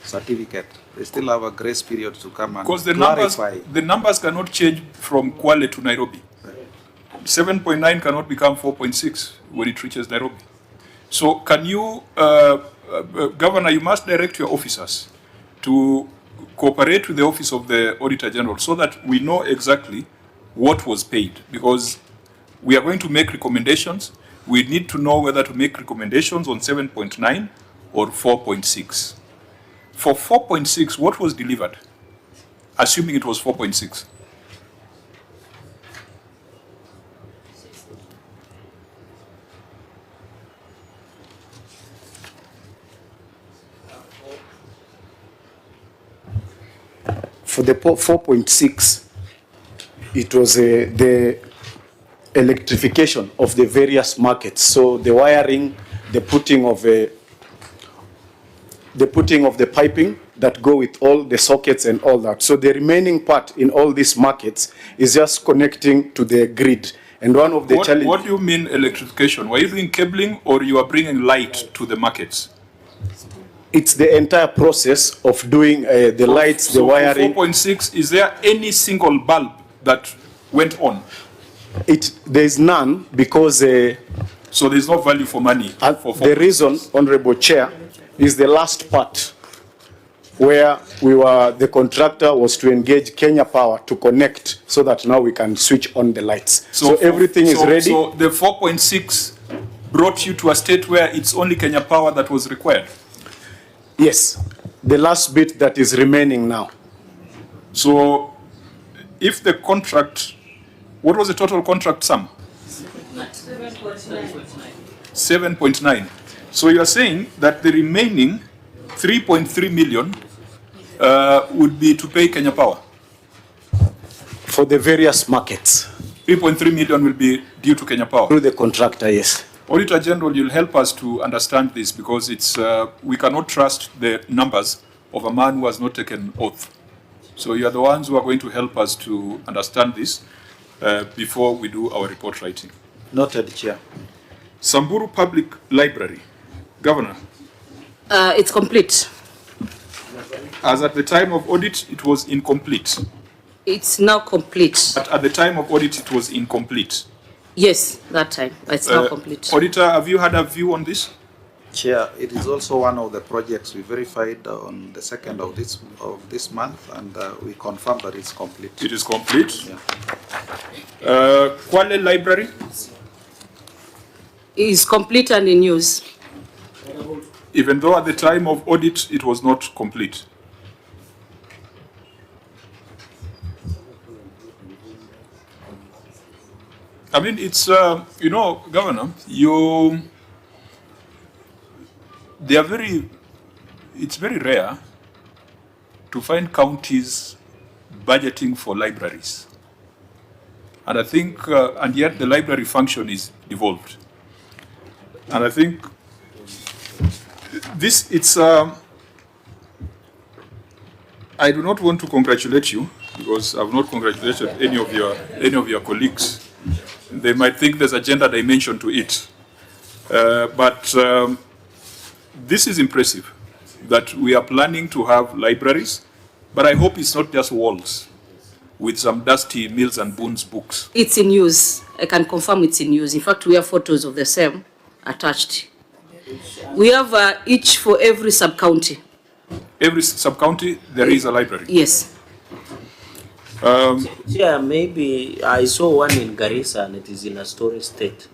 Speaker 10: certificate, they still have a grace period to come and clarify.
Speaker 1: The numbers cannot change from Kwale to Nairobi. 7.9 cannot become 4.6 when it reaches Nairobi. So can you, Governor, you must direct your officers to cooperate with the Office of the Auditor General so that we know exactly what was paid, because we are going to make recommendations. We need to know whether to make recommendations on 7.9 or 4.6. For 4.6, what was delivered? Assuming it was 4.6.
Speaker 5: For the 4.6, it was the electrification of the various markets. So the wiring, the putting of the piping that go with all the sockets and all that. So the remaining part in all these markets is just connecting to the grid. And one of the challenges.
Speaker 1: What do you mean electrification? Were you doing cabling or you are bringing light to the markets?
Speaker 5: It's the entire process of doing the lights, the wiring.
Speaker 1: For 4.6, is there any single bulb that went on?
Speaker 5: There is none because...
Speaker 1: so there's no value for money?
Speaker 5: The reason, Honorable Chair, is the last part where the contractor was to engage Kenya Power to connect so that now we can switch on the lights. So everything is ready.
Speaker 1: So the 4.6 brought you to a state where it's only Kenya Power that was required?
Speaker 5: Yes, the last bit that is remaining now.
Speaker 1: So if the contract, what was the total contract sum? 7.9. So you are saying that the remaining 3.3 million would be to pay Kenya Power?
Speaker 5: For the various markets.
Speaker 1: 3.3 million will be due to Kenya Power?
Speaker 5: Through the contractor, yes.
Speaker 1: Auditor General, you'll help us to understand this because it's we cannot trust the numbers of a man who has not taken oath. So you are the ones who are going to help us to understand this before we do our report writing.
Speaker 10: Noted, Chair.
Speaker 1: Samburu Public Library. Governor,
Speaker 13: It's complete.
Speaker 1: As at the time of audit, it was incomplete.
Speaker 13: It's now complete.
Speaker 1: But at the time of audit, it was incomplete.
Speaker 13: Yes, that time. It's now complete.
Speaker 1: Auditor, have you had a view on this?
Speaker 10: Chair, it is also one of the projects we verified on the 2nd of this month, and we confirm that it's complete.
Speaker 1: It is complete.
Speaker 10: Yeah.
Speaker 1: Kwale Library?
Speaker 13: Is complete and in use.
Speaker 1: Even though at the time of audit, it was not complete. I mean, it's, you know, Governor, it's very rare to find counties budgeting for libraries. And I think, and yet the library function is devolved. And I think this, it's, I do not want to congratulate you because I've not congratulated any of your colleagues. They might think there's a gender dimension to it. But this is impressive that we are planning to have libraries, but I hope it's not just walls with some dusty Mills and Boons books.
Speaker 13: It's in use. I can confirm it's in use. In fact, we have photos of the same attached. We have each for every sub-county.
Speaker 1: Every sub-county, there is a library?
Speaker 13: Yes.
Speaker 2: Yeah, maybe I saw one in Garissa and it is in a storage state.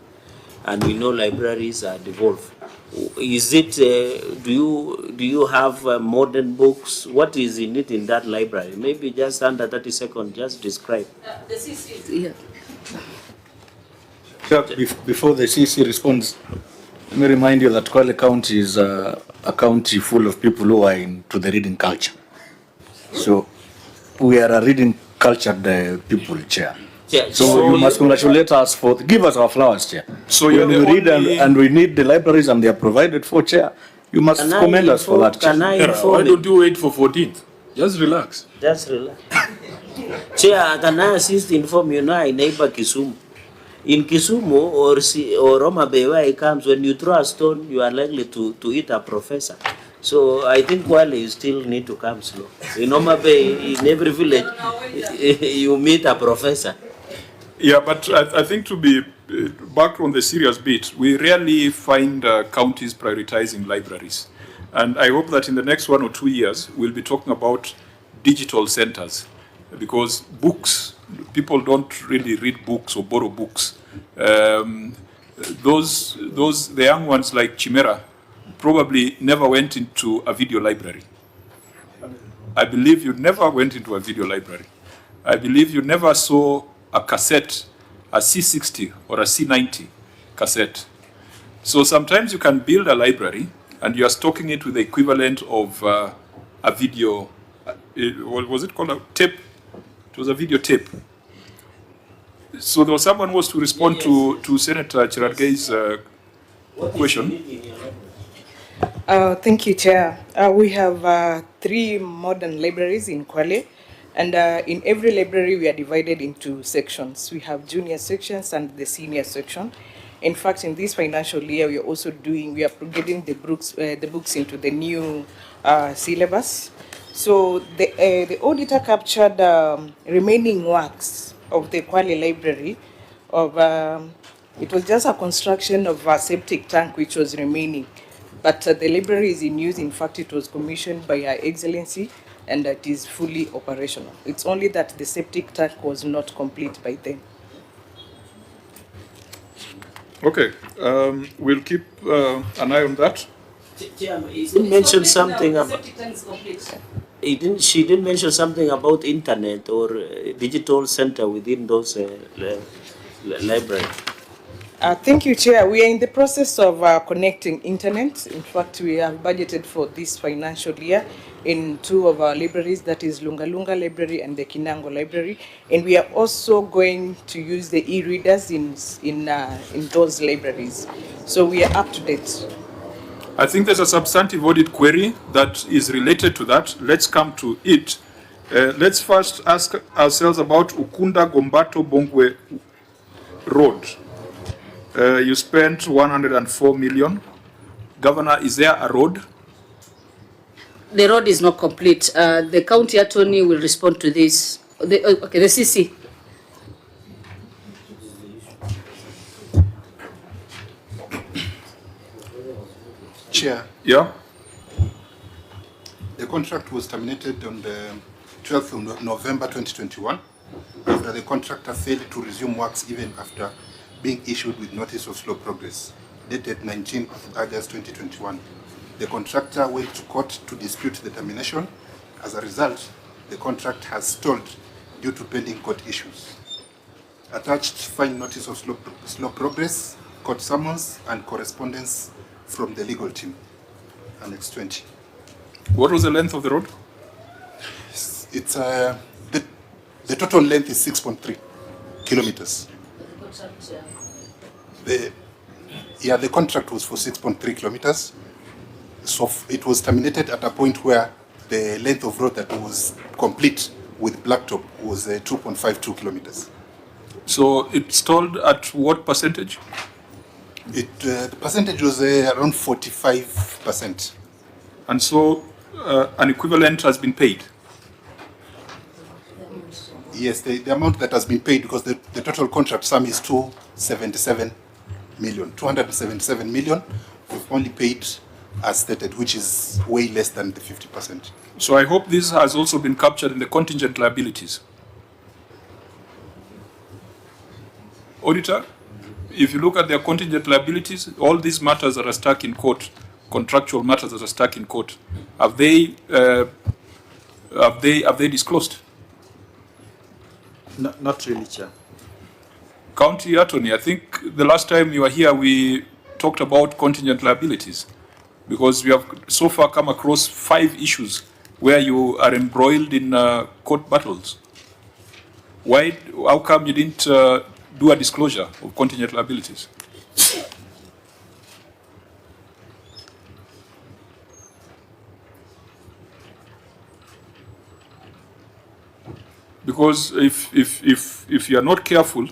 Speaker 2: And we know libraries are devolved. Is it, do you have modern books? What is in it in that library? Maybe just under 30 seconds, just describe.
Speaker 13: The CC, yeah.
Speaker 22: Before the CC responds, let me remind you that Kwale County is a county full of people who are into the reading culture. So we are a reading cultured people, Chair.
Speaker 2: Yeah,
Speaker 22: so you must congratulate us for, give us our flowers, Chair.
Speaker 1: So
Speaker 22: when we read and we need the libraries and they are provided for, Chair, you must commend us for that, Chair.
Speaker 7: Why don't you wait for 14th? Just relax.
Speaker 2: Just relax. Chair, can I assist inform you now in neighbor Kisumu? In Kisumu or Roma Bay where it comes, when you throw a stone, you are likely to hit a professor. So I think Kwale, you still need to come slow. In Roma Bay, in every village, you meet a professor.
Speaker 1: Yeah, but I think to be back on the serious bit, we rarely find counties prioritizing libraries. And I hope that in the next 1 or 2 years, we'll be talking about digital centers. Because books, people don't really read books or borrow books. The young ones like Chimera probably never went into a video library. I believe you never went into a video library. I believe you never saw a cassette, a C60 or a C90 cassette. So sometimes you can build a library and you are stocking it with the equivalent of a video, what was it called, a tape? It was a video tape. So there was someone who was to respond to Senator Cherargei's question.
Speaker 17: Thank you, Chair. We have 3 modern libraries in Kwale. And in every library, we are divided into sections. We have junior sections and the senior section. In fact, in this financial year, we are also we are getting the books into the new syllabus. So the auditor captured remaining works of the Kwale Library. It was just a construction of a septic tank which was remaining. But the library is in use. In fact, it was commissioned by Her Excellency, and it is fully operational. It's only that the septic tank was not complete by then.
Speaker 1: Okay, we'll keep an eye on that.
Speaker 2: He didn't mention something about. She didn't mention something about internet or digital center within those libraries.
Speaker 17: Thank you, Chair. We are in the process of connecting internet. In fact, we have budgeted for this financial year in 2 of our libraries, that is Lunga Lunga Library and the Kinango Library. And we are also going to use the e-readers in those libraries. So we are up to date.
Speaker 1: I think there's a substantive audit query that is related to that. Let's come to it. Let's first ask ourselves about Ukunda Gombato Bongwe Road. You spent 104 million. Governor, is there a road
Speaker 13: the road is not complete. The county attorney will respond to this. Okay, the CC.
Speaker 19: Chair.
Speaker 1: Yeah.
Speaker 19: The contract was terminated on the 12th of November 2021 after the contractor failed to resume works even after being issued with notice of slow progress, dated 19th of August 2021. The contractor went to court to dispute the termination. As a result, the contract has stalled due to pending court issues. Attached fine notice of slow progress, court summons, and correspondence from the legal team. Annex 20.
Speaker 1: What was the length of the road?
Speaker 19: It's the total length is 6.3 kilometers. The contract was for 6.3 kilometers. So it was terminated at a point where the length of road that was complete with blacktop was 2.52 kilometers.
Speaker 1: So it stalled at what percentage?
Speaker 19: The percentage was around 45%.
Speaker 1: And so an equivalent has been paid?
Speaker 19: Yes, the amount that has been paid, because the total contract sum is 277 million. We've only paid as stated, which is way less than the 50%.
Speaker 1: So I hope this has also been captured in the contingent liabilities. Auditor, if you look at their contingent liabilities, all these matters that are stuck in court, contractual matters that are stuck in court, have they disclosed?
Speaker 10: No, not really, Chair.
Speaker 1: County Attorney, I think the last time you were here, we talked about contingent liabilities, because we have so far come across 5 issues where you are embroiled in court battles. How come you didn't do a disclosure of contingent liabilities? Because if you are not careful,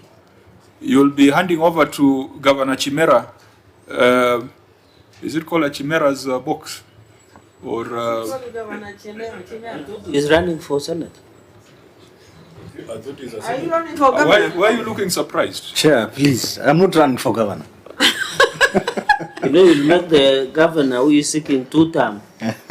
Speaker 1: you'll be handing over to Governor Chimera. Is it called a Chimera's box? Or
Speaker 2: He's running for Senate.
Speaker 8: Are you running for governor?
Speaker 1: Why are you looking surprised?
Speaker 22: Chair, please, I'm not running for governor.
Speaker 2: You know, you'll make the governor who is seeking 2 terms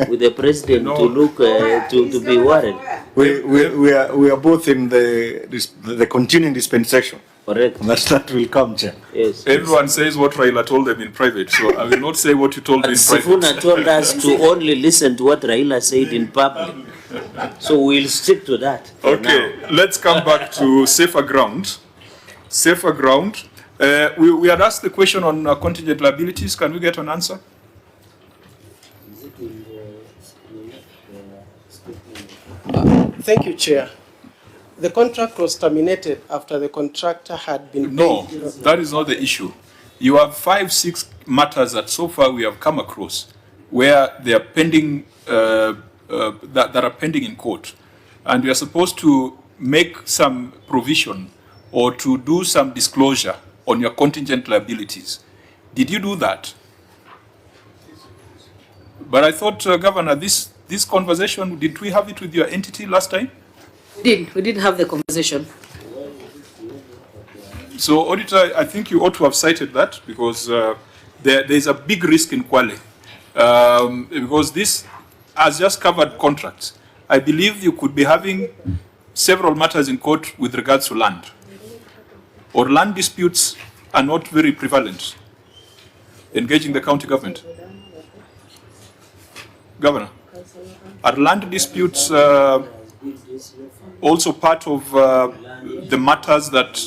Speaker 2: with the president to look to be worried.
Speaker 22: We are both in the continuing dispensation.
Speaker 2: Correct.
Speaker 22: That will come, Chair.
Speaker 2: Yes.
Speaker 1: Everyone says what Raila told them in private, so I will not say what you told me in private.
Speaker 2: Sifuna told us to only listen to what Raila said in public. So we'll stick to that.
Speaker 1: Okay, let's come back to safer ground. Safer ground. We had asked the question on contingent liabilities. Can we get an answer?
Speaker 16: Thank you, Chair. The contract was terminated after the contractor had been
Speaker 1: No,
Speaker 16: paid.
Speaker 1: that is not the issue. You have 5-6 matters that so far we have come across where they are pending, that are pending in court, and we are supposed to make some provision or to do some disclosure on your contingent liabilities. Did you do that? But I thought, Governor, this conversation, did we have it with your entity last time?
Speaker 13: We did have the conversation.
Speaker 1: So, Auditor, I think you ought to have cited that, because there is a big risk in Kwale. Because this has just covered contracts. I believe you could be having several matters in court with regards to land. Or land disputes are not very prevalent engaging the county government. Governor, are land disputes also part of the matters that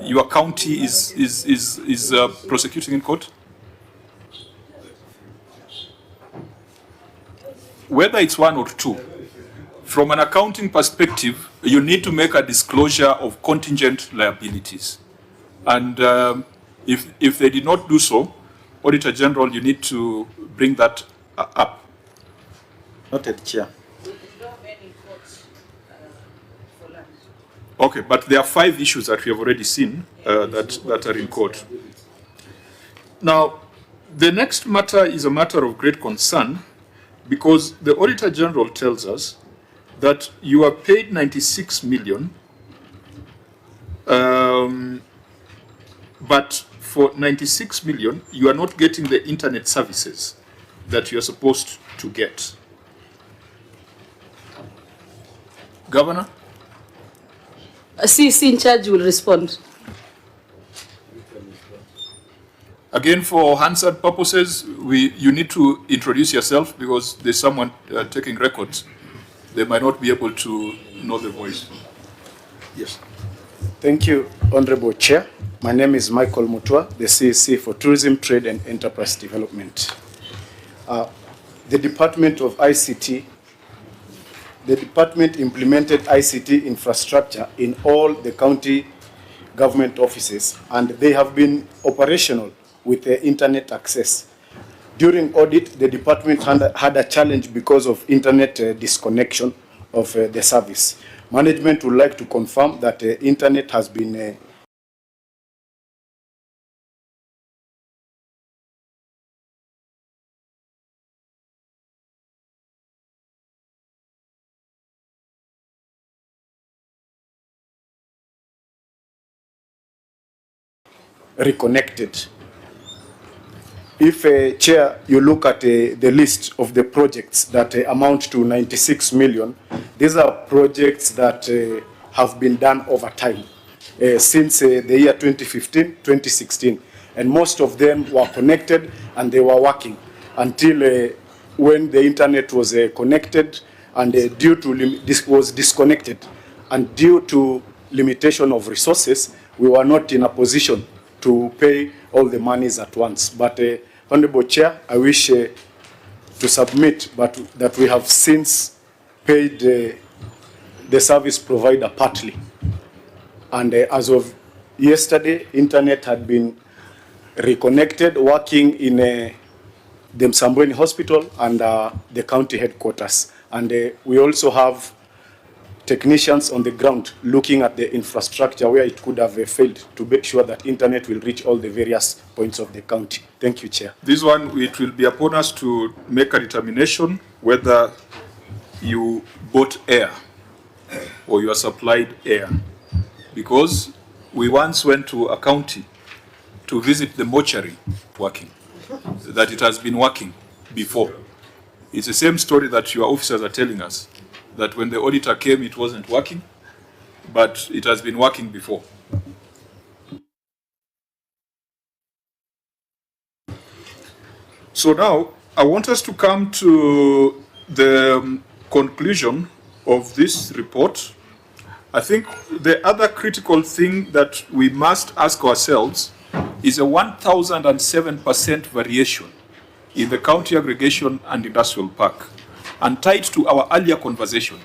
Speaker 1: your county is prosecuting in court? Whether it's 1 or 2, from an accounting perspective, you need to make a disclosure of contingent liabilities. And if they did not do so, Auditor General, you need to bring that up.
Speaker 22: Noted, Chair.
Speaker 1: Okay, but there are 5 issues that we have already seen that are in court. Now, the next matter is a matter of great concern, because the Auditor General tells us that you are paid 96 million, but for 96 million, you are not getting the internet services that you are supposed to get. Governor?
Speaker 8: CC in charge will respond.
Speaker 1: Again, for Hansard purposes, you need to introduce yourself because there's someone taking records. They might not be able to know the voice. Yes.
Speaker 5: Thank you, Honorable Chair. My name is Michael Mutua, the CSC for Tourism, Trade and Enterprise Development. The Department of ICT, the department implemented ICT infrastructure in all the county government offices, and they have been operational with the internet access. During audit, the department had a challenge because of internet disconnection of the service. Management would like to confirm that the internet has been reconnected. If, Chair, you look at the list of the projects that amount to 96 million, these are projects that have been done over time since the year 2015, 2016. And most of them were connected and they were working until when the internet was connected and due to this was disconnected. And due to limitation of resources, we were not in a position to pay all the monies at once. But Honorable Chair, I wish to submit that we have since paid the service provider partly. And as of yesterday, internet had been reconnected, working in the Msambweni Hospital and the county headquarters. And we also have technicians on the ground looking at the infrastructure where it could have failed to make sure that internet will reach all the various points of the county. Thank you, Chair.
Speaker 1: This one, it will be upon us to make a determination whether you bought air or you are supplied air. Because we once went to a county to visit the mortuary working, that it has been working before. It's the same story that your officers are telling us, that when the auditor came, it wasn't working, but it has been working before. So now, I want us to come to the conclusion of this report. I think the other critical thing that we must ask ourselves is a 1,007% variation in the county aggregation and industrial park, and tied to our earlier conversation.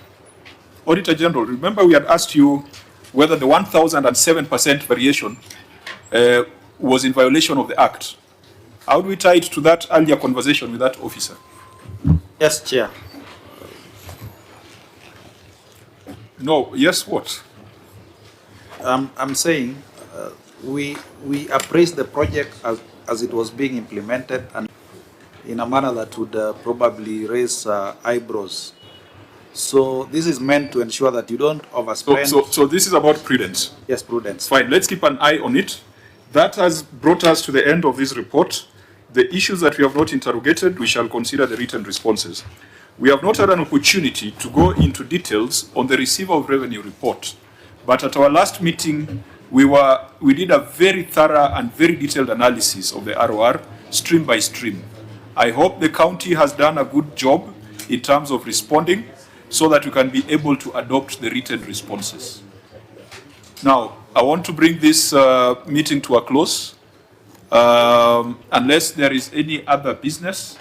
Speaker 1: Auditor General, remember we had asked you whether the 1,007% variation was in violation of the Act. How do we tie it to that earlier conversation with that officer?
Speaker 10: Yes, Chair.
Speaker 1: No, yes, what?
Speaker 10: I'm saying we appraised the project as it was being implemented and in a manner that would probably raise eyebrows. So this is meant to ensure that you don't overspend.
Speaker 1: So this is about prudence.
Speaker 10: Yes, prudence.
Speaker 1: Fine, let's keep an eye on it. That has brought us to the end of this report. The issues that we have not interrogated, we shall consider the written responses. We have not had an opportunity to go into details on the receiver of revenue report, but at our last meeting, we did a very thorough and very detailed analysis of the ROR, stream by stream. I hope the county has done a good job in terms of responding so that we can be able to adopt the written responses. Now, I want to bring this meeting to a close. Unless there is any other business,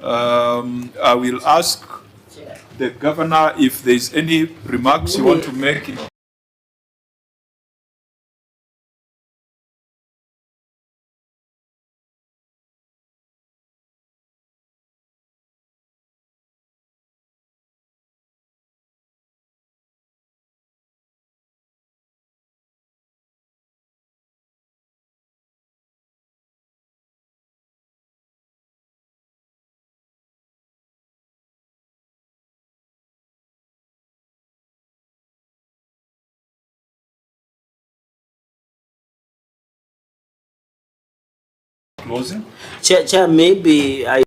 Speaker 1: I will ask the governor if there is any remarks you want to make. closing.
Speaker 2: Chair, maybe I